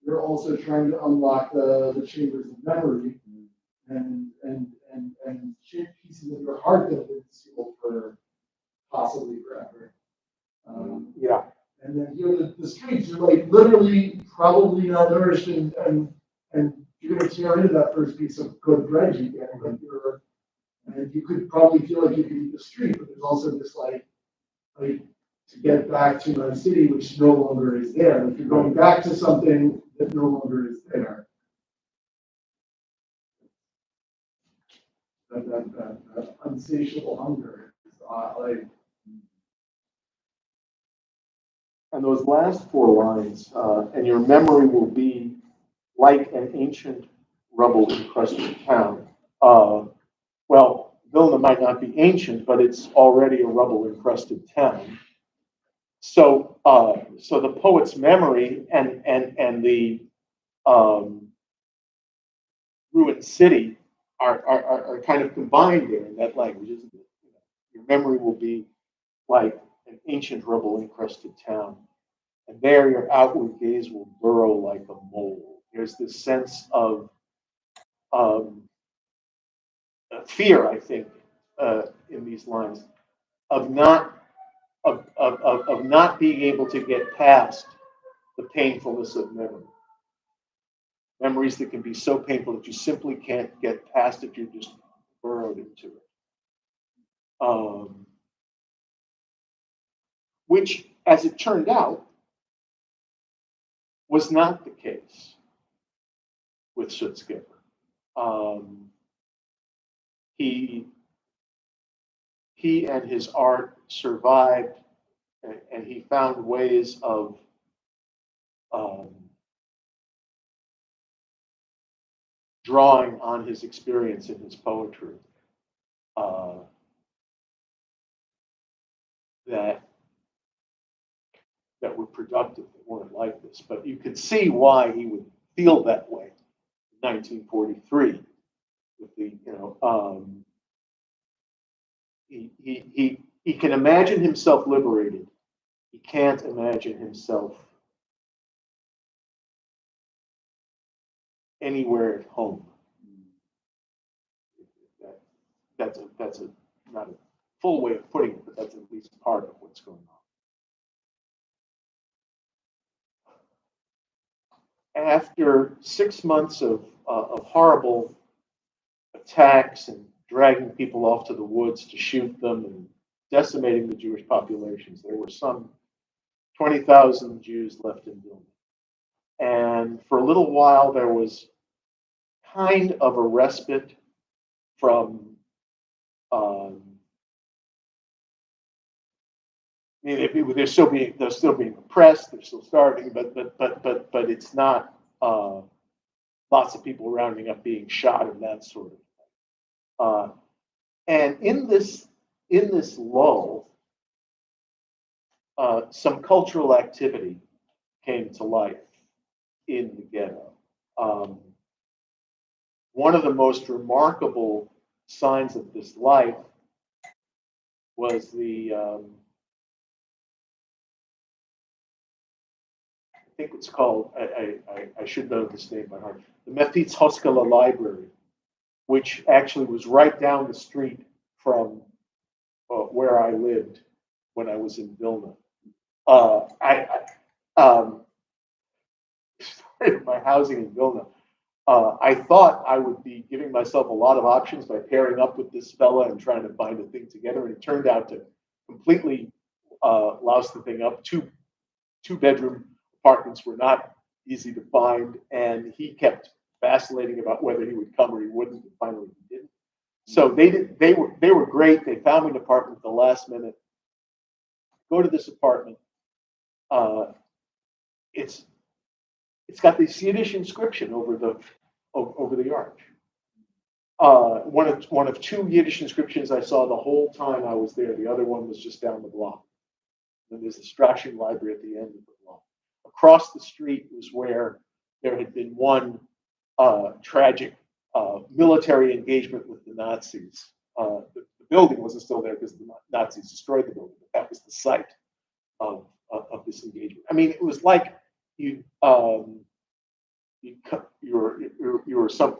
You're also trying to unlock the chambers of memory and pieces of your heart that have been sealed for possibly forever. Yeah. And then the streets are like literally probably malnourished and you're gonna tear into that first piece of good bread you get. Like and you could probably feel like you could eat the street, but there's also this like to get back to my city, which no longer is there. Like you're going back to something that no longer is there. That unsatiable hunger. And those last four lines, and your memory will be like an ancient rubble encrusted town. Well, Vilna might not be ancient, but it's already a rubble encrusted town. So, so the poet's memory and the ruined city are kind of combined there in that language, isn't it? Your memory will be like an ancient rubble encrusted town. And there your outward gaze will burrow like a mole. There's this sense of fear, I think, in these lines, of not being able to get past the painfulness of memory. Memories that can be so painful that you simply can't get past it, you're just burrowed into it. Which, as it turned out, was not the case with Sutzkever. He and his art survived, and he found ways of drawing on his experience in his poetry that were productive, that weren't like this. But you could see why he would feel that way in 1943 with the, he can imagine himself liberated. he can't imagine himself anywhere at home. That's not a full way of putting it, but that's at least part of what's going on. After 6 months of horrible attacks and dragging people off to the woods to shoot them and decimating the Jewish populations, there were some 20,000 Jews left in Vilna. And for a little while, there was kind of a respite from I mean, they're still being oppressed, they're still starving, but it's not lots of people rounding up being shot and that sort of thing. And in this lull, some cultural activity came to life in the ghetto. One of the most remarkable signs of this life was the I think it's called, I should know this name by heart, the Mefitz Hoskala Library, which actually was right down the street from where I lived when I was in Vilna. My housing in Vilna. I thought I would be giving myself a lot of options by pairing up with this fella and trying to bind a thing together, and it turned out to completely louse the thing up. Two-bedroom apartments were not easy to find, and he kept vacillating about whether he would come or he wouldn't, and finally he didn't. So they were great. They found me an apartment at the last minute. Go to this apartment. It's got this Yiddish inscription over the arch. One of two Yiddish inscriptions I saw the whole time I was there. The other one was just down the block. And there's the Strashing Library at the end of the block. Across the street was where there had been one tragic military engagement with the Nazis. The building wasn't still there because the Nazis destroyed the building, but that was the site of this engagement. I mean, it was like you were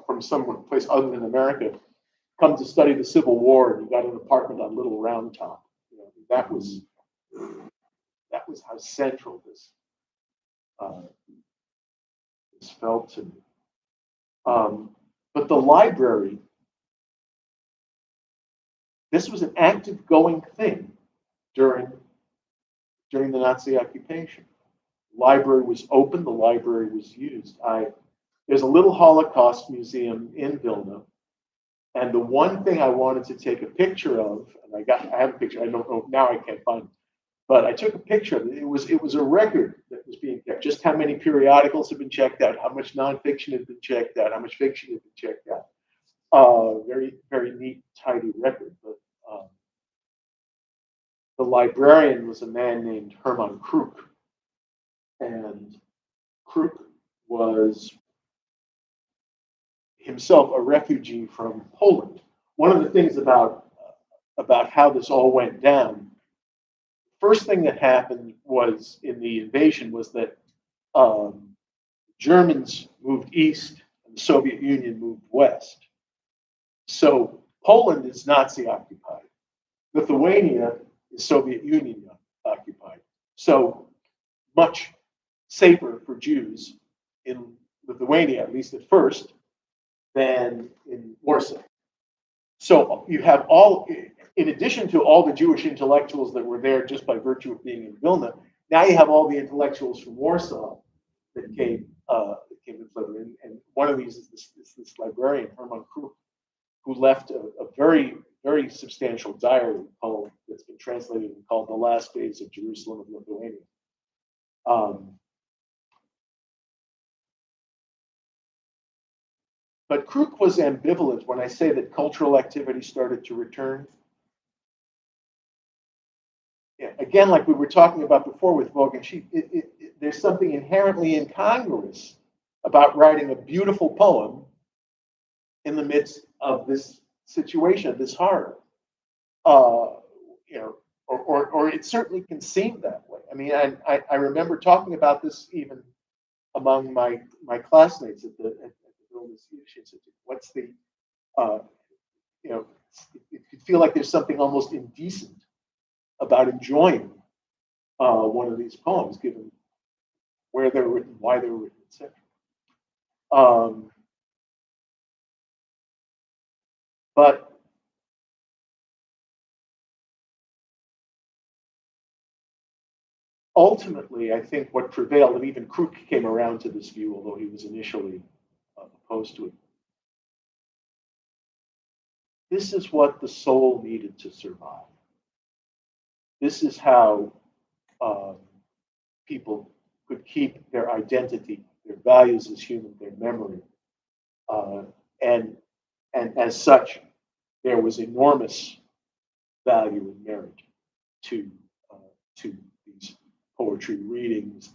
from some place other than America, come to study the Civil War, and you got an apartment on Little Round Top. You know, that was how central this felt to me. But the library, this was an active going thing during the Nazi occupation. The library was open, the library was used. There's a little Holocaust museum in Vilna, and the one thing I wanted to take a picture of, and I have a picture, I don't know, now I can't find it, but I took a picture of it. It was a record that was being kept, just how many periodicals had been checked out, how much nonfiction had been checked out, how much fiction had been checked out. Very, very neat, tidy record. But the librarian was a man named Hermann Kruk. And Kruk was himself a refugee from Poland. One of the things about how this all went down, first thing that happened was in the invasion was that Germans moved east and the Soviet Union moved west. So Poland is Nazi occupied. Lithuania is Soviet Union occupied. So much safer for Jews in Lithuania, at least at first, than in Warsaw. So you have in addition to all the Jewish intellectuals that were there just by virtue of being in Vilna, now you have all the intellectuals from Warsaw that came in Flavor. And one of these is this librarian, Hermann Kruk, who left a very, very substantial diary poem that's been translated and called The Last Days of Jerusalem and Lithuania. But Kruk was ambivalent when I say that cultural activity started to return. Yeah, again, like we were talking about before with Vogue and Sheep, there's something inherently incongruous about writing a beautiful poem in the midst of this situation, of this horror. Or it certainly can seem that way. I mean, I remember talking about this even among my classmates at the Vilnius Yiddish Institute. What's the, you know, it could feel like there's something almost indecent about enjoying one of these poems, given where they're written, why they're written, etc. But ultimately, I think what prevailed, and even Kruk came around to this view, although he was initially opposed to it. This is what the soul needed to survive. This is how people could keep their identity, their values as human, their memory. And as such, there was enormous value and merit to these poetry readings,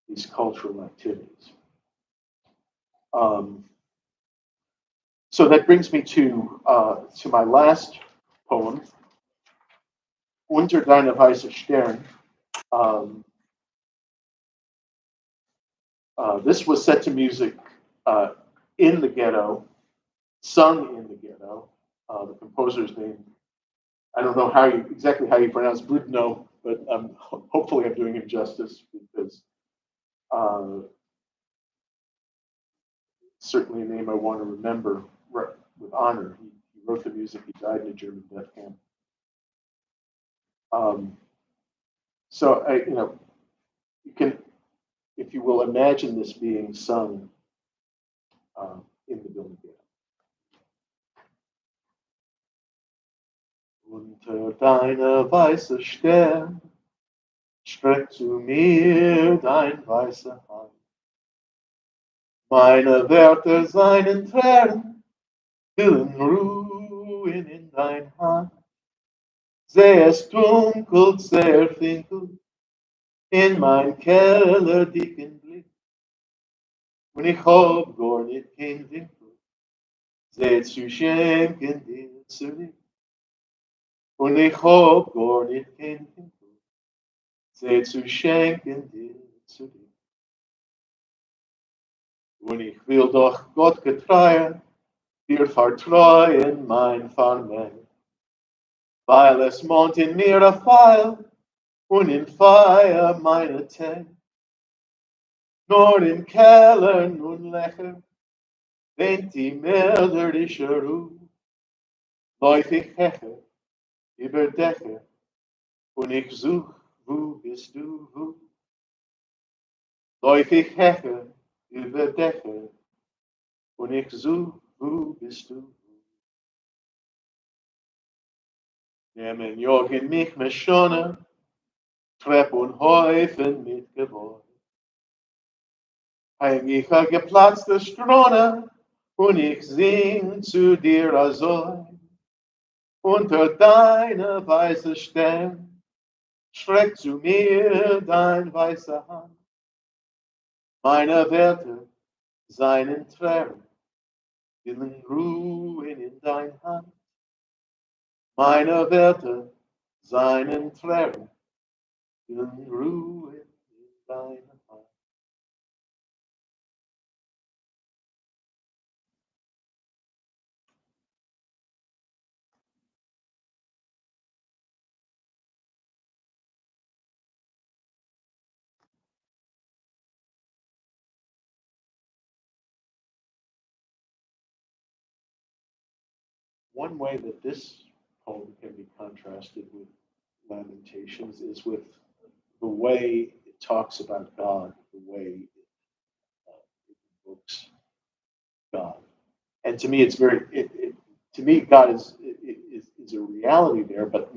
these cultural activities. So that brings me to my last poem, Unter deiner weiße Stern. This was set to music in the ghetto, sung in the ghetto. The composer's name, I don't know exactly how you pronounce Brudno, but hopefully I'm doing him justice, because certainly a name I want to remember with honor. He wrote the music. He died in a German death camp. So you can, if you will, imagine this being sung in the building. Unter deiner weiße Stern streck zu mir dein weiße Hand. Meine Werte seinen Tränen willen ruhen in dein Hand. Seh es dunkelt, sehr finkel in mein Keller dicken Blick. Und ich hab gar nicht kein Winkel, seh zu schenken dir zurück. Und ich hab gar nicht kein Winkel, seh zu schenken dir zurück. Und ich will doch Gott getreu dir vertreuen mein Vermächt, weil es mont in mir a Pfeil und in Feier meine Tän. Nur im Keller nun lächeln, wenn die mörderische Ruhe, läuf ich hecher über Dächer und ich such, wo bist du, wo? Läuf ich hecher über Dächer und ich such, wo bist du? Nehmen Jorgen mich Meschone, Trepp und Häufen mit Gebäude. Heim ich a geplatzte Strone und ich sing zu dir also. Unter deiner weiße Stern streck zu mir dein weiße Hand. Meine Werte seinen Tränen willen ruhen in dein Hand. Meine Werte seinen Tränen willen ruhen in dein Hand. One way that this poem can be contrasted with Lamentations is with the way it talks about God, the way it invokes God. And to me, it's to me, God is a reality there, but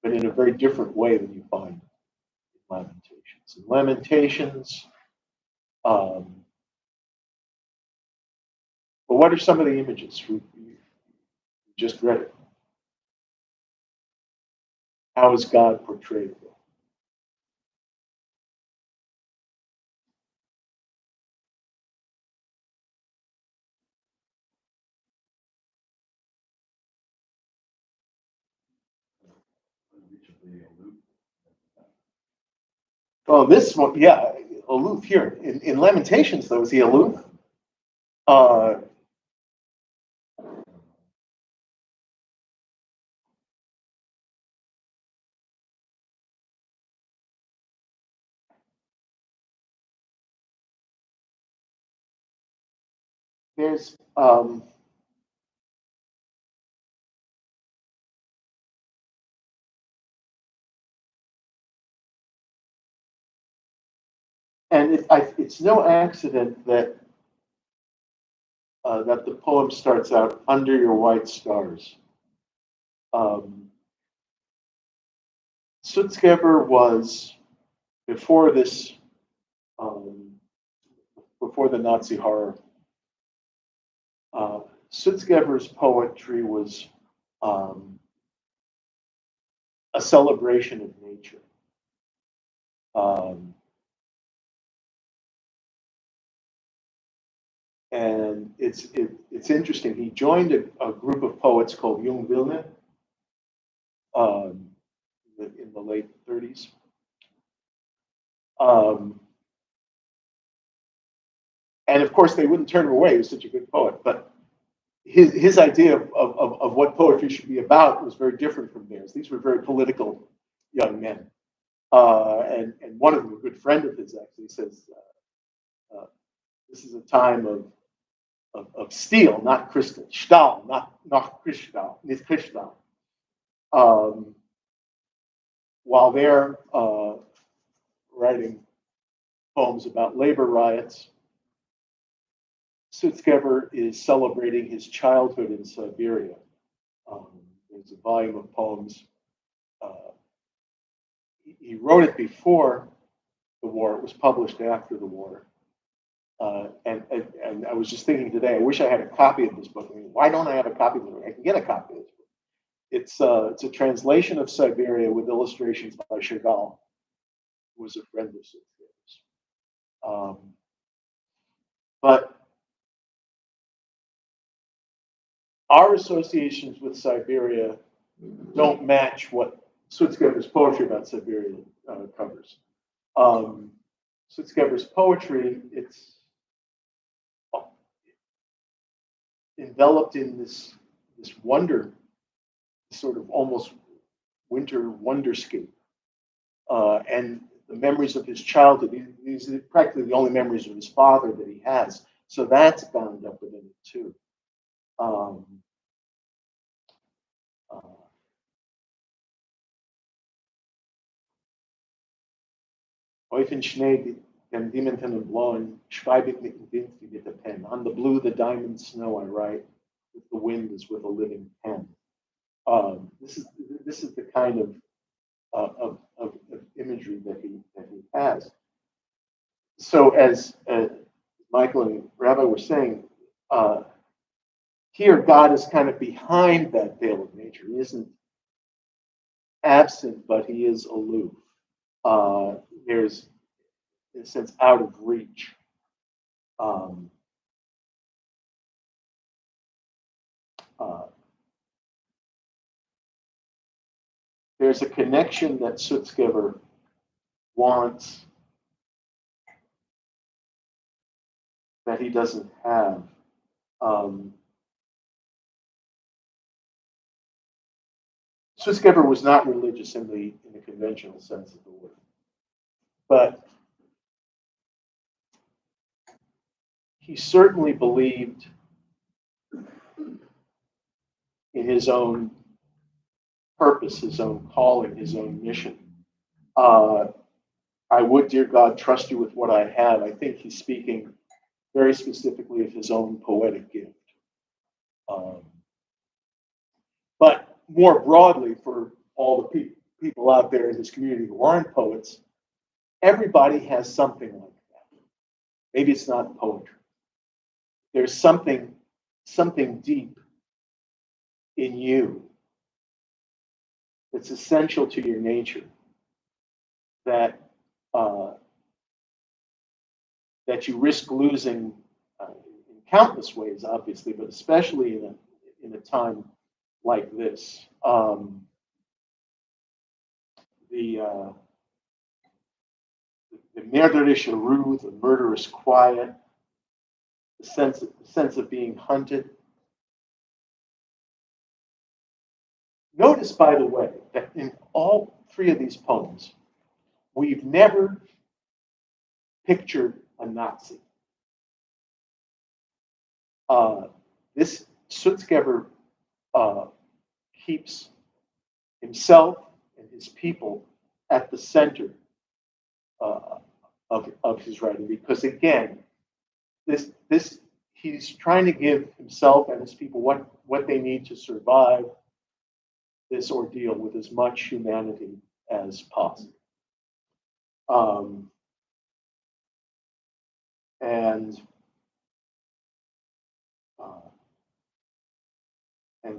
in a very different way than you find in Lamentations. In Lamentations, but what are some of the images? You just read it. How is God portrayed there? essentially aloof. Well, this one, yeah, aloof here. In Lamentations, though, is he aloof? Uh, there's and it's no accident that that the poem starts out under your white stars. Sutzkever was before this, before the Nazi horror. Sutzkever's poetry was a celebration of nature. And it's interesting. He joined a group of poets called Jung Wilne in the late 30s. And of course, they wouldn't turn him away. He was such a good poet. But his idea of what poetry should be about was very different from theirs. These were very political young men. And one of them, a good friend of his, actually says, this is a time of steel, not crystal. Stahl, not crystal. While they're writing poems about labor riots, Sutzkever is celebrating his childhood in Siberia. There's a volume of poems. He wrote it before the war. It was published after the war. And I was just thinking today, I wish I had a copy of this book. I mean, why don't I have a copy of it? I can get a copy of this book. It's a translation of Siberia with illustrations by Chagall, who was a friend of Sutzkever's. But our associations with Siberia don't match what Sutzkever's poetry about Siberia covers. Sutzkever's poetry, it's enveloped in this wonder, sort of almost winter wonderscape. And the memories of his childhood, these are practically the only memories of his father that he has. So that's bound up within it too. Häufen Schnee, dem Diamanten und Blauen, schreibe ich mit dem Wind wie mit der Pen. On the blue, the diamond snow I write, with the wind as with a living pen. This is the kind of imagery that he has. So as Michael and Rabbi were saying, here God is kind of behind that veil of nature. He isn't absent, but he is aloof. There's, in a sense, out of reach. There's a connection that Sutzkever wants that he doesn't have. Sutzkever was not religious in the conventional sense of the word, but he certainly believed in his own purpose, his own calling, his own mission. I would, dear God, trust you with what I have. I think he's speaking very specifically of his own poetic gift. But more broadly, for all the people out there in this community who aren't poets, everybody has something like that. Maybe it's not poetry. There's something deep in you that's essential to your nature that that you risk losing in countless ways, obviously, but especially in a time like this. the merderish Aru, the murderous quiet, the sense of being hunted. Notice, by the way, that in all three of these poems, we've never pictured a Nazi. This Sutzkever keeps himself and his people at the center of his writing, because again, this he's trying to give himself and his people what they need to survive this ordeal with as much humanity as possible. And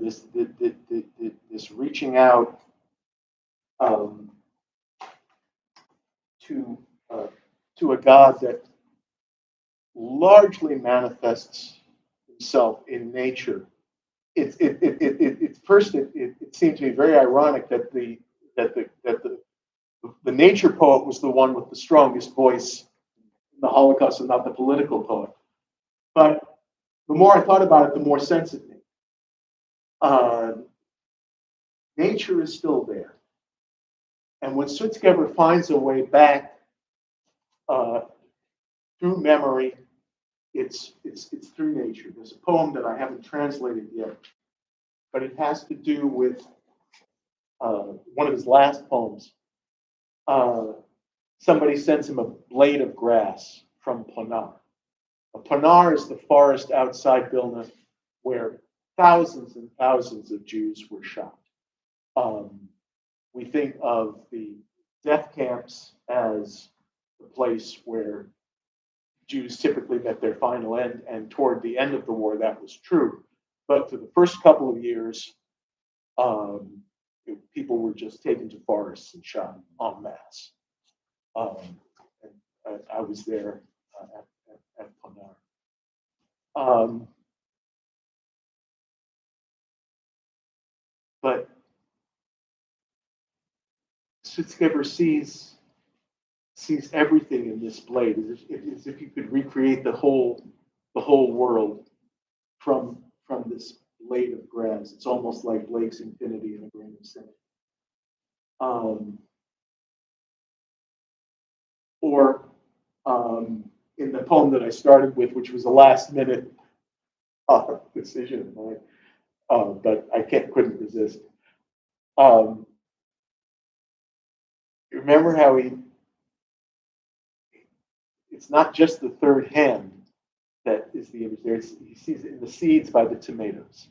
this reaching out to a God that largely manifests himself in nature. It seemed to me very ironic that the nature poet was the one with the strongest voice in the Holocaust and not the political poet. But the more I thought about it, the more sense it made. Nature is still there. And when Sutzkever finds a way back through memory, it's through nature. There's a poem that I haven't translated yet, but it has to do with one of his last poems. Somebody sends him a blade of grass from Planar. A Planar is the forest outside Vilna where thousands and thousands of Jews were shot. We think of the death camps as the place where Jews typically met their final end, and toward the end of the war, that was true. But for the first couple of years, people were just taken to forests and shot en masse. And I was there at Planar. But Sutzkever sees everything in this blade as if you could recreate the whole world from this blade of grass. It's almost like Blake's infinity in a grain of sand. Or in the poem that I started with, which was a last minute decision of mine, but I couldn't resist. Remember how it's not just the third hand that is the image there. He sees it in the seeds by the tomatoes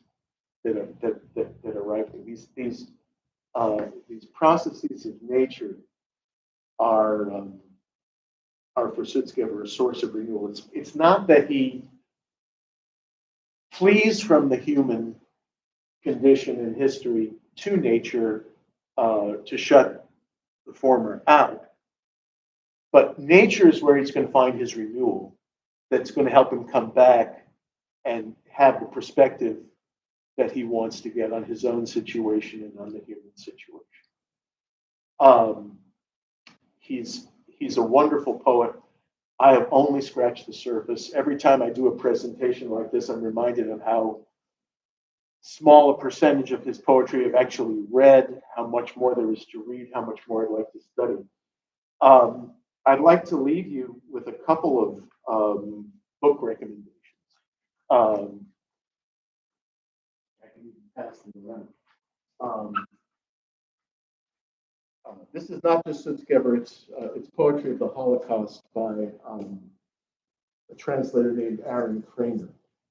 that are ripening. These processes of nature are for Sutzkever a source of renewal. It's not that he flees from the human condition in history to nature to shut the former out, but nature is where he's going to find his renewal. That's going to help him come back and have the perspective that he wants to get on his own situation and on the human situation. He's a wonderful poet. I have only scratched the surface. Every time I do a presentation like this, I'm reminded of how small a percentage of his poetry I've actually read, how much more there is to read, how much more I'd like to study. I'd like to leave you with a couple of book recommendations. I can even pass them around. This is not just Sutzkever, it's poetry of the Holocaust by a translator named Aaron Kramer.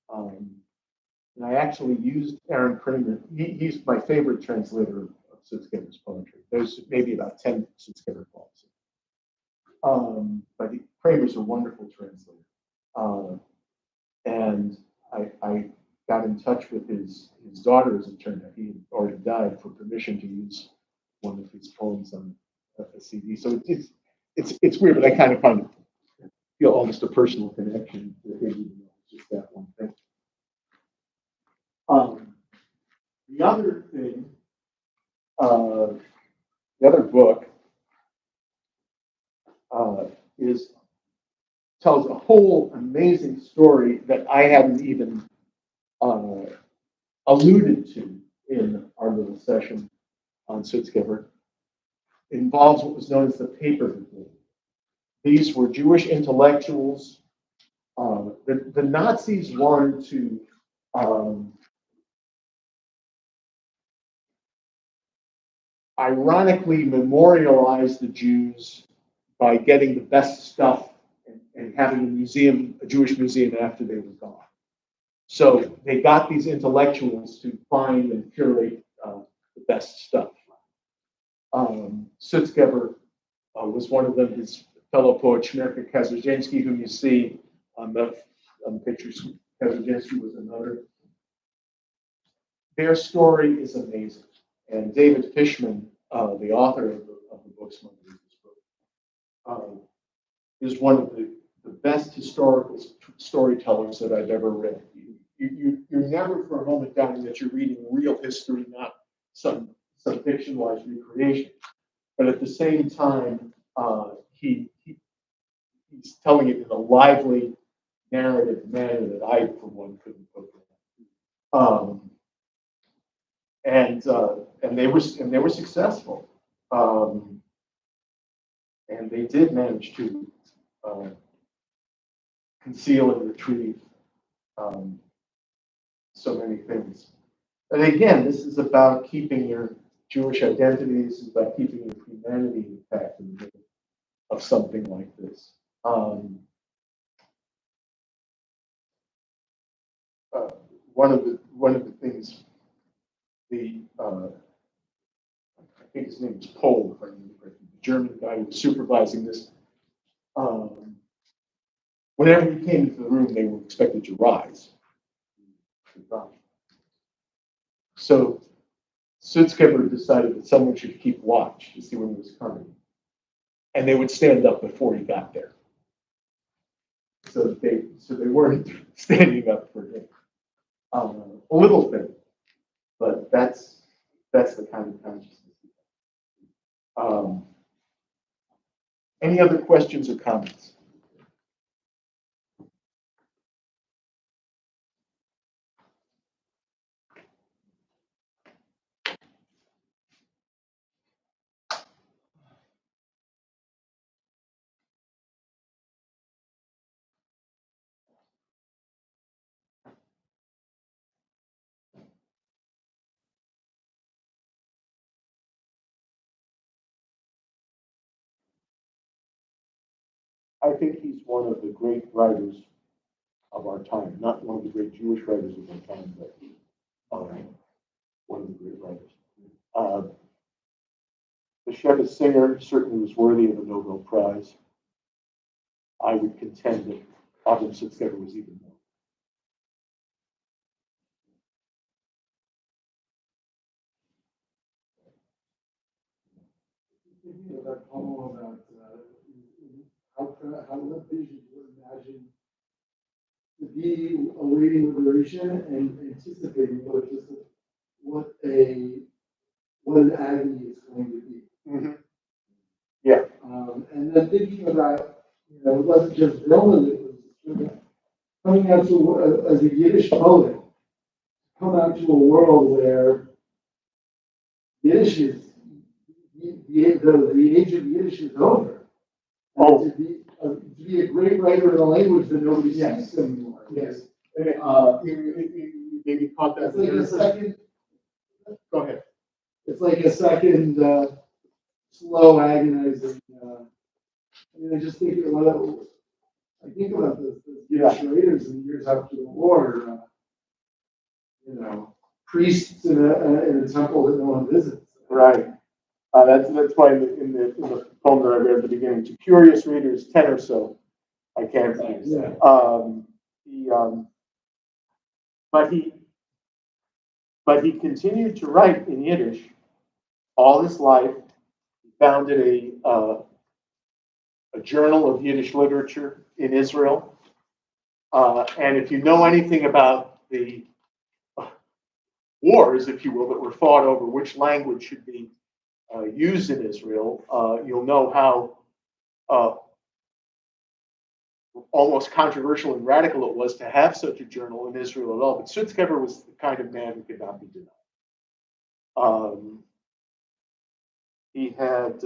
And I actually used Aaron Kramer. He's my favorite translator of Sutzkever's poetry. There's maybe about 10 Sutzkever poems. But Kramer's a wonderful translator. And I got in touch with his daughter, as it turned out. He had already died, for permission to use one of his poems on a CD. So it's weird, but I kind of feel almost a personal connection to him, even though it's just that one thing. The other thing, the other book tells a whole amazing story that I hadn't even alluded to in our little session on Sutzkever. It involves what was known as the paper brigade. These were Jewish intellectuals. The Nazis wanted to ironically memorialize the Jews by getting the best stuff and having a Jewish museum after they were gone. So they got these intellectuals to find and curate the best stuff. Sutzkever was one of them. His fellow poet Shmerka Kazarzinski, whom you see on the pictures, Kazarzinski was another. Their story is amazing. And David Fishman, the author of the book, is one of the best historical storytellers that I've ever read. You're never for a moment doubting that you're reading real history, not some fictionalized recreation. But at the same time, he's telling it in a lively, narrative manner that I, for one, couldn't put down. And they were successful, and they did manage to conceal and retrieve so many things. And again, this is about keeping your Jewish identity. This is about keeping your humanity intact in the middle of something like this. One of the things I think his name is Pohl, if I remember correctly, the German guy who was supervising this. Whenever you came into the room, they were expected to rise. So Sutzkever decided that someone should keep watch to see when he was coming. And they would stand up before he got there. So they weren't standing up for him. A little thing, but that's the kind of consciousness. Any other questions or comments? I think he's one of the great writers of our time. Not one of the great Jewish writers of our time, but one of the great writers. The Sheva Singer certainly was worthy of a Nobel Prize. I would contend that Adam Sutzkever was even more. Thinking of that poem about how what vision you imagine to be awaiting liberation and anticipating what an agony is going to be. Mm-hmm. Yeah. And then thinking about, it wasn't just Vilna, it was coming out to, as a Yiddish poet, come out to a world where Yiddish is, the age of Yiddish is over. And to be a great writer in a language that nobody speaks anymore. Yes. You maybe caught that. It's like a second. Go ahead. It's like a second slow, agonizing. I just think about the Yiddish writers in the years after the war. Priests in a temple that no one visits. Right. That's why in the poem that I read at the beginning, to curious readers, 10 or so. I can't say. Yeah. But he continued to write in Yiddish all his life. He founded a journal of Yiddish literature in Israel. And if you know anything about the wars, if you will, that were fought over which language should be used in Israel, you'll know how almost controversial and radical it was to have such a journal in Israel at all. But Sutzkever was the kind of man who could not be denied. He had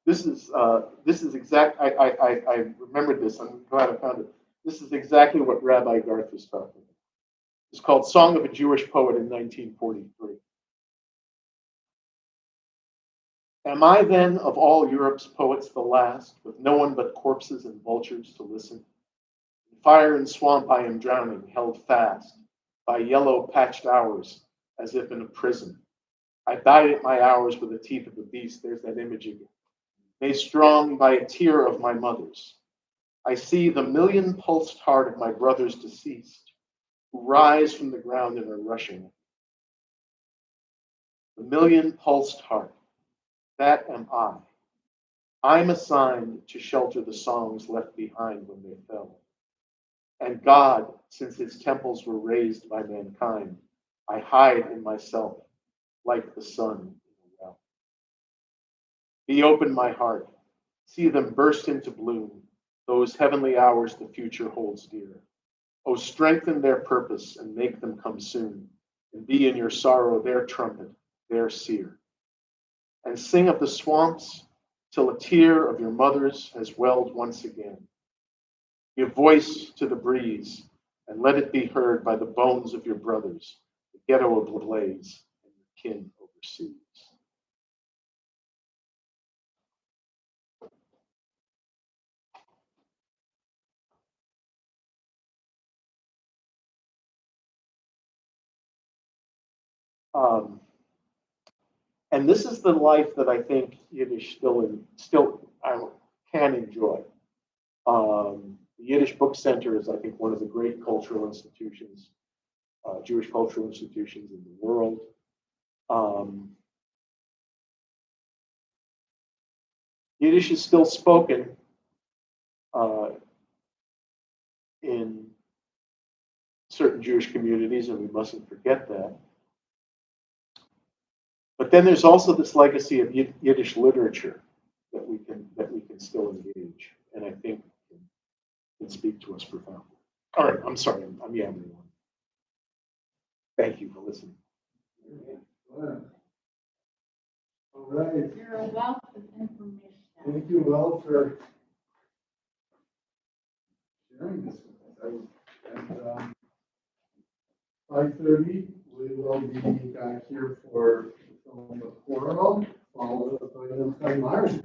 this is exact. I remembered this. I'm glad I found it. This is exactly what Rabbi Garth was talking about. It's called "Song of a Jewish Poet" in 1943. Am I then of all Europe's poets the last, with no one but corpses and vultures to listen? In fire and swamp I am drowning, held fast by yellow patched hours, as if in a prison. I bided my hours with the teeth of the beast. There's that image again. Made strong by a tear of my mother's. I see the million-pulsed heart of my brothers deceased, who rise from the ground and are rushing. The million-pulsed heart, that am I. I'm assigned to shelter the songs left behind when they fell. And God, since his temples were raised by mankind, I hide in myself like the sun in a well. Be open, my heart. See them burst into bloom, those heavenly hours the future holds dear. Oh, strengthen their purpose and make them come soon, and be in your sorrow their trumpet, their seer. And sing of the swamps till a tear of your mother's has welled once again. Give voice to the breeze, and let it be heard by the bones of your brothers, the ghetto of ablaze, and your kin overseas. And this is the life that I think Yiddish still can enjoy. The Yiddish Book Center is, I think, one of the great cultural institutions, Jewish cultural institutions in the world. Yiddish is still spoken in certain Jewish communities, and we mustn't forget that. But then there's also this legacy of Yiddish literature that we can still engage, and I think can speak to us profoundly. All right, I'm sorry, I'm yammering on. Thank you for listening. All right. You're a wealth of information. Thank you, Will, for sharing this with us. And 5:30, we will be back here for the film of Quarrel, followed by the Myron.